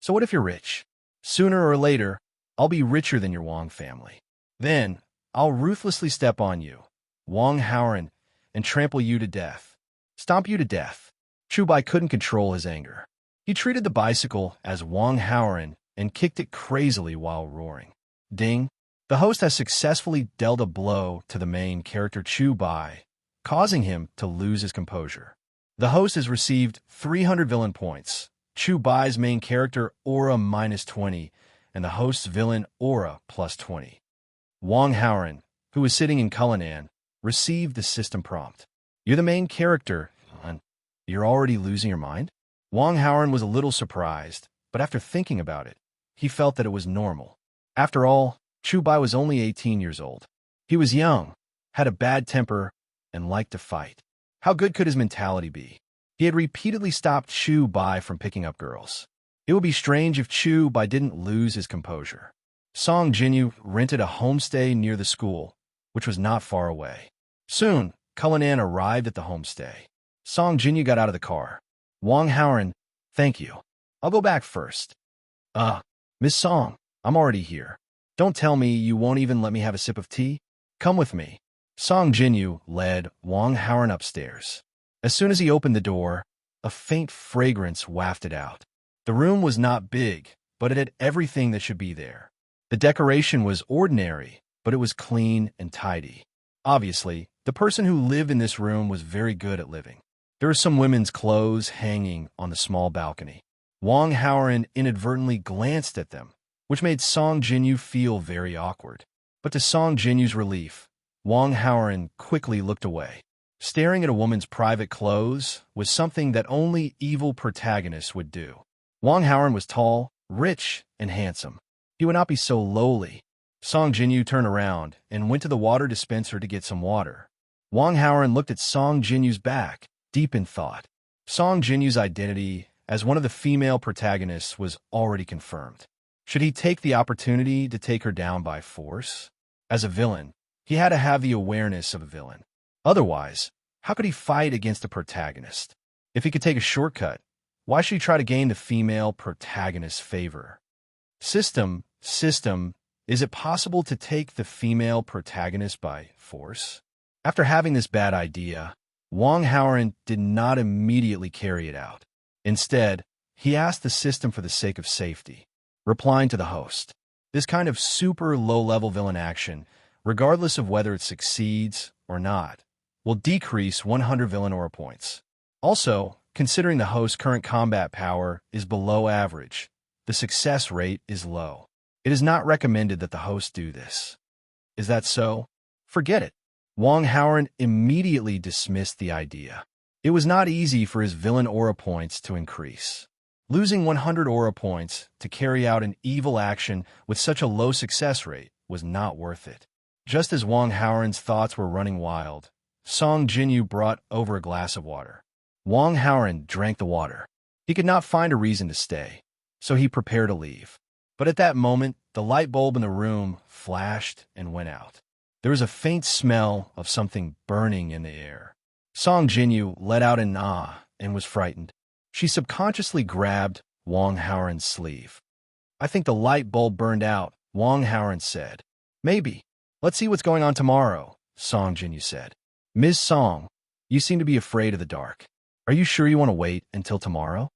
So what if you're rich? Sooner or later, I'll be richer than your Wang family. Then, I'll ruthlessly step on you, Wang Haoran, and trample you to death. Stomp you to death. Chu Bai couldn't control his anger. He treated the bicycle as Wang Haoran and kicked it crazily while roaring. Ding! The host has successfully dealt a blow to the main character Chu Bai, causing him to lose his composure. The host has received 300 villain points, Chu Bai's main character aura -20, and the host's villain aura +20. Wang Haoran, who was sitting in Cullinan, received the system prompt. You're the main character, and you're already losing your mind? Wang Haoran was a little surprised, but after thinking about it, he felt that it was normal. After all, Chu Bai was only 18 years old. He was young, had a bad temper, and liked to fight. How good could his mentality be? He had repeatedly stopped Chu Bai from picking up girls. It would be strange if Chu Bai didn't lose his composure. Song Jinyu rented a homestay near the school, which was not far away. Soon, Cullinan arrived at the homestay. Song Jinyu got out of the car. Wang Haoran, thank you. I'll go back first. Miss Song, I'm already here. Don't tell me you won't even let me have a sip of tea? Come with me. Song Jinyu led Wang Haoran upstairs. As soon as he opened the door, a faint fragrance wafted out. The room was not big, but it had everything that should be there. The decoration was ordinary, but it was clean and tidy. Obviously, the person who lived in this room was very good at living. There were some women's clothes hanging on the small balcony. Wang Haoran inadvertently glanced at them, which made Song Jinyu feel very awkward. But to Song Jinyu's relief, Wang Haoran quickly looked away. Staring at a woman's private clothes was something that only evil protagonists would do. Wang Haoran was tall, rich, and handsome. He would not be so lowly. Song Jinyu turned around and went to the water dispenser to get some water. Wang Haoran looked at Song Jinyu's back, deep in thought. Song Jinyu's identity as one of the female protagonists was already confirmed. Should he take the opportunity to take her down by force? As a villain, he had to have the awareness of a villain. Otherwise, how could he fight against a protagonist? If he could take a shortcut, why should he try to gain the female protagonist's favor? System, is it possible to take the female protagonist by force? After having this bad idea, Wang Haoran did not immediately carry it out. Instead, he asked the system for the sake of safety, replying to the host. This kind of super low-level villain action, regardless of whether it succeeds or not, will decrease 100 villain aura points. Also, considering the host's current combat power is below average, the success rate is low. It is not recommended that the host do this. Is that so? Forget it. Wang Haoran immediately dismissed the idea. It was not easy for his villain aura points to increase. Losing 100 aura points to carry out an evil action with such a low success rate was not worth it. Just as Wang Haoran's thoughts were running wild, Song Jinyu brought over a glass of water. Wang Haoran drank the water. He could not find a reason to stay, so he prepared to leave. But at that moment, the light bulb in the room flashed and went out. There was a faint smell of something burning in the air. Song Jinyu let out an ah and was frightened. She subconsciously grabbed Wang Haoran's sleeve. I think the light bulb burned out, Wang Haoran said. Maybe. Let's see what's going on tomorrow, Song Jinyu said. Ms. Song, you seem to be afraid of the dark. Are you sure you want to wait until tomorrow?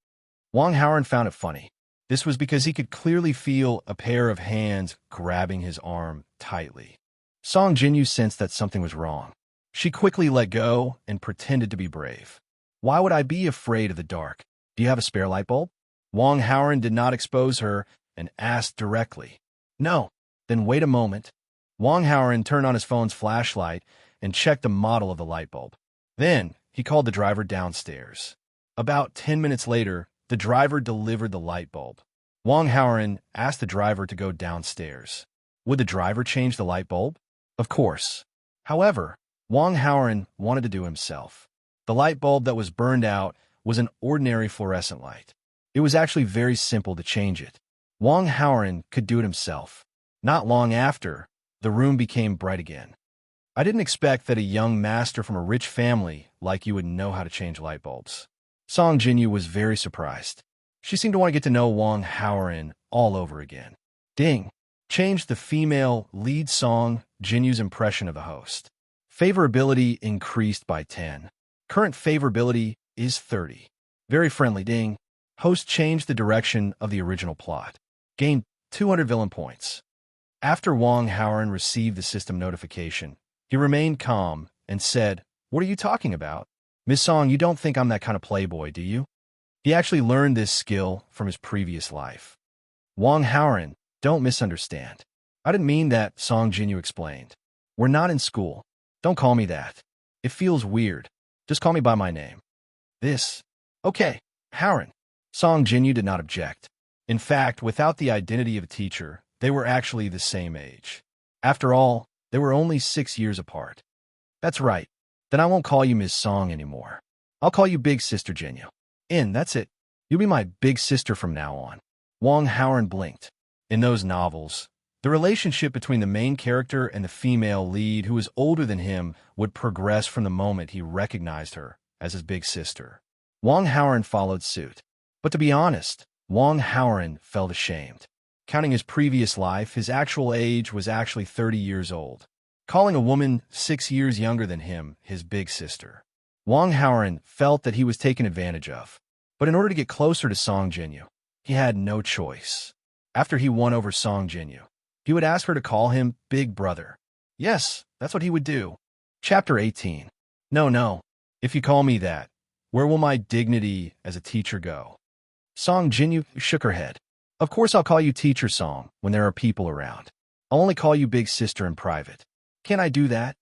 Wang Haoran found it funny. This was because he could clearly feel a pair of hands grabbing his arm tightly. Song Jinyu sensed that something was wrong. She quickly let go and pretended to be brave. Why would I be afraid of the dark? Do you have a spare light bulb? Wang Haoran did not expose her and asked directly. No. Then wait a moment. Wang Haoran turned on his phone's flashlight and checked the model of the light bulb. Then, he called the driver downstairs. About 10 minutes later, the driver delivered the light bulb. Wang Haoran asked the driver to go downstairs. Would the driver change the light bulb? Of course. However, Wang Haoran wanted to do himself. The light bulb that was burned out was an ordinary fluorescent light. It was actually very simple to change it. Wang Haoran could do it himself. Not long after, the room became bright again. I didn't expect that a young master from a rich family like you would know how to change light bulbs. Song Jinyu was very surprised. She seemed to want to get to know Wang Haoran all over again. Ding! Changed the female lead song Jinyu's impression of the host. Favorability increased by 10. Current favorability is 30. Very friendly ding. Host changed the direction of the original plot. Gained 200 villain points. After Wang Haoran received the system notification, he remained calm and said, "What are you talking about? Miss Song, you don't think I'm that kind of playboy, do you?" He actually learned this skill from his previous life. Wang Haoran, don't misunderstand. I didn't mean that, Song Jinyu explained. We're not in school. Don't call me that. It feels weird. Just call me by my name. This. Okay, Haoran. Song Jinyu did not object. In fact, without the identity of a teacher, they were actually the same age. After all, they were only 6 years apart. That's right. Then I won't call you Ms. Song anymore. I'll call you Big Sister Jinyu. That's it. You'll be my big sister from now on. Wang Haoran blinked. In those novels, the relationship between the main character and the female lead who was older than him would progress from the moment he recognized her as his big sister. Wang Haoran followed suit. But to be honest, Wang Haoran felt ashamed. Counting his previous life, his actual age was actually 30 years old. Calling a woman 6 years younger than him his big sister. Wang Haoran felt that he was taken advantage of. But in order to get closer to Song Jinyu, he had no choice. After he won over Song Jinyu, he would ask her to call him Big Brother. Yes, that's what he would do. Chapter 18. No. If you call me that, where will my dignity as a teacher go? Song Jinyu shook her head. Of course I'll call you Teacher Song when there are people around. I'll only call you Big Sister in private. Can't I do that?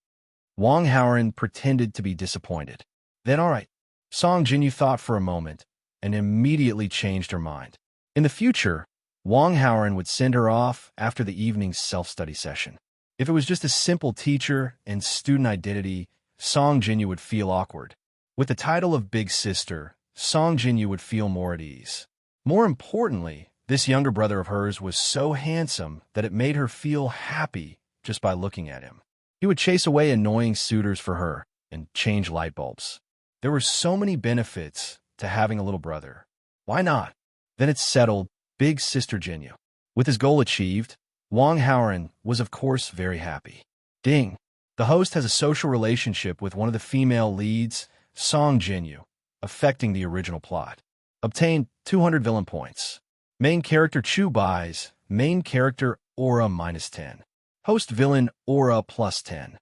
Wang Haoran pretended to be disappointed. Then all right. Song Jinyu thought for a moment and immediately changed her mind. In the future, Wang Haoran would send her off after the evening's self-study session. If it was just a simple teacher and student identity, Song Jinyu would feel awkward. With the title of Big Sister, Song Jinyu would feel more at ease. More importantly, this younger brother of hers was so handsome that it made her feel happy just by looking at him. He would chase away annoying suitors for her and change light bulbs. There were so many benefits to having a little brother. Why not? Then it's settled, Big Sister Jinyu. With his goal achieved, Wang Haoran was of course very happy. Ding! The host has a social relationship with one of the female leads, Song Jinyu, affecting the original plot. Obtained 200 villain points. Main character Chu buys, main character aura -10. Host villain aura +10.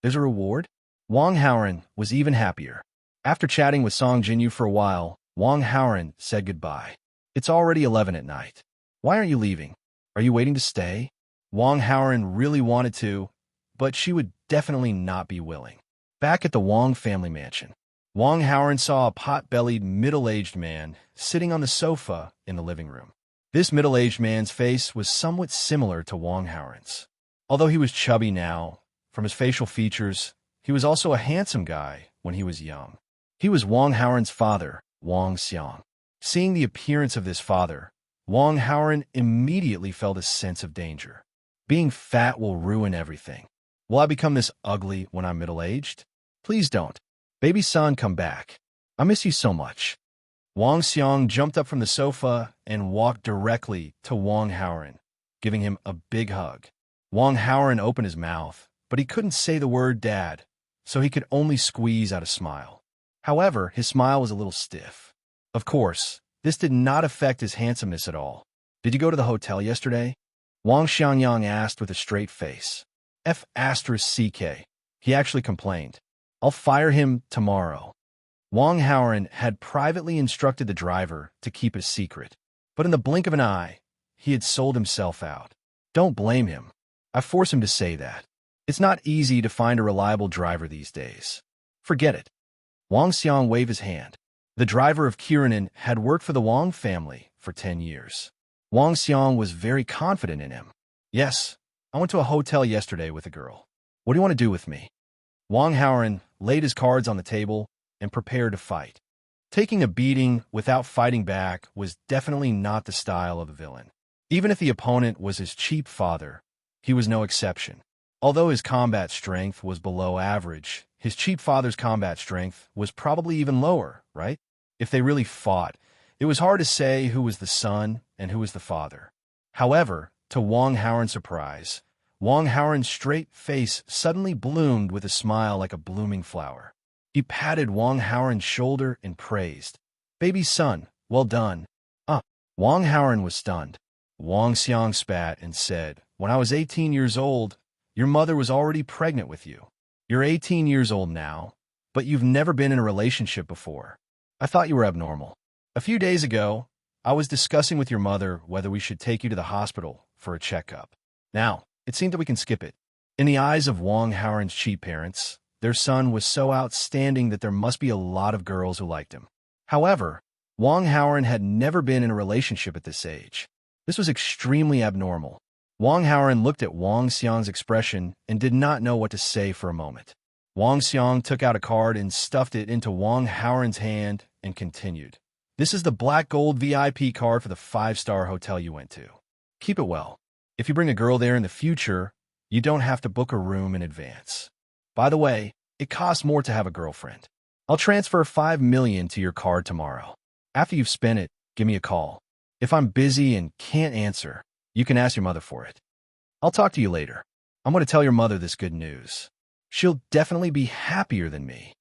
There's a reward? Wang Haoran was even happier. After chatting with Song Jinyu for a while, Wang Haoran said goodbye. It's already 11 at night. Why aren't you leaving? Are you waiting to stay? Wang Haoran really wanted to, but she would definitely not be willing. Back at the Wang family mansion, Wang Haoran saw a pot-bellied middle-aged man sitting on the sofa in the living room. This middle-aged man's face was somewhat similar to Wang Haoran's. Although he was chubby now, from his facial features, he was also a handsome guy when he was young. He was Wang Haoran's father, Wang Xiang. Seeing the appearance of this father, Wang Haoran immediately felt a sense of danger. Being fat will ruin everything. Will I become this ugly when I'm middle-aged? Please don't. Baby son, come back. I miss you so much. Wang Xiang jumped up from the sofa and walked directly to Wang Haoran, giving him a big hug. Wang Haoran opened his mouth, but he couldn't say the word dad, so he could only squeeze out a smile. However, his smile was a little stiff. Of course, this did not affect his handsomeness at all. Did you go to the hotel yesterday? Wang Xiangyang asked with a straight face. F***CK. He actually complained. I'll fire him tomorrow. Wang Haoran had privately instructed the driver to keep it a secret, but in the blink of an eye, he had sold himself out. Don't blame him. I force him to say that. It's not easy to find a reliable driver these days. Forget it. Wang Xiang waved his hand. The driver of Kiranin had worked for the Wang family for 10 years. Wang Xiang was very confident in him. Yes, I went to a hotel yesterday with a girl. What do you want to do with me? Wang Haoren laid his cards on the table and prepared to fight. Taking a beating without fighting back was definitely not the style of the villain. Even if the opponent was his cheap father, he was no exception. Although his combat strength was below average, his cheap father's combat strength was probably even lower, right? If they really fought, it was hard to say who was the son and who was the father. However, to Wang Haoren's surprise, Wang Haoren's straight face suddenly bloomed with a smile like a blooming flower. He patted Wang Haoren's shoulder and praised, "Baby son, well done." Wang Haoren was stunned. Wang Xiang spat and said, "When I was 18 years old, your mother was already pregnant with you. You're 18 years old now, but you've never been in a relationship before. I thought you were abnormal. A few days ago, I was discussing with your mother whether we should take you to the hospital for a checkup. Now, it seemed that we can skip it." In the eyes of Wang Haoren's cheap parents, their son was so outstanding that there must be a lot of girls who liked him. However, Wang Haoren had never been in a relationship at this age. This was extremely abnormal. Wang Haoren looked at Wang Xiang's expression and did not know what to say for a moment. Wang Xiang took out a card and stuffed it into Wang Haoren's hand and continued, "This is the black gold VIP card for the 5-star hotel you went to. Keep it well. If you bring a girl there in the future, you don't have to book a room in advance. By the way, it costs more to have a girlfriend. I'll transfer 5 million to your card tomorrow. After you've spent it, give me a call. If I'm busy and can't answer, you can ask your mother for it. I'll talk to you later. I'm going to tell your mother this good news. She'll definitely be happier than me."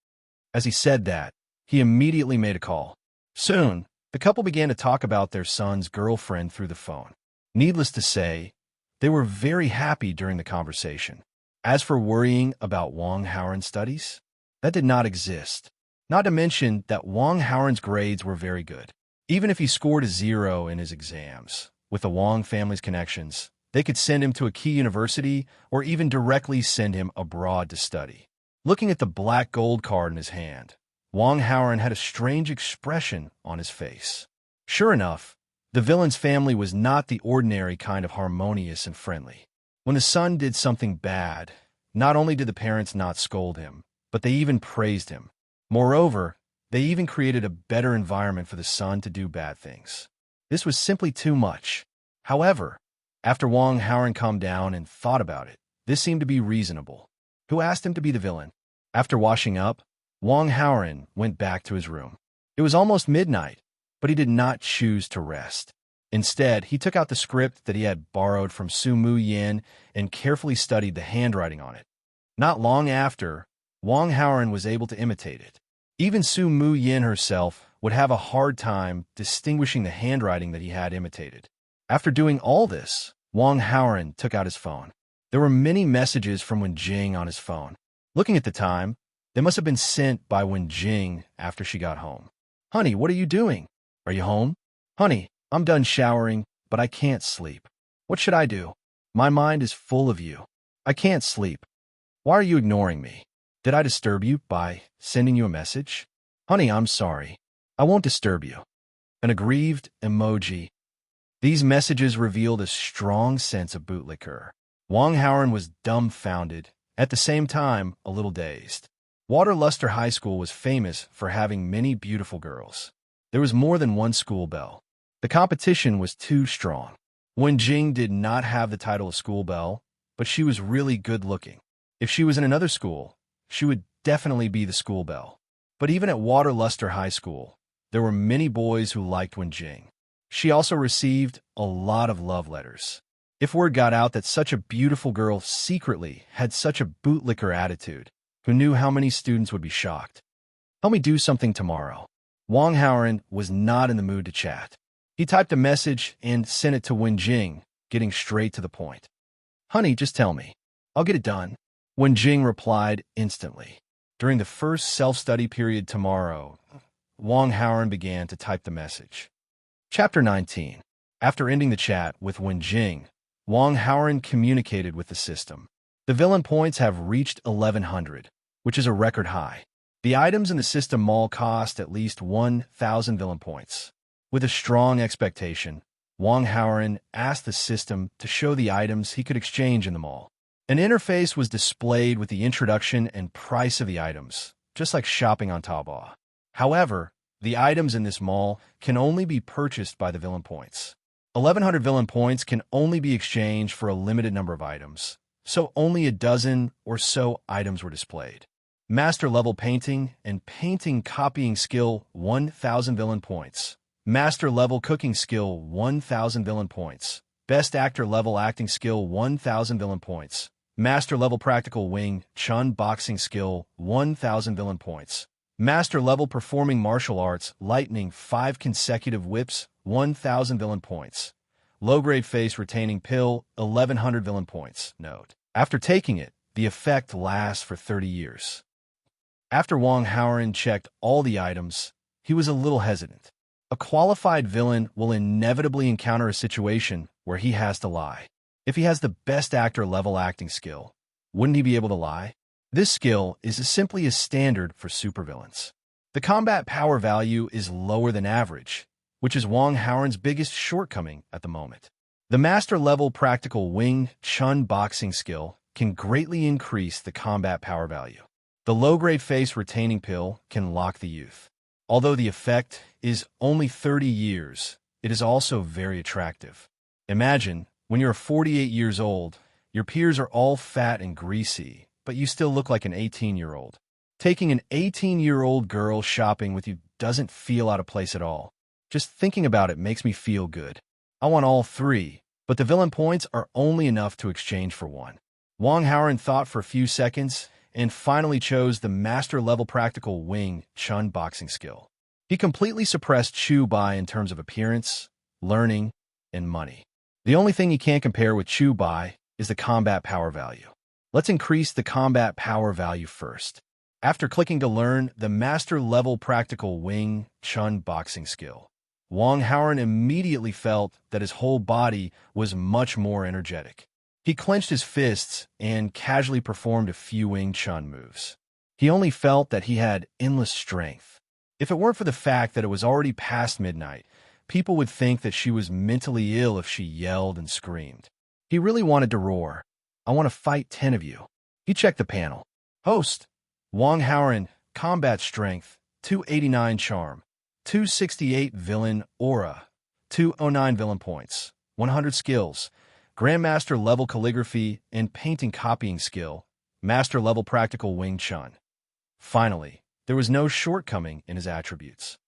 As he said that, he immediately made a call. Soon, the couple began to talk about their son's girlfriend through the phone. Needless to say, they were very happy during the conversation. As for worrying about Wang Haoren's studies, that did not exist. Not to mention that Wang Haoren's grades were very good. Even if he scored a 0 in his exams, with the Wang family's connections, they could send him to a key university or even directly send him abroad to study. Looking at the black gold card in his hand, Wang Haoren had a strange expression on his face. Sure enough, the villain's family was not the ordinary kind of harmonious and friendly. When the son did something bad, not only did the parents not scold him, but they even praised him. Moreover, they even created a better environment for the son to do bad things. This was simply too much. However, after Wang Haoren calmed down and thought about it, this seemed to be reasonable. Who asked him to be the villain? After washing up, Wang Haoren went back to his room. It was almost midnight, but he did not choose to rest. Instead, he took out the script that he had borrowed from Su Mu Yin and carefully studied the handwriting on it. Not long after, Wang Haoren was able to imitate it. Even Su Mu Yin herself would have a hard time distinguishing the handwriting that he had imitated. After doing all this, Wang Haoren took out his phone. There were many messages from Wenjing on his phone. Looking at the time, they must have been sent by Wenjing after she got home. "Honey, what are you doing? Are you home? Honey, I'm done showering, but I can't sleep. What should I do? My mind is full of you. I can't sleep. Why are you ignoring me? Did I disturb you by sending you a message? Honey, I'm sorry. I won't disturb you." An aggrieved emoji. These messages revealed a strong sense of bootlicker. Wang Haoren was dumbfounded, at the same time a little dazed. Waterluster High School was famous for having many beautiful girls. There was more than one school belle. The competition was too strong. Wenjing did not have the title of school belle, but she was really good looking. If she was in another school, she would definitely be the school belle. But even at Waterluster High School, there were many boys who liked Wenjing. She also received a lot of love letters. If word got out that such a beautiful girl secretly had such a bootlicker attitude, who knew how many students would be shocked? "Help me do something tomorrow." Wang Haoren was not in the mood to chat. He typed a message and sent it to Wenjing, getting straight to the point. "Honey, just tell me. I'll get it done." Wenjing replied instantly. During the first self-study period tomorrow, Wang Haoren began to type the message. Chapter 19. After ending the chat with Wenjing, Wang Haoren communicated with the system. The villain points have reached 1100, which is a record high. The items in the system mall cost at least 1,000 villain points. With a strong expectation, Wang Haoren asked the system to show the items he could exchange in the mall. An interface was displayed with the introduction and price of the items, just like shopping on Taobao. However, the items in this mall can only be purchased by the villain points. 1,100 villain points can only be exchanged for a limited number of items, so only a dozen or so items were displayed. Master level painting and painting copying skill 1,000 villain points. Master level cooking skill 1,000 villain points. Best actor level acting skill 1,000 villain points. Master level practical wing chun boxing skill 1,000 villain points. Master level performing martial arts lightning 5 consecutive whips 1,000 villain points. Low grade face retaining pill 1,100 villain points. Note: after taking it, the effect lasts for 30 years. After Wong Howren checked all the items, he was a little hesitant. A qualified villain will inevitably encounter a situation where he has to lie. If he has the best actor level acting skill, wouldn't he be able to lie? This skill is simply a standard for supervillains. The combat power value is lower than average, which is Wong Howren's biggest shortcoming at the moment. The master level practical wing chun boxing skill can greatly increase the combat power value. The low-grade face retaining pill can lock the youth. Although the effect is only 30 years, it is also very attractive. Imagine, when you're 48 years old, your peers are all fat and greasy, but you still look like an 18-year-old. Taking an 18-year-old girl shopping with you doesn't feel out of place at all. Just thinking about it makes me feel good. I want all three, but the villain points are only enough to exchange for one. Wong Howren thought for a few seconds and finally chose the master-level practical wing chun boxing skill. He completely suppressed Chu Bai in terms of appearance, learning, and money. The only thing he can't compare with Chu Bai is the combat power value. Let's increase the combat power value first. After clicking to learn the master-level practical wing chun boxing skill, Wong Howren immediately felt that his whole body was much more energetic. He clenched his fists and casually performed a few Wing Chun moves. He only felt that he had endless strength. If it weren't for the fact that it was already past midnight, people would think that she was mentally ill if she yelled and screamed. He really wanted to roar, "I want to fight 10 of you." He checked the panel. Host: Wong Howren, combat strength, 289 charm, 268 villain aura, 209 villain points, 100 skills, Grandmaster level calligraphy and painting copying skill, Master level practical Wing Chun. Finally, there was no shortcoming in his attributes.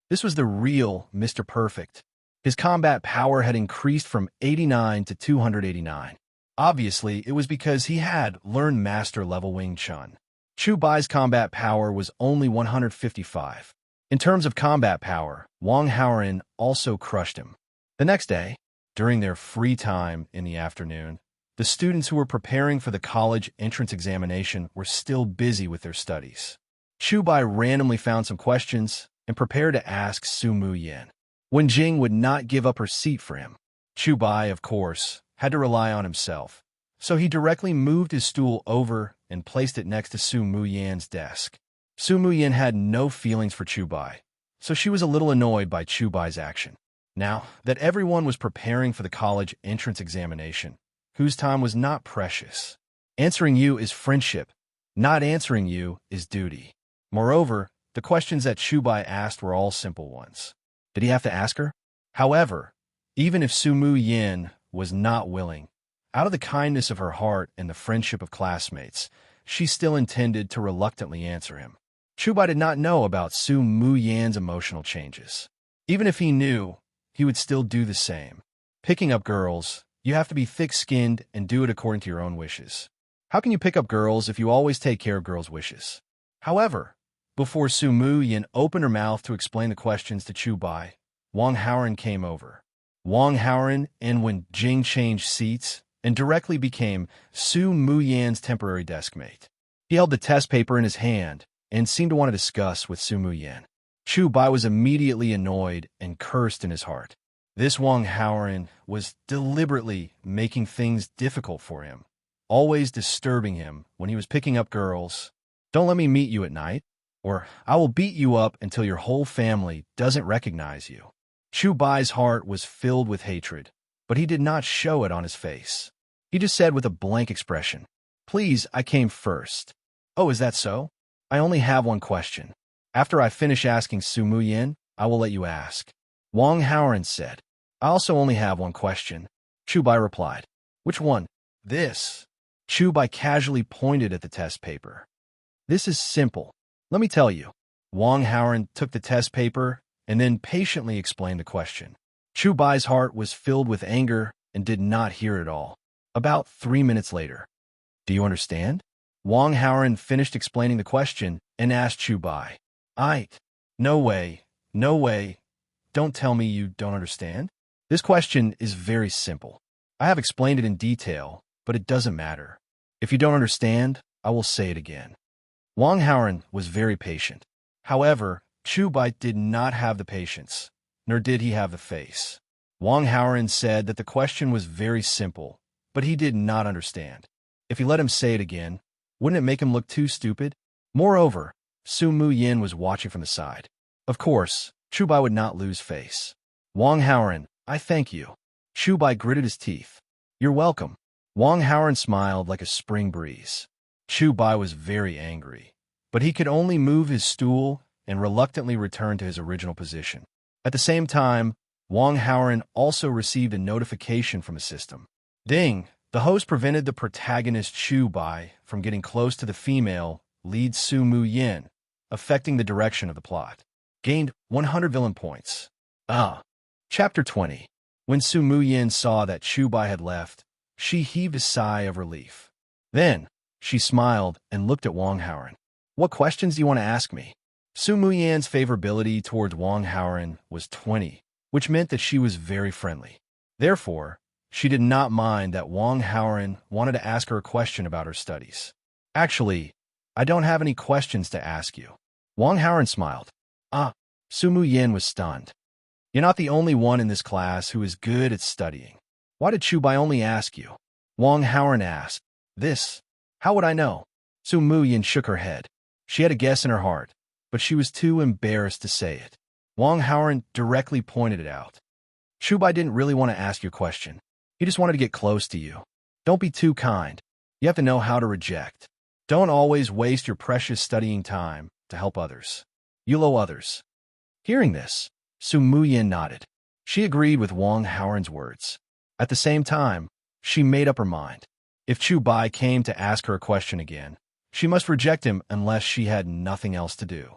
This was the real Mr. Perfect. His combat power had increased from 89 to 289. Obviously, it was because he had learned Master level Wing Chun. Chu Bai's combat power was only 155. In terms of combat power, Wong Howren also crushed him. The next day, during their free time in the afternoon, the students who were preparing for the college entrance examination were still busy with their studies. Chu Bai randomly found some questions and prepared to ask Su Mu Yen. Wen Jing would not give up her seat for him. Chu Bai, of course, had to rely on himself, so he directly moved his stool over and placed it next to Su Mu Yan's desk. Su Mu Yan had no feelings for Chu Bai, so she was a little annoyed by Chu Bai's action. Now that everyone was preparing for the college entrance examination, whose time was not precious. Answering you is friendship. Not answering you is duty. Moreover, the questions that Chu Bai asked were all simple ones. Did he have to ask her? However, even if Su Mu Yin was not willing, out of the kindness of her heart and the friendship of classmates, she still intended to reluctantly answer him. Chu Bai did not know about Su Mu Yan's emotional changes. Even if he knew, he would still do the same. Picking up girls, you have to be thick-skinned and do it according to your own wishes. How can you pick up girls if you always take care of girls' wishes? However, before Su Mu Yin opened her mouth to explain the questions to Chu Bai, Wong Howren came over. Wong Howren and Wen Jing changed seats and directly became Su Mu Yan's temporary desk mate. He held the test paper in his hand and seemed to want to discuss with Su Mu Yan. Chu Bai was immediately annoyed and cursed in his heart. This Wong Howren was deliberately making things difficult for him, always disturbing him when he was picking up girls. Don't let me meet you at night, or I will beat you up until your whole family doesn't recognize you. Chu Bai's heart was filled with hatred, but he did not show it on his face. He just said with a blank expression, Please, I came first. Oh, is that so? I only have one question. After I finish asking Su Muyin, I will let you ask. Wang Haoran said. I also only have one question. Chu Bai replied. Which one? This. Chu Bai casually pointed at the test paper. This is simple. Let me tell you. Wang Haoran took the test paper and then patiently explained the question. Chu Bai's heart was filled with anger and did not hear it all. About 3 minutes later. Do you understand? Wang Haoran finished explaining the question and asked Chu Bai. No way. No way. Don't tell me you don't understand. This question is very simple. I have explained it in detail, but it doesn't matter. If you don't understand, I will say it again. Wang Haoran was very patient. However, Chu Bai did not have the patience, nor did he have the face. Wang Haoran said that the question was very simple, but he did not understand. If he let him say it again, wouldn't it make him look too stupid? Moreover, Su Muyin was watching from the side. Of course, Chu Bai would not lose face. Wang Haoran, I thank you. Chu Bai gritted his teeth. You're welcome. Wang Haoran smiled like a spring breeze. Chu Bai was very angry, but he could only move his stool and reluctantly return to his original position. At the same time, Wang Haoran also received a notification from the system. Ding! The host prevented the protagonist Chu Bai from getting close to the female lead Su Muyin, affecting the direction of the plot. Gained 100 villain points. Chapter 20. When Su Muyin saw that Chu Bai had left, she heaved a sigh of relief. Then, she smiled and looked at Wang Haoran. What questions do you want to ask me? Su Muyin's favorability towards Wang Haoran was 20, which meant that she was very friendly. Therefore, she did not mind that Wang Haoran wanted to ask her a question about her studies. Actually, I don't have any questions to ask you. Wang Haoran smiled. Su Muyin was stunned. You're not the only one in this class who is good at studying. Why did Chu Bai only ask you? Wang Haoran asked. This? How would I know? Su Muyin shook her head. She had a guess in her heart, but she was too embarrassed to say it. Wang Haoran directly pointed it out. Chu Bai didn't really want to ask you a question. He just wanted to get close to you. Don't be too kind. You have to know how to reject. Don't always waste your precious studying time to help others. You owe others. Hearing this, Su Muyin nodded. She agreed with Wang Haoran's words. At the same time, she made up her mind. If Chu Bai came to ask her a question again, she must reject him unless she had nothing else to do.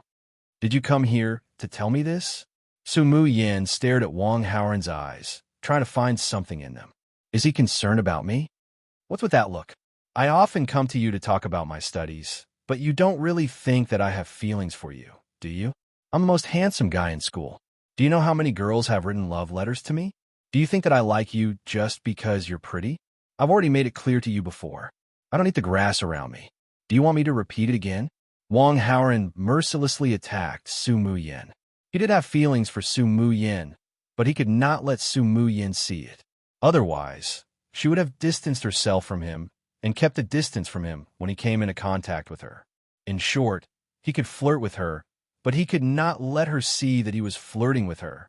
Did you come here to tell me this? Su Muyin stared at Wang Haoran's eyes, trying to find something in them. Is he concerned about me? What's with that look? I often come to you to talk about my studies, but you don't really think that I have feelings for you, do you? I'm the most handsome guy in school. Do you know how many girls have written love letters to me? Do you think that I like you just because you're pretty? I've already made it clear to you before. I don't eat the grass around me. Do you want me to repeat it again? Wang Haoran mercilessly attacked Su Muyin. He did have feelings for Su Muyin, but he could not let Su Muyin see it. Otherwise, she would have distanced herself from him and kept a distance from him when he came into contact with her. In short, he could flirt with her, but he could not let her see that he was flirting with her.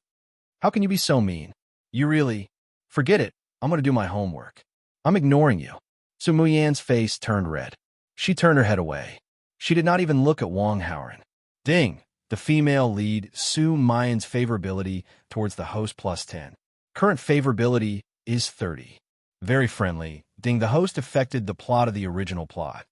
How can you be so mean? You really... Forget it. I'm going to do my homework. I'm ignoring you. Su Muyin's face turned red. She turned her head away. She did not even look at Wang Haoran. Ding! The female lead, Su Muyin's favorability towards the host plus 10. Current favorability is 30. Very friendly. Ding, the host affected the plot of the original plot.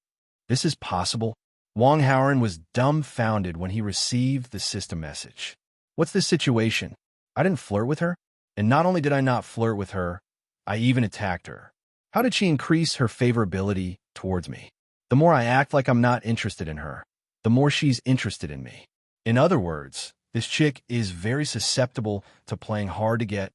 This is possible? Wang Haoran was dumbfounded when he received the system message. What's this situation? I didn't flirt with her? And not only did I not flirt with her, I even attacked her. How did she increase her favorability towards me? The more I act like I'm not interested in her, the more she's interested in me. In other words, this chick is very susceptible to playing hard to get.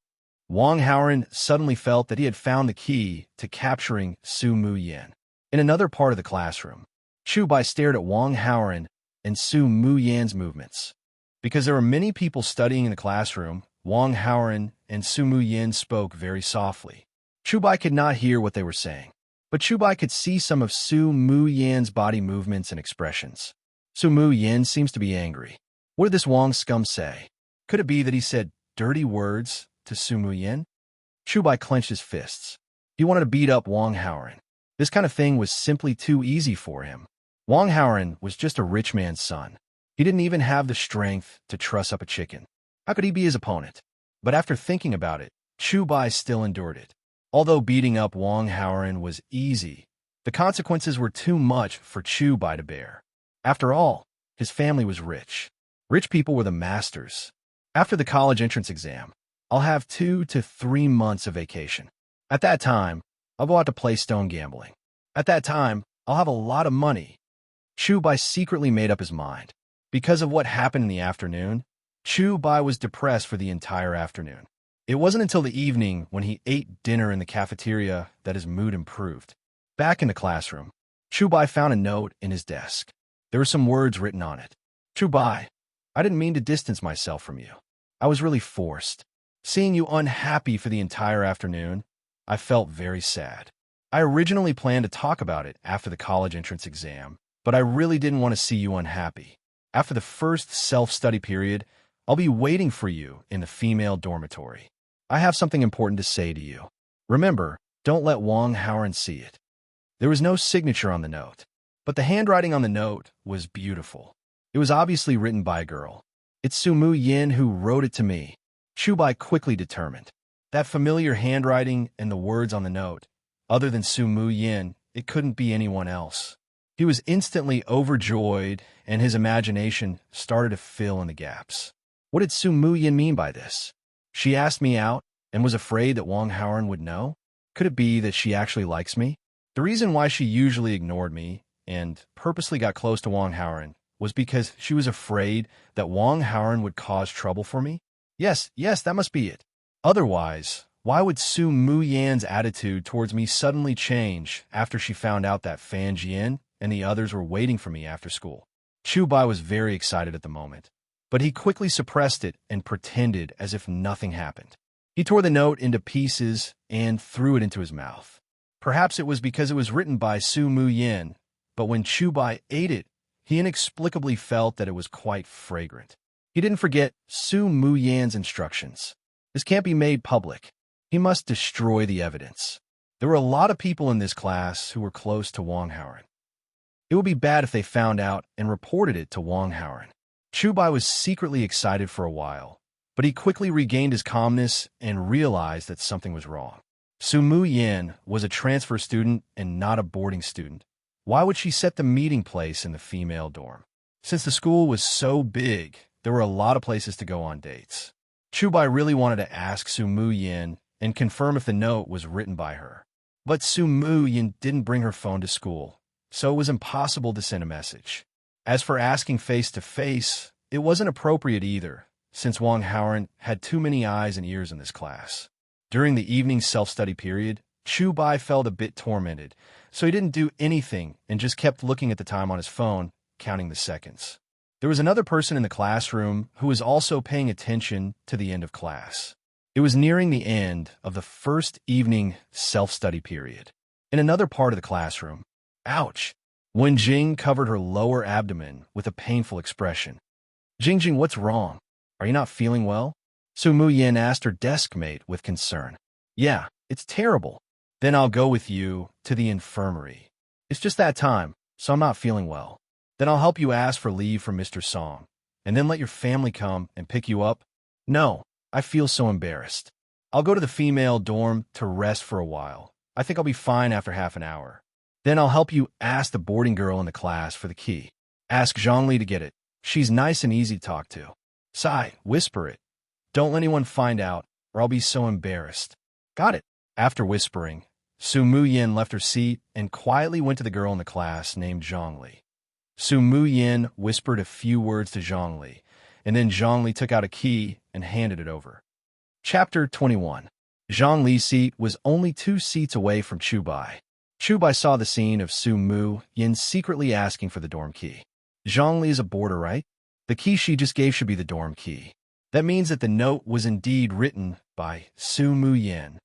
Wang Haoran suddenly felt that he had found the key to capturing Su Muyin. In another part of the classroom, Chu Bai stared at Wang Haoran and Su Muyin's movements. Because there were many people studying in the classroom, Wang Haoran and Su Muyin spoke very softly. Chu Bai could not hear what they were saying, but Chu Bai could see some of Su Muyin's body movements and expressions. Su Muyin seems to be angry. What did this Wang scum say? Could it be that he said dirty words to Su Muyin? Chu Bai clenched his fists. He wanted to beat up Wang Haoran. This kind of thing was simply too easy for him. Wang Haoran was just a rich man's son. He didn't even have the strength to truss up a chicken. How could he be his opponent? But after thinking about it, Chu Bai still endured it. Although beating up Wang Haoran was easy, the consequences were too much for Chu Bai to bear. After all, his family was rich. Rich people were the masters. After the college entrance exam, I'll have 2 to 3 months of vacation. At that time, I'll go out to play stone gambling. At that time, I'll have a lot of money. Chu Bai secretly made up his mind. Because of what happened in the afternoon, Chu Bai was depressed for the entire afternoon. It wasn't until the evening when he ate dinner in the cafeteria that his mood improved. Back in the classroom, Chu Bai found a note in his desk. There were some words written on it. Chu Bai, I didn't mean to distance myself from you. I was really forced. Seeing you unhappy for the entire afternoon, I felt very sad. I originally planned to talk about it after the college entrance exam, but I really didn't want to see you unhappy. After the first self-study period, I'll be waiting for you in the female dormitory. I have something important to say to you. Remember, don't let Wang Haoran see it. There was no signature on the note, but the handwriting on the note was beautiful. It was obviously written by a girl. It's Su Mu Yin who wrote it to me. Chu Bai quickly determined. That familiar handwriting and the words on the note, other than Su Mu Yin, it couldn't be anyone else. He was instantly overjoyed, and his imagination started to fill in the gaps. What did Su Mu Yin mean by this? She asked me out and was afraid that Wang Haoran would know? Could it be that she actually likes me? The reason why she usually ignored me and purposely got close to Wang Haoran was because she was afraid that Wang Haoran would cause trouble for me? Yes, that must be it. Otherwise, why would Su Mu Yan's attitude towards me suddenly change after she found out that Fan Jian and the others were waiting for me after school? Chu Bai was very excited at the moment, but he quickly suppressed it and pretended as if nothing happened. He tore the note into pieces and threw it into his mouth. Perhaps it was because it was written by Su Mu Yin, but when Chu Bai ate it, he inexplicably felt that it was quite fragrant. He didn't forget Su Mu Yan's instructions. This can't be made public. He must destroy the evidence. There were a lot of people in this class who were close to Wang Haoran. It would be bad if they found out and reported it to Wang Haoran. Chu Bai was secretly excited for a while, but he quickly regained his calmness and realized that something was wrong. Su Mu Yin was a transfer student and not a boarding student. Why would she set the meeting place in the female dorm? Since the school was so big, there were a lot of places to go on dates. Chu Bai really wanted to ask Su Mu Yin and confirm if the note was written by her. But Su Mu Yin didn't bring her phone to school, so it was impossible to send a message. As for asking face-to-face, it wasn't appropriate either, since Wang Haoran had too many eyes and ears in this class. During the evening self-study period, Chu Bai felt a bit tormented, so he didn't do anything and just kept looking at the time on his phone, counting the seconds. There was another person in the classroom who was also paying attention to the end of class. It was nearing the end of the first evening self-study period. In another part of the classroom, ouch! Wen Jing covered her lower abdomen with a painful expression. Jing, what's wrong? Are you not feeling well? Su Mu Yin asked her desk mate with concern. Yeah, it's terrible. Then I'll go with you to the infirmary. It's just that time, so I'm not feeling well. Then I'll help you ask for leave from Mr. Song, and then let your family come and pick you up. No, I feel so embarrassed. I'll go to the female dorm to rest for a while. I think I'll be fine after half an hour. Then I'll help you ask the boarding girl in the class for the key. Ask Zhongli to get it. She's nice and easy to talk to. Sigh, whisper it. Don't let anyone find out, or I'll be so embarrassed. Got it. After whispering, Su Mu Yin left her seat and quietly went to the girl in the class named Zhongli. Su Mu Yin whispered a few words to Zhongli, and then Zhongli took out a key and handed it over. Chapter 21. Zhongli's seat was only 2 seats away from Chu Bai. Chu Bai saw the scene of Su Mu Yin secretly asking for the dorm key. Zhongli is a boarder, right? The key she just gave should be the dorm key. That means that the note was indeed written by Su Mu Yin.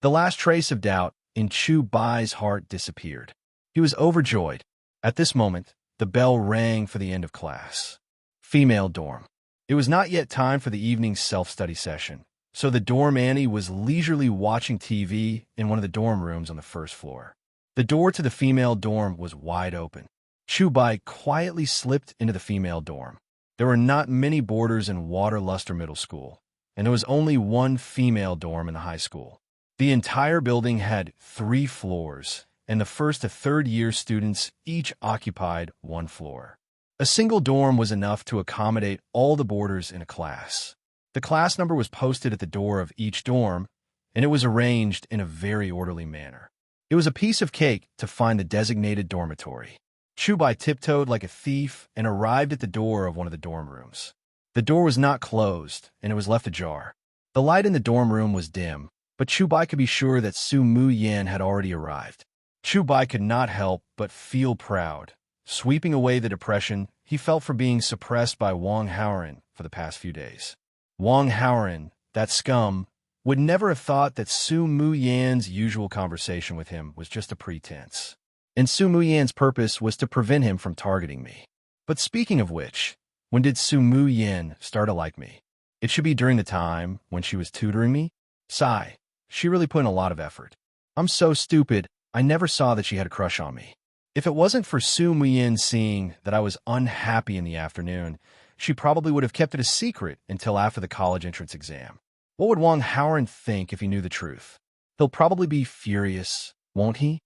The last trace of doubt in Chu Bai's heart disappeared. He was overjoyed. At this moment, the bell rang for the end of class. Female dorm. It was not yet time for the evening self-study session, so the dorm Annie was leisurely watching TV in one of the dorm rooms on the first floor. The door to the female dorm was wide open. Chubai quietly slipped into the female dorm. There were not many boarders in Waterluster Middle School, and there was only one female dorm in the high school. The entire building had 3 floors, and the first to third-year students each occupied one floor. A single dorm was enough to accommodate all the boarders in a class. The class number was posted at the door of each dorm, and it was arranged in a very orderly manner. It was a piece of cake to find the designated dormitory. Chubai tiptoed like a thief and arrived at the door of one of the dorm rooms. The door was not closed, and it was left ajar. The light in the dorm room was dim, but Chubai could be sure that Su Mu Yan had already arrived. Chubai could not help but feel proud. Sweeping away the depression he felt for being suppressed by Wang Haoran for the past few days. Wang Haoran, that scum, would never have thought that Su Mu Yan's usual conversation with him was just a pretense. And Su Mu Yan's purpose was to prevent him from targeting me. But speaking of which, when did Su Mu Yan start to like me? It should be during the time when she was tutoring me? Sigh. She really put in a lot of effort. I'm so stupid, I never saw that she had a crush on me. If it wasn't for Su Mu Yan seeing that I was unhappy in the afternoon, she probably would have kept it a secret until after the college entrance exam. What would Wang Haoran think if he knew the truth? He'll probably be furious, won't he?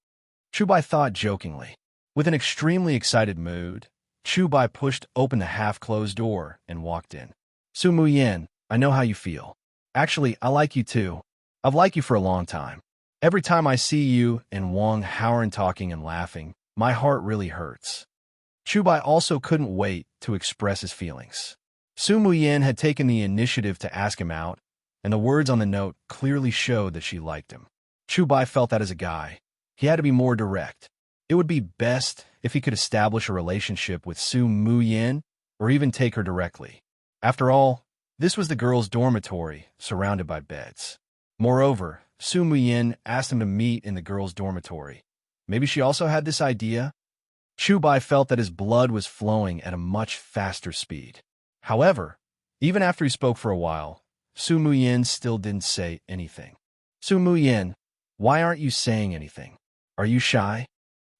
Chubai thought jokingly. With an extremely excited mood, Chubai pushed open the half-closed door and walked in. Su Mu Yan, I know how you feel. Actually, I like you too. I've liked you for a long time. Every time I see you and Wang Haoran talking and laughing, my heart really hurts. Chubai also couldn't wait to express his feelings. Su Mu Yan had taken the initiative to ask him out, and the words on the note clearly showed that she liked him. Chubai felt that as a guy, he had to be more direct. It would be best if he could establish a relationship with Su Mu Yan or even take her directly. After all, this was the girls' dormitory, surrounded by beds. Moreover, Su Mu Yan asked him to meet in the girls' dormitory. Maybe she also had this idea? Chubai felt that his blood was flowing at a much faster speed. However, even after he spoke for a while, Su Mu Yan still didn't say anything. Su Mu Yan, why aren't you saying anything? Are you shy?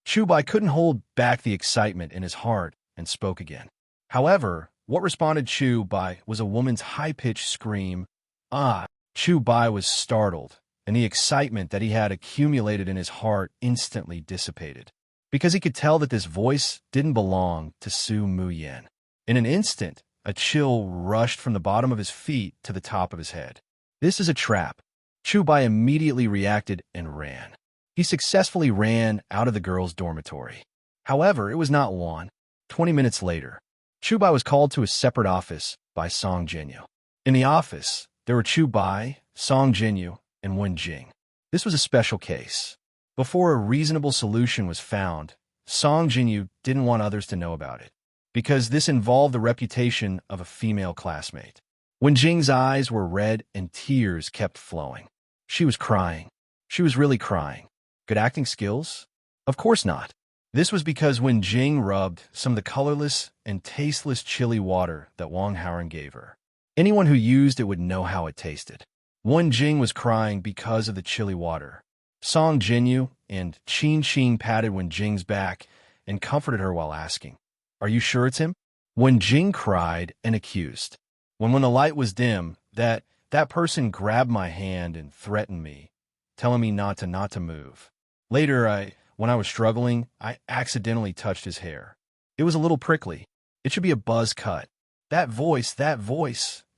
Chubai couldn't hold back the excitement in his heart and spoke again. However, what responded Chubai was a woman's high-pitched scream. Ah! Chubai was startled, and the excitement that he had accumulated in his heart instantly dissipated, because he could tell that this voice didn't belong to Su Mu Yan. In an instant, a chill rushed from the bottom of his feet to the top of his head. This is a trap. Chubai immediately reacted and ran. He successfully ran out of the girls' dormitory. However, it was not long. 20 minutes later, Chubai was called to a separate office by Song Jinyu. In the office, there were Chubai, Song Jinyu, and Wen Jing. This was a special case. Before a reasonable solution was found, Song Jinyu didn't want others to know about it, because this involved the reputation of a female classmate. Wen Jing's eyes were red and tears kept flowing. She was crying. She was really crying. Good acting skills? Of course not. This was because Wen Jing rubbed some of the colorless and tasteless chili water that Wang Haoran gave her. Anyone who used it would know how it tasted. Wen Jing was crying because of the chili water. Song Jinyu and Qin Qin patted Wen Jing's back and comforted her while asking, "Are you sure it's him?" Wen Jing cried and accused. When the light was dim, that person grabbed my hand and threatened me, telling me not to move. Later, when I was struggling, I accidentally touched his hair. It was a little prickly. It should be a buzz cut. That voice,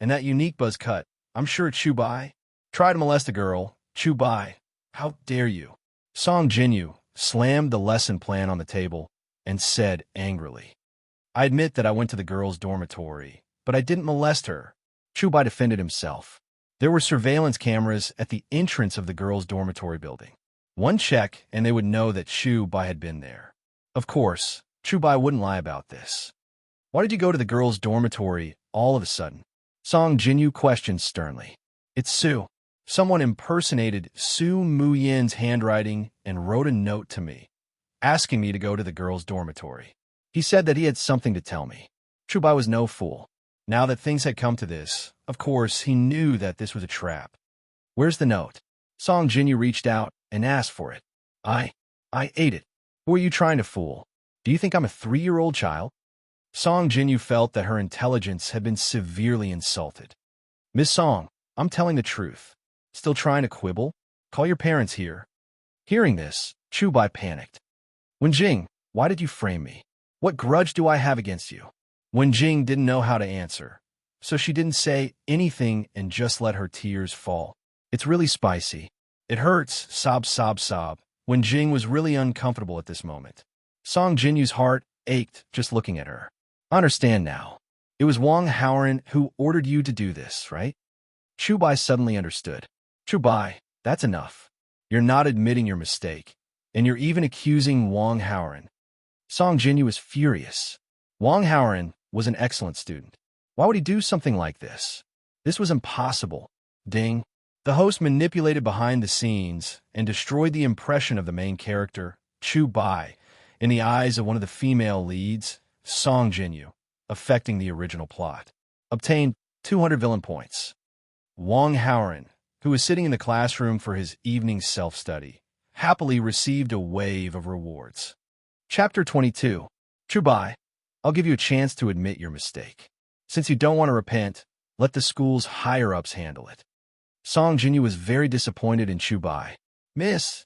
and that unique buzz cut. I'm sure it's Chubai. Try to molest a girl. Chubai. How dare you? Song Jinyu slammed the lesson plan on the table and said angrily, "I admit that I went to the girls' dormitory, but I didn't molest her." Chubai defended himself. There were surveillance cameras at the entrance of the girls' dormitory building. One check and they would know that Chubai had been there. Of course, Chubai wouldn't lie about this. Why did you go to the girls' dormitory all of a sudden? Song Jinyu questioned sternly. It's Su. Someone impersonated Su Mu Yan's handwriting and wrote a note to me, asking me to go to the girls' dormitory. He said that he had something to tell me. Chubai was no fool. Now that things had come to this, of course, he knew that this was a trap. Where's the note? Song Jinyu reached out and asked for it. I ate it. Who are you trying to fool? Do you think I'm a 3-year-old child? Song Jinyu felt that her intelligence had been severely insulted. Miss Song, I'm telling the truth. Still trying to quibble? Call your parents here. Hearing this, Chubai panicked. Wenjing, why did you frame me? What grudge do I have against you? Wenjing didn't know how to answer, so she didn't say anything and just let her tears fall. It's really spicy. It hurts, sob, sob, sob. Wenjing was really uncomfortable at this moment. Song Jinyu's heart ached just looking at her. I understand now. It was Wang Haoran who ordered you to do this, right? Chubai suddenly understood. Chubai, that's enough. You're not admitting your mistake, and you're even accusing Wang Haoran. Song Jinyu was furious. Wang Haoran was an excellent student. Why would he do something like this? This was impossible. Ding. The host manipulated behind the scenes and destroyed the impression of the main character, Chubai, in the eyes of one of the female leads, Song Jinyu, affecting the original plot. Obtained 200 villain points. Wang Haoran, who was sitting in the classroom for his evening self-study, happily received a wave of rewards. Chapter 22. Chubai, I'll give you a chance to admit your mistake. Since you don't want to repent, let the school's higher-ups handle it. Song Jinyu was very disappointed in Chubai. Miss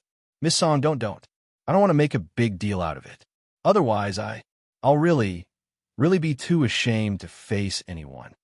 Song, don't. I don't want to make a big deal out of it. Otherwise, I'll really be too ashamed to face anyone.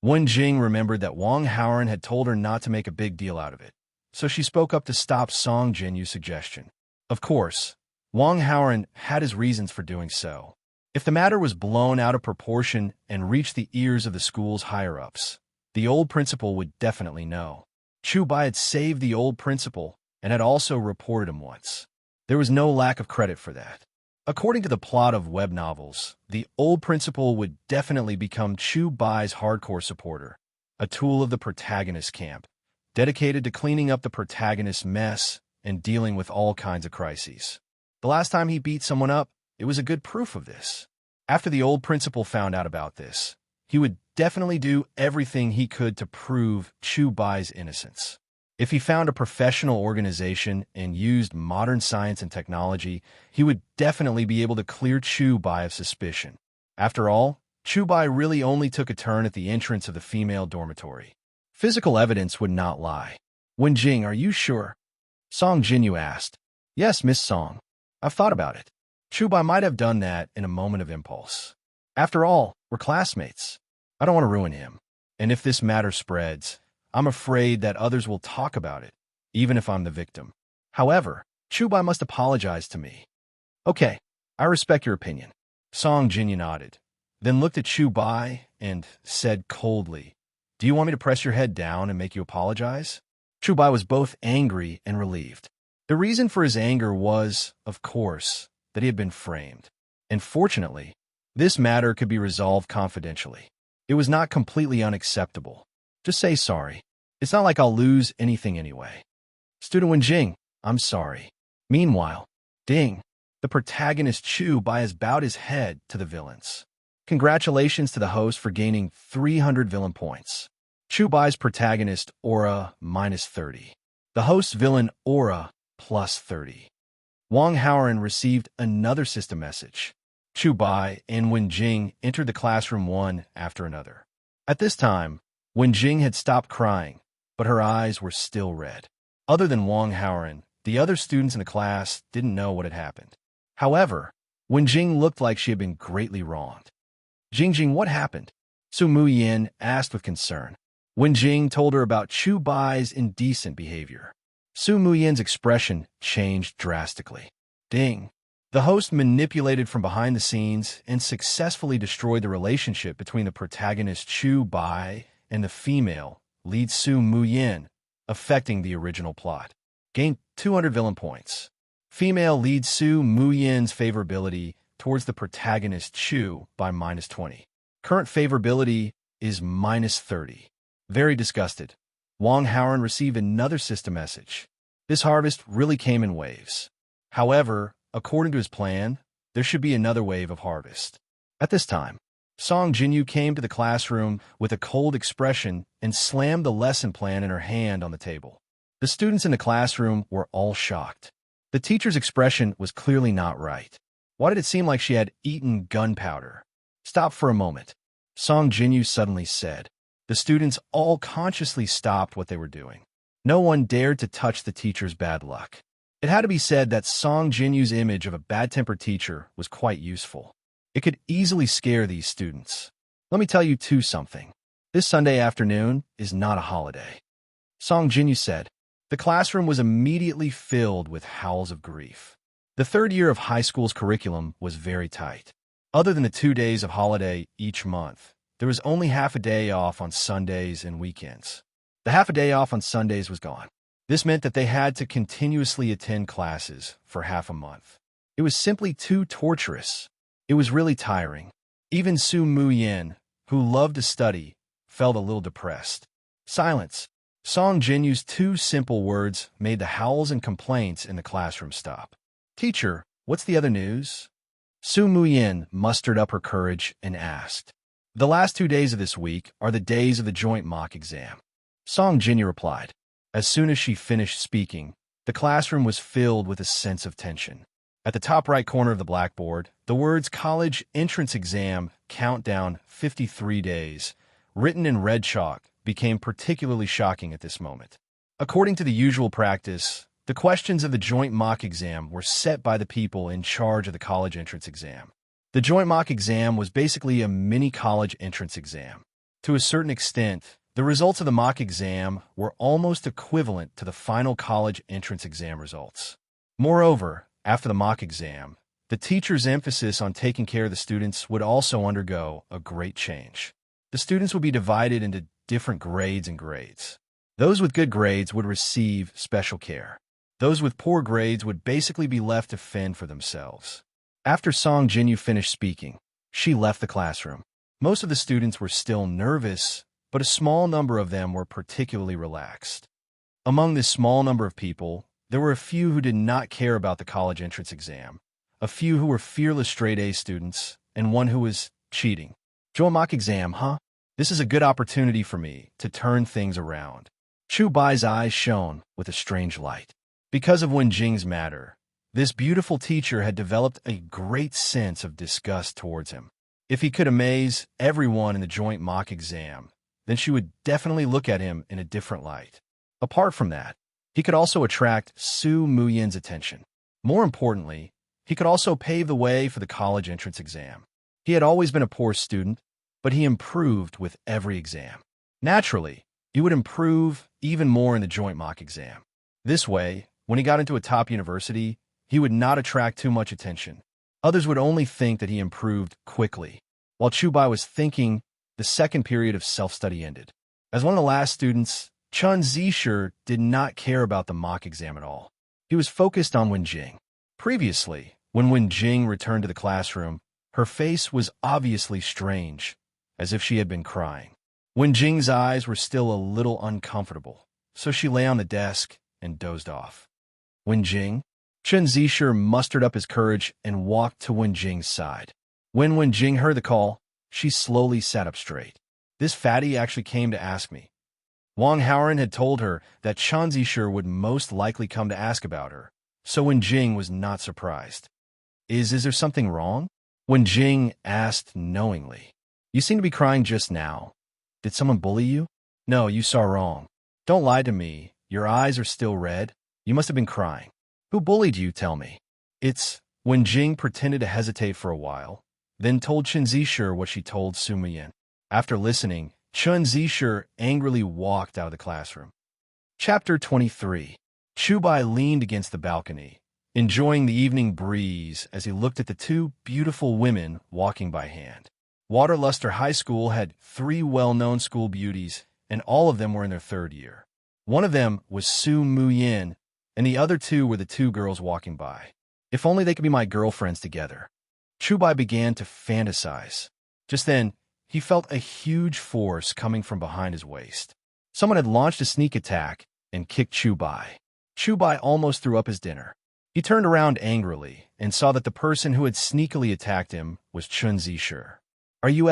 Wenjing remembered that Wang Haoran had told her not to make a big deal out of it, so she spoke up to stop Song Jinyu's suggestion. Of course, Wang Haoran had his reasons for doing so. If the matter was blown out of proportion and reached the ears of the school's higher-ups, the old principal would definitely know. Chubai had saved the old principal and had also reported him once. There was no lack of credit for that. According to the plot of web novels, the old principal would definitely become Chubai's hardcore supporter, a tool of the protagonist camp, dedicated to cleaning up the protagonist's mess and dealing with all kinds of crises. The last time he beat someone up, it was a good proof of this. After the old principal found out about this, he would definitely do everything he could to prove Chubai's innocence. If he found a professional organization and used modern science and technology, he would definitely be able to clear Chubai of suspicion. After all, Chubai really only took a turn at the entrance of the female dormitory. Physical evidence would not lie. Wenjing, are you sure? Song Jinyu asked. Yes, Miss Song. I've thought about it. Chubai might have done that in a moment of impulse. After all, we're classmates. I don't want to ruin him. And if this matter spreads, I'm afraid that others will talk about it, even if I'm the victim. However, Chubai must apologize to me. Okay, I respect your opinion. Song Jinyu nodded, then looked at Chubai and said coldly, Do you want me to press your head down and make you apologize? Chubai was both angry and relieved. The reason for his anger was, of course, that he had been framed. And fortunately, this matter could be resolved confidentially. It was not completely unacceptable. Just say sorry. It's not like I'll lose anything anyway. Student Wenjing, I'm sorry. Meanwhile, Ding, the protagonist Chubai has bowed his head to the villains. Congratulations to the host for gaining 300 villain points. Chubai's protagonist, Aura, -30. The host's villain, Aura, +30. Wang Haoran received another system message. Chubai and Wenjing entered the classroom one after another. At this time, Wenjing had stopped crying, but her eyes were still red. Other than Wang Haoran, the other students in the class didn't know what had happened. However, Wenjing looked like she had been greatly wronged. Jingjing, what happened? Su Muyin asked with concern. Wenjing told her about Chubai's indecent behavior. Su Muyin's expression changed drastically. Ding. The host manipulated from behind the scenes and successfully destroyed the relationship between the protagonist Chubai and the female lead Su Muyin, affecting the original plot. Gained 200 villain points. Female lead Su Muyin's favorability towards the protagonist Chu by -20. Current favorability is -30. Very disgusted, Wang Haoran received another system message. This harvest really came in waves. However, according to his plan, there should be another wave of harvest. At this time, Song Jinyu came to the classroom with a cold expression and slammed the lesson plan in her hand on the table. The students in the classroom were all shocked. The teacher's expression was clearly not right. Why did it seem like she had eaten gunpowder? Stop for a moment, Song Jinyu suddenly said. The students all consciously stopped what they were doing. No one dared to touch the teacher's bad luck. It had to be said that Song Jinyu's image of a bad-tempered teacher was quite useful. It could easily scare these students. Let me tell you too something. This Sunday afternoon is not a holiday, Song Jinyu said. The classroom was immediately filled with howls of grief. The third year of high school's curriculum was very tight. Other than the 2 days of holiday each month, there was only half a day off on Sundays and weekends. The half a day off on Sundays was gone. This meant that they had to continuously attend classes for half a month. It was simply too torturous. It was really tiring. Even Su Muyin, who loved to study, felt a little depressed. Silence. Song Jinyu's 2 simple words made the howls and complaints in the classroom stop. Teacher, what's the other news? Su Muyin mustered up her courage and asked. The last 2 days of this week are the days of the joint mock exam, Song Jinyu replied. As soon as she finished speaking, the classroom was filled with a sense of tension. At the top right corner of the blackboard, the words College Entrance Exam Countdown 53 Days, written in red chalk, became particularly shocking at this moment. According to the usual practice, the questions of the joint mock exam were set by the people in charge of the college entrance exam. The joint mock exam was basically a mini college entrance exam. To a certain extent, the results of the mock exam were almost equivalent to the final college entrance exam results. Moreover, after the mock exam, the teacher's emphasis on taking care of the students would also undergo a great change. The students would be divided into different grades and grades. Those with good grades would receive special care. Those with poor grades would basically be left to fend for themselves. After Song Jinyu finished speaking, she left the classroom. Most of the students were still nervous, but a small number of them were particularly relaxed. Among this small number of people, there were a few who did not care about the college entrance exam, a few who were fearless straight-A students, and one who was cheating. Joint mock exam, huh? This is a good opportunity for me to turn things around. Chu Bai's eyes shone with a strange light. Because of Wen Jing's matter, this beautiful teacher had developed a great sense of disgust towards him. If he could amaze everyone in the joint mock exam, then she would definitely look at him in a different light. Apart from that, he could also attract Su Muyin's attention. More importantly, he could also pave the way for the college entrance exam. He had always been a poor student, but he improved with every exam. Naturally, he would improve even more in the joint mock exam. This way, when he got into a top university, he would not attract too much attention. Others would only think that he improved quickly. While Chu Bai was thinking, the second period of self-study ended. As one of the last students, Chun Zisher did not care about the mock exam at all. He was focused on Wen Jing. Previously, when Wen Jing returned to the classroom, her face was obviously strange, as if she had been crying. Wen Jing's eyes were still a little uncomfortable, so she lay on the desk and dozed off. Wen Jing? Chun Zisher mustered up his courage and walked to Wen Jing's side. When Wen Jing heard the call, she slowly sat up straight. This fatty actually came to ask me. Wang Haoren had told her that Chun Zisher would most likely come to ask about her, so Wen Jing was not surprised. Is there something wrong? Wen Jing asked knowingly. You seem to be crying just now. Did someone bully you? No, you saw wrong. Don't lie to me. Your eyes are still red. You must have been crying. Who bullied you, tell me? It's... Wen Jing pretended to hesitate for a while, then told Chun Zisher what she told Su Muyin. After listening, Chun Zisher angrily walked out of the classroom. Chapter 23. Chu Bai leaned against the balcony, enjoying the evening breeze as he looked at the 2 beautiful women walking by hand. Waterluster High School had 3 well-known school beauties, and all of them were in their 3rd year. One of them was Su Muyin, and the other 2 were the 2 girls walking by. If only they could be my girlfriends together. Chu Bai began to fantasize. Just then, he felt a huge force coming from behind his waist. Someone had launched a sneak attack and kicked Chu Bai. Chu Bai almost threw up his dinner. He turned around angrily and saw that the person who had sneakily attacked him was Chun Zisher. Are you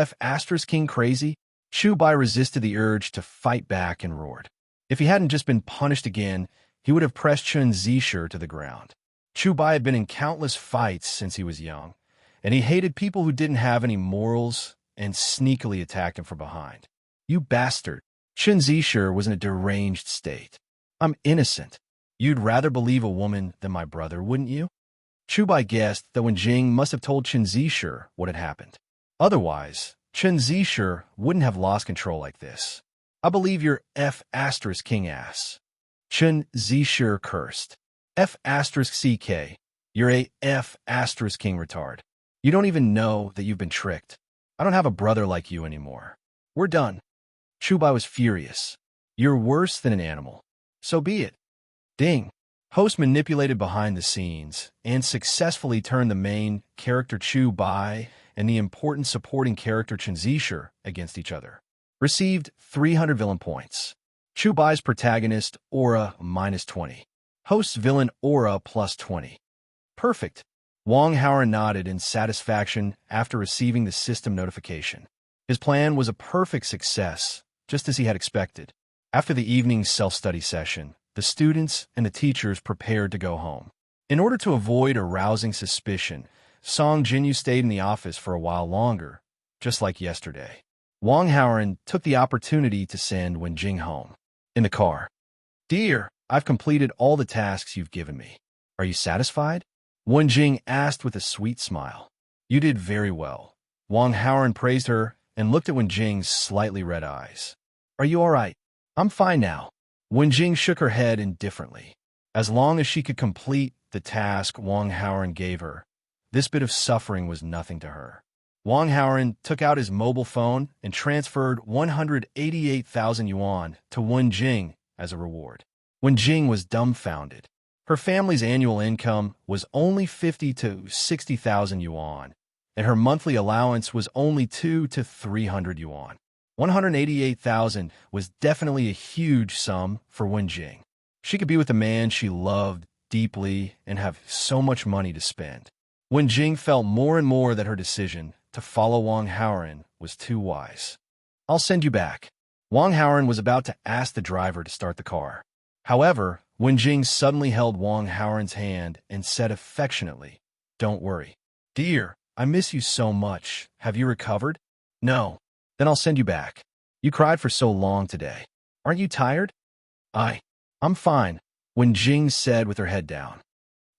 King crazy? Chu Bai resisted the urge to fight back and roared. If he hadn't just been punished again, he would have pressed Chun Zisher to the ground. Chu Bai had been in countless fights since he was young, and he hated people who didn't have any morals and sneakily attacked him from behind. You bastard. Chen Zishir was in a deranged state. I'm innocent. You'd rather believe a woman than my brother, wouldn't you? Chu Bai guessed that Wen Jing must have told Chen Zishir what had happened. Otherwise, Chen Zishir wouldn't have lost control like this. I believe you're F***king ass. Chen Zishir cursed. F***ck. You're a F***king retard. You don't even know that you've been tricked. I don't have a brother like you anymore. We're done. Chu Bai was furious. You're worse than an animal. So be it. Ding. Host manipulated behind the scenes and successfully turned the main character Chu Bai and the important supporting character Chen Zishir against each other. Received 300 villain points. Chu Bai's protagonist, Aura, -20. Host's villain, Aura, +20. Perfect. Wang Hao nodded in satisfaction after receiving the system notification. His plan was a perfect success, just as he had expected. After the evening's self-study session, the students and the teachers prepared to go home. In order to avoid arousing suspicion, Song Jinyu stayed in the office for a while longer, just like yesterday. Wang Hao took the opportunity to send Wen Jing home. In the car. Dear, I've completed all the tasks you've given me. Are you satisfied? Wen Jing asked with a sweet smile. You did very well. Wang Hao praised her and looked at Wen Jing's slightly red eyes. Are you all right? I'm fine now. Wen Jing shook her head indifferently. As long as she could complete the task Wang Hao gave her, this bit of suffering was nothing to her. Wang Hao took out his mobile phone and transferred 188,000 yuan to Wen Jing as a reward. Wen Jing was dumbfounded. Her family's annual income was only 50 to 60,000 yuan, and her monthly allowance was only 2 to 300 yuan. 188,000 was definitely a huge sum for Wen Jing. She could be with a man she loved deeply and have so much money to spend. Wen Jing felt more and more that her decision to follow Wang Hao was too wise. I'll send you back. Wang Hao was about to ask the driver to start the car. However, Wen Jing suddenly held Wang Hao's hand and said affectionately, Don't worry. Dear, I miss you so much. Have you recovered? No. Then I'll send you back. You cried for so long today. Aren't you tired? I'm fine, Wen Jing said with her head down.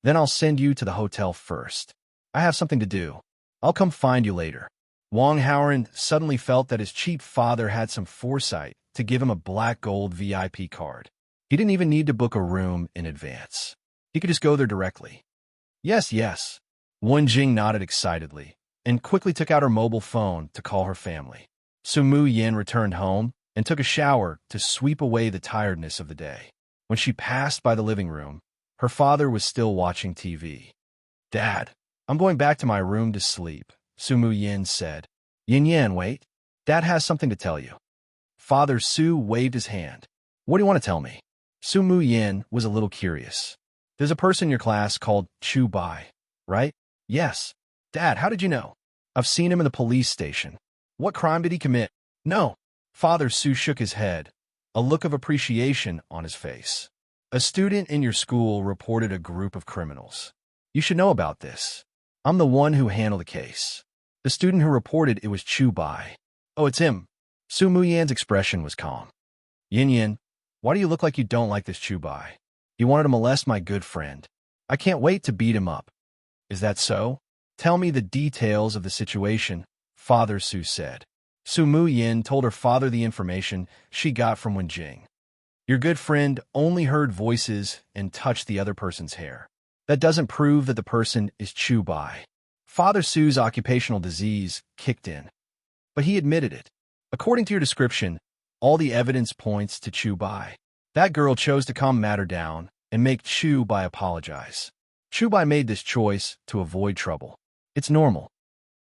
Then I'll send you to the hotel first. I have something to do. I'll come find you later. Wang Hao suddenly felt that his cheap father had some foresight to give him a black gold VIP card. He didn't even need to book a room in advance. He could just go there directly. Yes. Wen Jing nodded excitedly and quickly took out her mobile phone to call her family. Sumu Yin returned home and took a shower to sweep away the tiredness of the day. When she passed by the living room, her father was still watching TV. Dad, I'm going back to my room to sleep, Sumu Yin said. Yin, wait. Dad has something to tell you. Father Su waved his hand. What do you want to tell me? Sumu Yin was a little curious. There's a person in your class called Chu Bai, right? Yes. Dad, how did you know? I've seen him in the police station. What crime did he commit? No. Father Su shook his head, a look of appreciation on his face. A student in your school reported a group of criminals. You should know about this. I'm the one who handled the case. The student who reported it was Chu Bai. Oh, it's him. Sumu Yan's expression was calm. Yin, why do you look like you don't like this Chu Bai? He wanted to molest my good friend. I can't wait to beat him up. Is that so? Tell me the details of the situation, Father Su said. Sumu Yin told her father the information she got from Wen Jing. Your good friend only heard voices and touched the other person's hair. That doesn't prove that the person is Chu Bai. Father Su's occupational disease kicked in. But he admitted it. According to your description, all the evidence points to Chu Bai. That girl chose to calm matter down and make Chu Bai apologize. Chu Bai made this choice to avoid trouble. It's normal.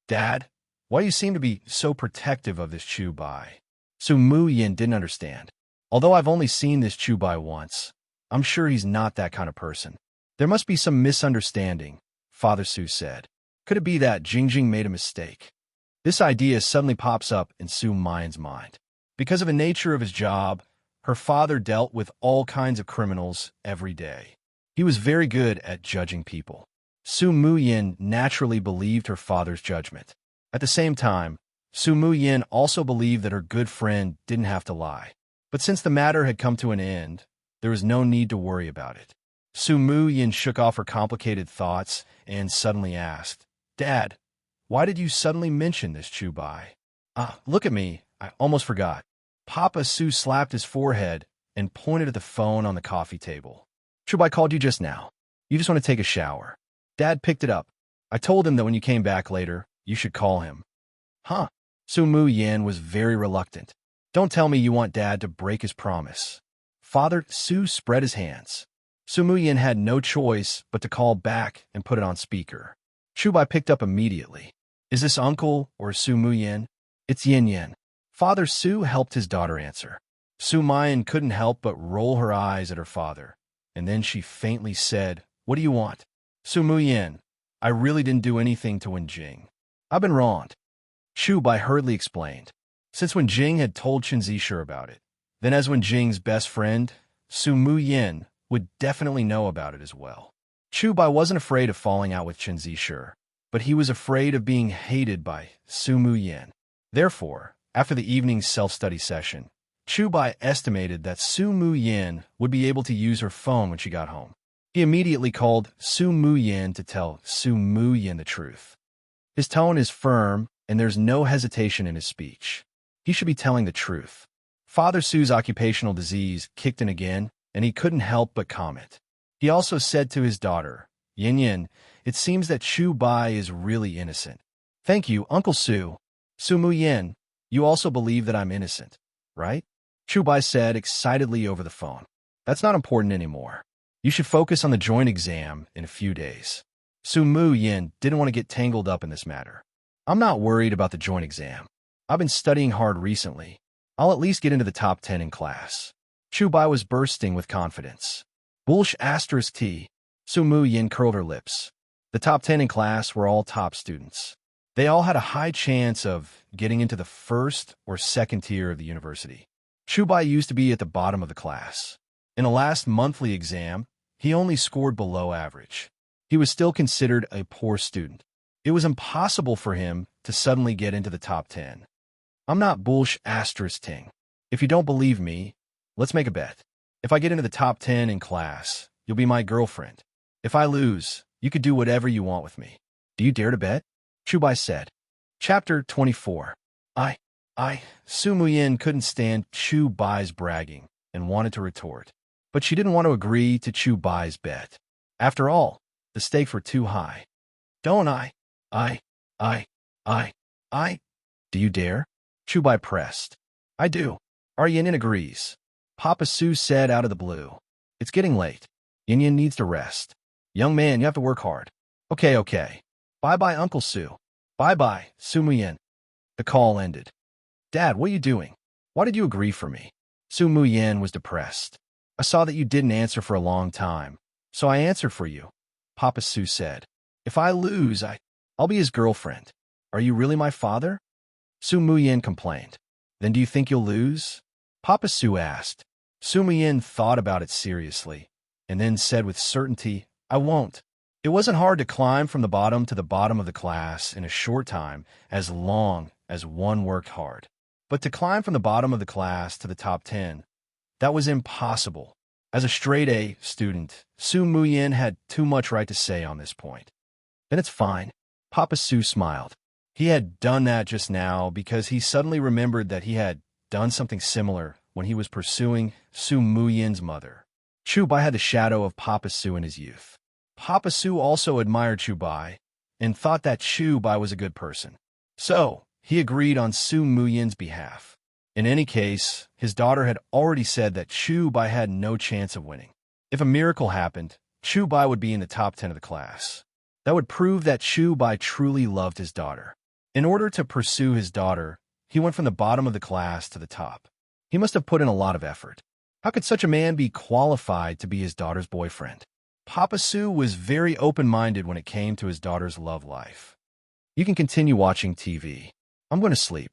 Dad, why do you seem to be so protective of this Chu Bai? Sumu Yin didn't understand. Although I've only seen this Chu Bai once, I'm sure he's not that kind of person. There must be some misunderstanding, Father Su said. Could it be that Jingjing made a mistake? This idea suddenly pops up in Su Min's mind. Because of the nature of his job, her father dealt with all kinds of criminals every day. He was very good at judging people. Su Muyin naturally believed her father's judgment. At the same time, Su Muyin also believed that her good friend didn't have to lie. But since the matter had come to an end, there was no need to worry about it. Su Muyin shook off her complicated thoughts and suddenly asked, "Dad, why did you suddenly mention this Chubai?" Look at me. I almost forgot." Papa Su slapped his forehead and pointed at the phone on the coffee table. "Chubai called you just now. You just want to take a shower." Dad picked it up. "I told him that when you came back later, you should call him." "Huh?" Su Muyin was very reluctant. "Don't tell me you want Dad to break his promise." Father Su spread his hands. Su Muyin had no choice but to call back and put it on speaker. Chubai picked up immediately. "Is this Uncle or Su Muyin?" "It's Yin Yin." Father Su helped his daughter answer. Su Muyin couldn't help but roll her eyes at her father, and then she faintly said, "What do you want?" "Su Muyin, I really didn't do anything to Wenjing. I've been wronged." Chubai hurriedly explained. Since Wenjing had told Chen Zisher about it, then as Wenjing's best friend, Su Muyin would definitely know about it as well. Chubai wasn't afraid of falling out with Chen Zisher, but he was afraid of being hated by Su Muyin. Therefore, after the evening's self-study session, Chubai estimated that Su Muyin would be able to use her phone when she got home. He immediately called Su Muyin to tell Su Muyin the truth. His tone is firm, and there's no hesitation in his speech. He should be telling the truth. Father Su's occupational disease kicked in again, and he couldn't help but comment. He also said to his daughter, "Yin Yin, it seems that Chubai is really innocent." "Thank you, Uncle Su." "Su Muyin, you also believe that I'm innocent, right?" Chubai said excitedly over the phone. "That's not important anymore. You should focus on the joint exam in a few days." Su Muyin didn't want to get tangled up in this matter. "I'm not worried about the joint exam. I've been studying hard recently. I'll at least get into the top 10 in class." Chubai was bursting with confidence. Bullsh asterisk T. Su Muyin curled her lips. The top 10 in class were all top students. They all had a high chance of getting into the first or second tier of the university. Chubai used to be at the bottom of the class. In the last monthly exam, he only scored below average. He was still considered a poor student. It was impossible for him to suddenly get into the top 10. "I'm not Bullsh asterisk Ting. If you don't believe me, let's make a bet. If I get into the top 10 in class, you'll be my girlfriend. If I lose, you could do whatever you want with me. Do you dare to bet?" Chubai said. Chapter 24. Su Muyin couldn't stand Chubai's bragging and wanted to retort, but she didn't want to agree to Chubai's bet. After all, the stakes were too high. "Don't I? Do you dare?" Chubai pressed. "I do." Yin Yin agrees. Papa Su said out of the blue. "It's getting late. Yin Yin needs to rest. Young man, you have to work hard." Okay. Bye-bye, Uncle Su." "Bye-bye, Su Muyin." The call ended. "Dad, what are you doing? Why did you agree for me?" Su Muyin was depressed. "I saw that you didn't answer for a long time, so I answered for you," Papa Su said. "If I lose, I'll be his girlfriend. Are you really my father?" Su Muyin complained. "Then do you think you'll lose?" Papa Su asked. Su Muyin thought about it seriously, and then said with certainty, "I won't." It wasn't hard to climb from the bottom to the bottom of the class in a short time, as long as one worked hard. But to climb from the bottom of the class to the top 10, that was impossible. As a straight-A student, Su Muyin had too much right to say on this point. "Then it's fine." Papa Su smiled. He had done that just now because he suddenly remembered that he had done something similar when he was pursuing Su Muyin's mother. Chubai had the shadow of Papa Su in his youth. Papa Su also admired Chubai and thought that Chubai was a good person. So, he agreed on Su Muyin's behalf. In any case, his daughter had already said that Chubai had no chance of winning. If a miracle happened, Chubai would be in the top 10 of the class. That would prove that Chubai truly loved his daughter. In order to pursue his daughter, he went from the bottom of the class to the top. He must have put in a lot of effort. How could such a man be qualified to be his daughter's boyfriend? Papa Su was very open-minded when it came to his daughter's love life. "You can continue watching TV. I'm going to sleep."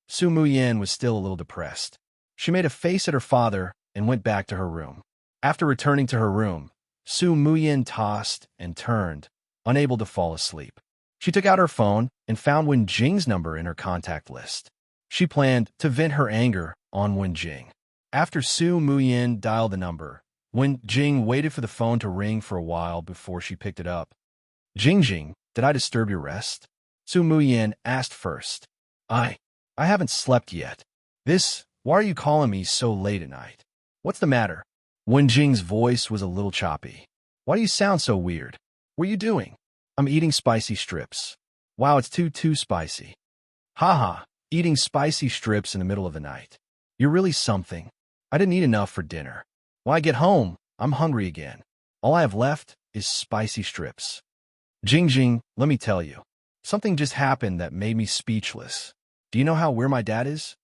Su Muyin was still a little depressed. She made a face at her father and went back to her room. After returning to her room, Su Muyin tossed and turned, unable to fall asleep. She took out her phone and found Wen Jing's number in her contact list. She planned to vent her anger on Wen Jing. After Su Muyin dialed the number, Wen Jing waited for the phone to ring for a while before she picked it up. Jing, did I disturb your rest? Su Muyin asked first. I haven't slept yet. Why are you calling me so late at night? What's the matter? Wen Jing's voice was a little choppy. Why do you sound so weird? What are you doing? I'm eating spicy strips. Wow, it's too spicy. Haha, eating spicy strips in the middle of the night. You're really something. I didn't eat enough for dinner. When I get home, I'm hungry again. All I have left is spicy strips. Jing, let me tell you. Something just happened that made me speechless. Do you know where my dad is?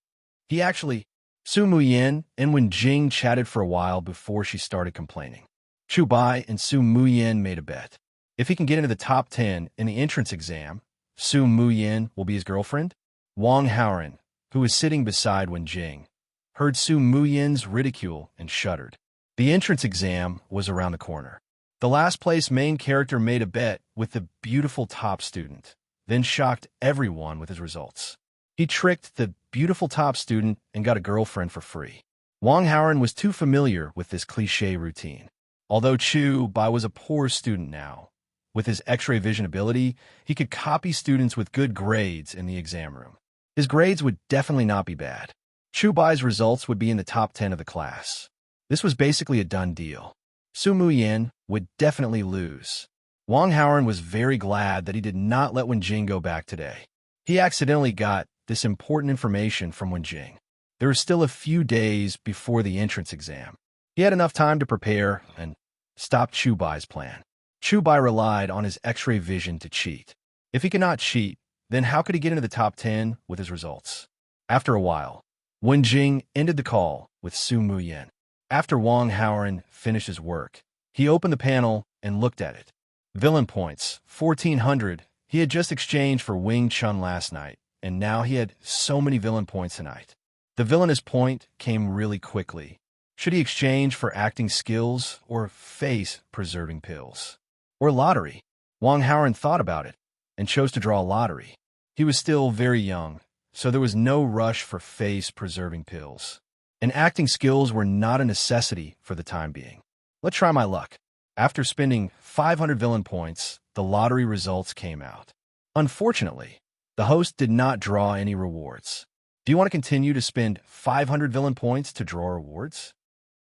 Su Muyin and Wen Jing chatted for a while before she started complaining. Chu Bai and Su Muyin made a bet. If he can get into the top 10 in the entrance exam, Su Muyin will be his girlfriend. Wang Haoran, who was sitting beside Wen Jing, heard Su Muyin's ridicule and shuddered. The entrance exam was around the corner. The last place main character made a bet with the beautiful top student, then shocked everyone with his results. He tricked the beautiful top student and got a girlfriend for free. Wang Haoran was too familiar with this cliché routine. Although Chu Bai was a poor student now, with his X-ray vision ability, he could copy students with good grades in the exam room. His grades would definitely not be bad. Chu Bai's results would be in the top 10 of the class. This was basically a done deal. Su Muyin would definitely lose. Wang Haoran was very glad that he did not let Wen Jing go back today. He accidentally got this important information from Wen Jing. There were still a few days before the entrance exam. He had enough time to prepare and stop Chu Bai's plan. Chu Bai relied on his X-ray vision to cheat. If he could not cheat, then how could he get into the top 10 with his results? After a while, Wen Jing ended the call with Su Muyin. After Wang Haoran finished his work, he opened the panel and looked at it. Villain points, 1,400. He had just exchanged for Wing Chun last night, and now he had so many villain points tonight. The villainous point came really quickly. Should he exchange for acting skills or face-preserving pills? Or lottery? Wang Haoran thought about it and chose to draw a lottery. He was still very young, so there was no rush for face-preserving pills. And acting skills were not a necessity for the time being. Let's try my luck. After spending 500 villain points, the lottery results came out. Unfortunately, the host did not draw any rewards. Do you want to continue to spend 500 villain points to draw rewards?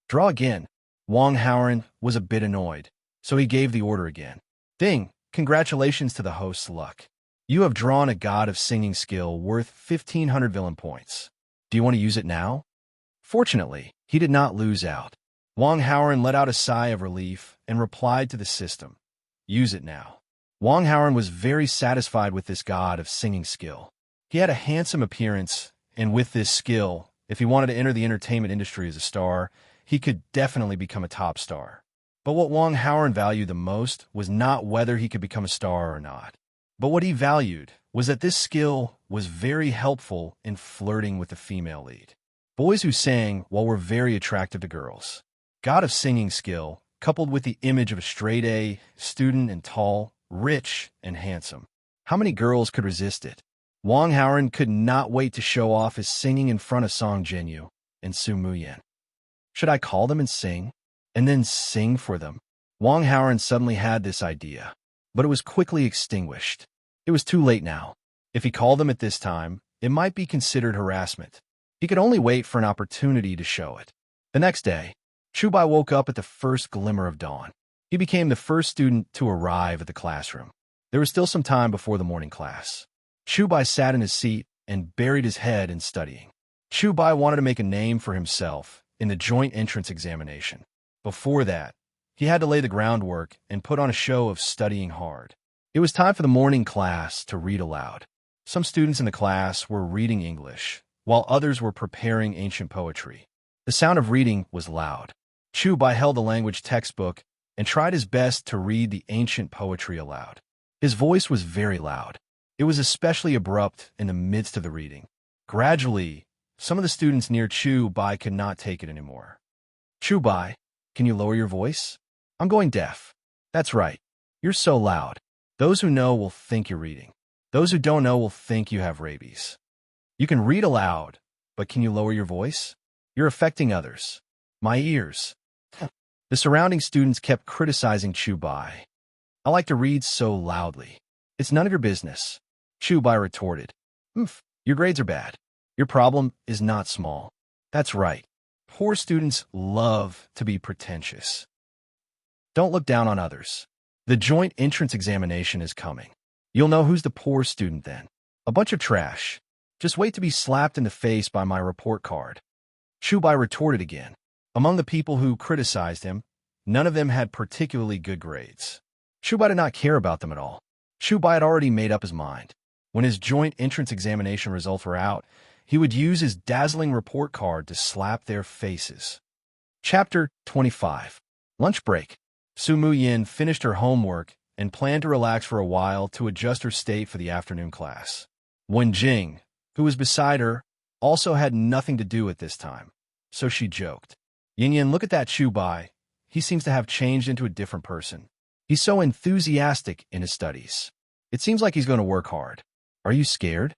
Draw again. Wang Haoran was a bit annoyed, so he gave the order again. Ding! Congratulations to the host's luck. You have drawn a god of singing skill worth 1,500 villain points. Do you want to use it now? Fortunately, he did not lose out. Wang Haoran let out a sigh of relief and replied to the system. Use it now. Wang Haoran was very satisfied with this god of singing skill. He had a handsome appearance, and with this skill, if he wanted to enter the entertainment industry as a star, he could definitely become a top star. But what Wang Haoran valued the most was not whether he could become a star or not. But what he valued was that this skill was very helpful in flirting with the female lead. Boys who sang were very attractive to girls. God of singing skill, coupled with the image of a straight-A student and tall, rich, and handsome. How many girls could resist it? Wang Haoran could not wait to show off his singing in front of Song Jinyu and Su Muyin. Should I call them and sing? And then sing for them? Wang Haoran suddenly had this idea, but it was quickly extinguished. It was too late now. If he called them at this time, it might be considered harassment. He could only wait for an opportunity to show it. The next day, Chu Bai woke up at the first glimmer of dawn. He became the first student to arrive at the classroom. There was still some time before the morning class. Chu Bai sat in his seat and buried his head in studying. Chu Bai wanted to make a name for himself in the joint entrance examination. Before that, he had to lay the groundwork and put on a show of studying hard. It was time for the morning class to read aloud. Some students in the class were reading English, while others were preparing ancient poetry. The sound of reading was loud. Chu Bai held the language textbook and tried his best to read the ancient poetry aloud. His voice was very loud. It was especially abrupt in the midst of the reading. Gradually, some of the students near Chu Bai could not take it anymore. Chu Bai, can you lower your voice? I'm going deaf. That's right. You're so loud. Those who know will think you're reading. Those who don't know will think you have rabies. You can read aloud, but can you lower your voice? You're affecting others. My ears. The surrounding students kept criticizing Chubai. I like to read so loudly. It's none of your business. Chubai retorted. Your grades are bad. Your problem is not small. That's right. Poor students love to be pretentious. Don't look down on others. The joint entrance examination is coming. You'll know who's the poor student then. A bunch of trash. Just wait to be slapped in the face by my report card. Chubai retorted again. Among the people who criticized him, none of them had particularly good grades. Chubai did not care about them at all. Chubai had already made up his mind. When his joint entrance examination results were out, he would use his dazzling report card to slap their faces. Chapter 25. Lunch break. Su Muyin finished her homework and planned to relax for a while to adjust her state for the afternoon class. Wen Jing, who was beside her, also had nothing to do at this time, so she joked. Yin, look at that Chubai. He seems to have changed into a different person. He's so enthusiastic in his studies. It seems like he's going to work hard. Are you scared?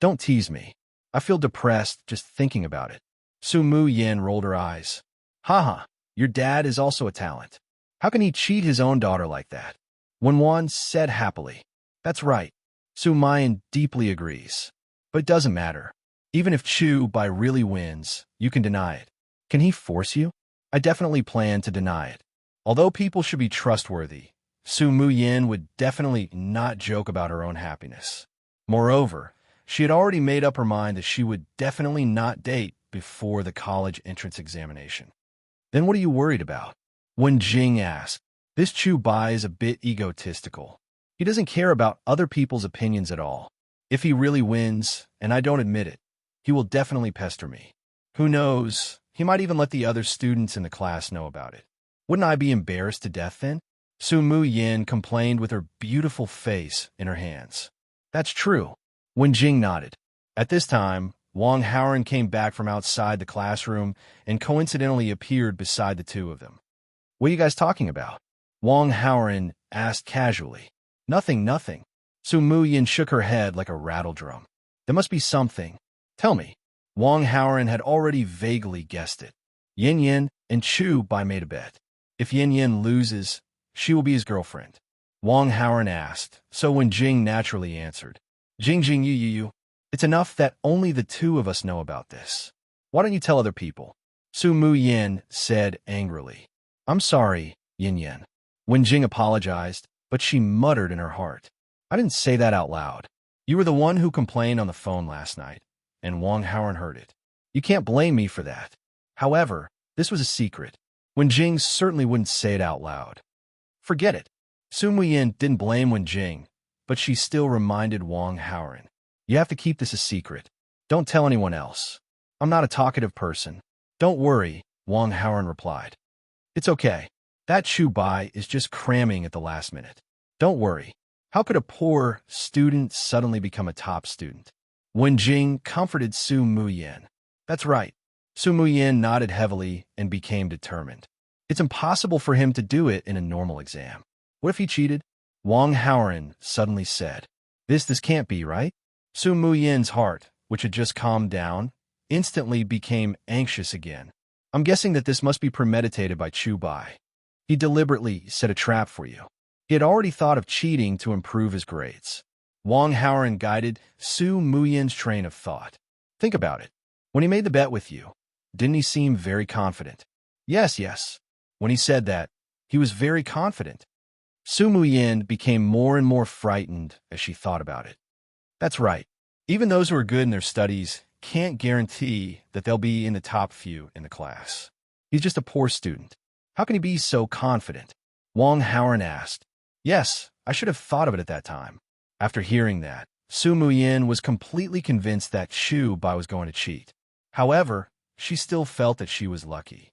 Don't tease me. I feel depressed just thinking about it. Su Muyin rolled her eyes. Haha, your dad is also a talent. How can he cheat his own daughter like that? Wen Wan said happily. That's right. Su Muyin deeply agrees. But it doesn't matter. Even if Chubai really wins, you can deny it. Can he force you? I definitely plan to deny it. Although people should be trustworthy, Su Muyin would definitely not joke about her own happiness. Moreover, she had already made up her mind that she would definitely not date before the college entrance examination. Then what are you worried about? Wen Jing asked. This Chubai is a bit egotistical. He doesn't care about other people's opinions at all. If he really wins, and I don't admit it, he will definitely pester me. Who knows, he might even let the other students in the class know about it. Wouldn't I be embarrassed to death then? Su Muyin complained with her beautiful face in her hands. That's true. Wen Jing nodded. At this time, Wang Haoren came back from outside the classroom and coincidentally appeared beside the two of them. What are you guys talking about? Wang Haoren asked casually. Nothing. Su Muyin shook her head like a rattle drum. There must be something. Tell me. Wang Haoren had already vaguely guessed it. Yin and Chubai made a bet. If Yin loses, she will be his girlfriend. Wang Haoren asked, so Wen Jing naturally answered. Jing, you. It's enough that only the two of us know about this. Why don't you tell other people? Su Muyin said angrily. I'm sorry, Yin. Wen Jing apologized, but she muttered in her heart. I didn't say that out loud. You were the one who complained on the phone last night, and Wang Haoren heard it. You can't blame me for that. However, this was a secret. Wen Jing certainly wouldn't say it out loud. Forget it. Su Muyin didn't blame Wen Jing, but she still reminded Wang Haoren. You have to keep this a secret. Don't tell anyone else. I'm not a talkative person. Don't worry, Wang Haoren replied. It's okay. That Chubai is just cramming at the last minute. Don't worry. How could a poor student suddenly become a top student? Wen Jing comforted Su Muyin. That's right. Su Muyin nodded heavily and became determined. It's impossible for him to do it in a normal exam. What if he cheated? Wang Haoren suddenly said. This can't be, right? Su Muyin's heart, which had just calmed down, instantly became anxious again. I'm guessing that this must be premeditated by Chubai. He deliberately set a trap for you. He had already thought of cheating to improve his grades. Wang Haoren guided Su Muyin's train of thought. Think about it. When he made the bet with you, didn't he seem very confident? Yes. When he said that, he was very confident. Su Muyin became more and more frightened as she thought about it. That's right. Even those who are good in their studies can't guarantee that they'll be in the top few in the class. He's just a poor student. How can he be so confident? Wang Haoren asked. Yes, I should have thought of it at that time. After hearing that, Su Muyin was completely convinced that Chubai was going to cheat. However, she still felt that she was lucky.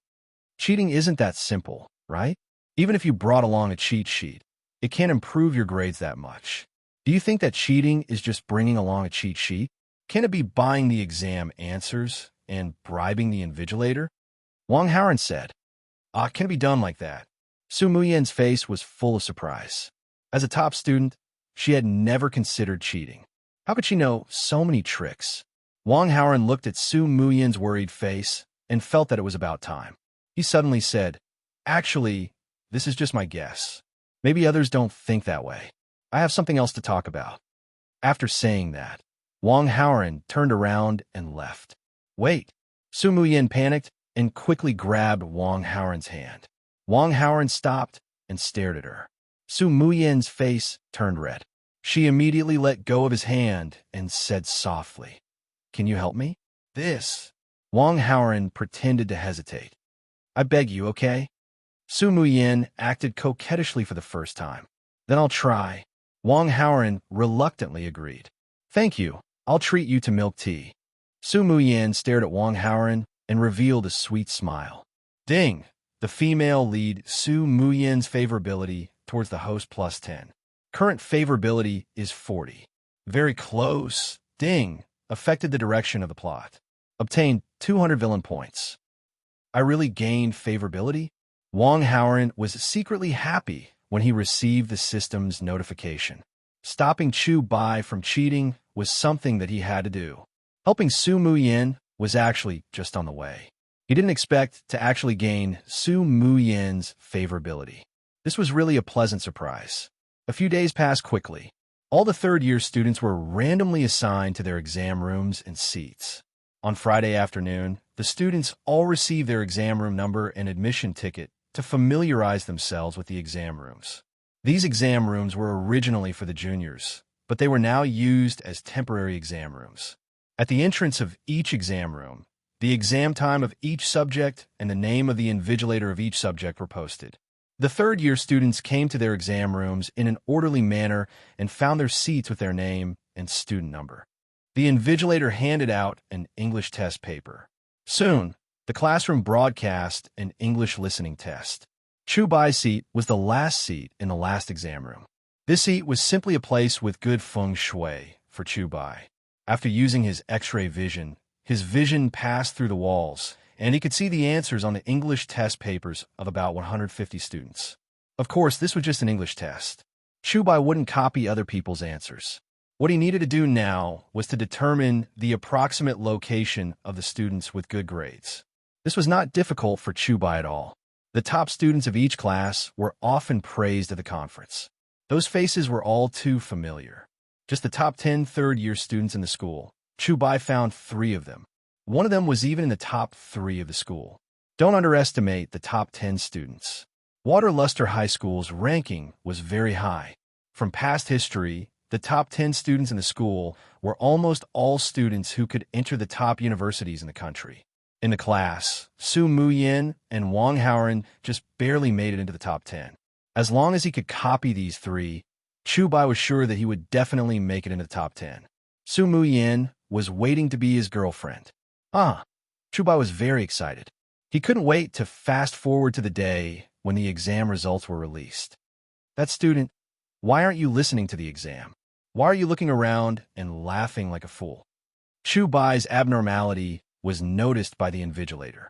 Cheating isn't that simple, right? Even if you brought along a cheat sheet, it can't improve your grades that much. Do you think that cheating is just bringing along a cheat sheet? Can it be buying the exam answers and bribing the invigilator? Wang Haoren said. Can it be done like that? Su Muyen's face was full of surprise. As a top student, she had never considered cheating. How could she know so many tricks? Wang Haoran looked at Su Muyen's worried face and felt that it was about time. He suddenly said, "Actually, this is just my guess. Maybe others don't think that way. I have something else to talk about." After saying that, Wang Haoran turned around and left. "Wait." Su Muyen panicked and quickly grabbed Wang Haoran's hand. Wang Haoran stopped and stared at her. Su Muyen's face turned red. She immediately let go of his hand and said softly, "Can you help me?" "This." Wang Haoran pretended to hesitate. "I beg you, okay?" Su Muyen acted coquettishly for the first time. "Then I'll try." Wang Haoran reluctantly agreed. "Thank you. I'll treat you to milk tea." Su Muyen stared at Wang Haoran and revealed a sweet smile. Ding! The female lead Su Muyen's favorability towards the host +10. Current favorability is 40. Very close. Ding! Affected the direction of the plot. Obtained 200 villain points. I really gained favorability? Wang Haoran was secretly happy when he received the system's notification. Stopping Chu Bai from cheating was something that he had to do. Helping Su Muyen was actually just on the way. He didn't expect to actually gain Su Muyen's favorability. This was really a pleasant surprise. A few days passed quickly. All the third-year students were randomly assigned to their exam rooms and seats. On Friday afternoon, the students all received their exam room number and admission ticket to familiarize themselves with the exam rooms. These exam rooms were originally for the juniors, but they were now used as temporary exam rooms. At the entrance of each exam room, the exam time of each subject and the name of the invigilator of each subject were posted. The third-year students came to their exam rooms in an orderly manner and found their seats with their name and student number. The invigilator handed out an English test paper. Soon, the classroom broadcast an English listening test. Chu Bai's seat was the last seat in the last exam room. This seat was simply a place with good feng shui for Chu Bai. After using his X-ray vision, his vision passed through the walls, and he could see the answers on the English test papers of about 150 students. Of course, this was just an English test. Chu Bai wouldn't copy other people's answers. What he needed to do now was to determine the approximate location of the students with good grades. This was not difficult for Chu Bai at all. The top students of each class were often praised at the conference. Those faces were all too familiar. Just the top 10 third-year students in the school. Chu Bai found 3 of them. One of them was even in the top 3 of the school. Don't underestimate the top 10 students. Waterluster High School's ranking was very high. From past history, the top 10 students in the school were almost all students who could enter the top universities in the country. In the class, Su Muyen and Wang Haoran just barely made it into the top 10. As long as he could copy these 3, Chu Bai was sure that he would definitely make it into the top 10. Su Muyen was waiting to be his girlfriend. Chu Bai was very excited. He couldn't wait to fast forward to the day when the exam results were released. That student, why aren't you listening to the exam? Why are you looking around and laughing like a fool? Chu Bai's abnormality was noticed by the invigilator.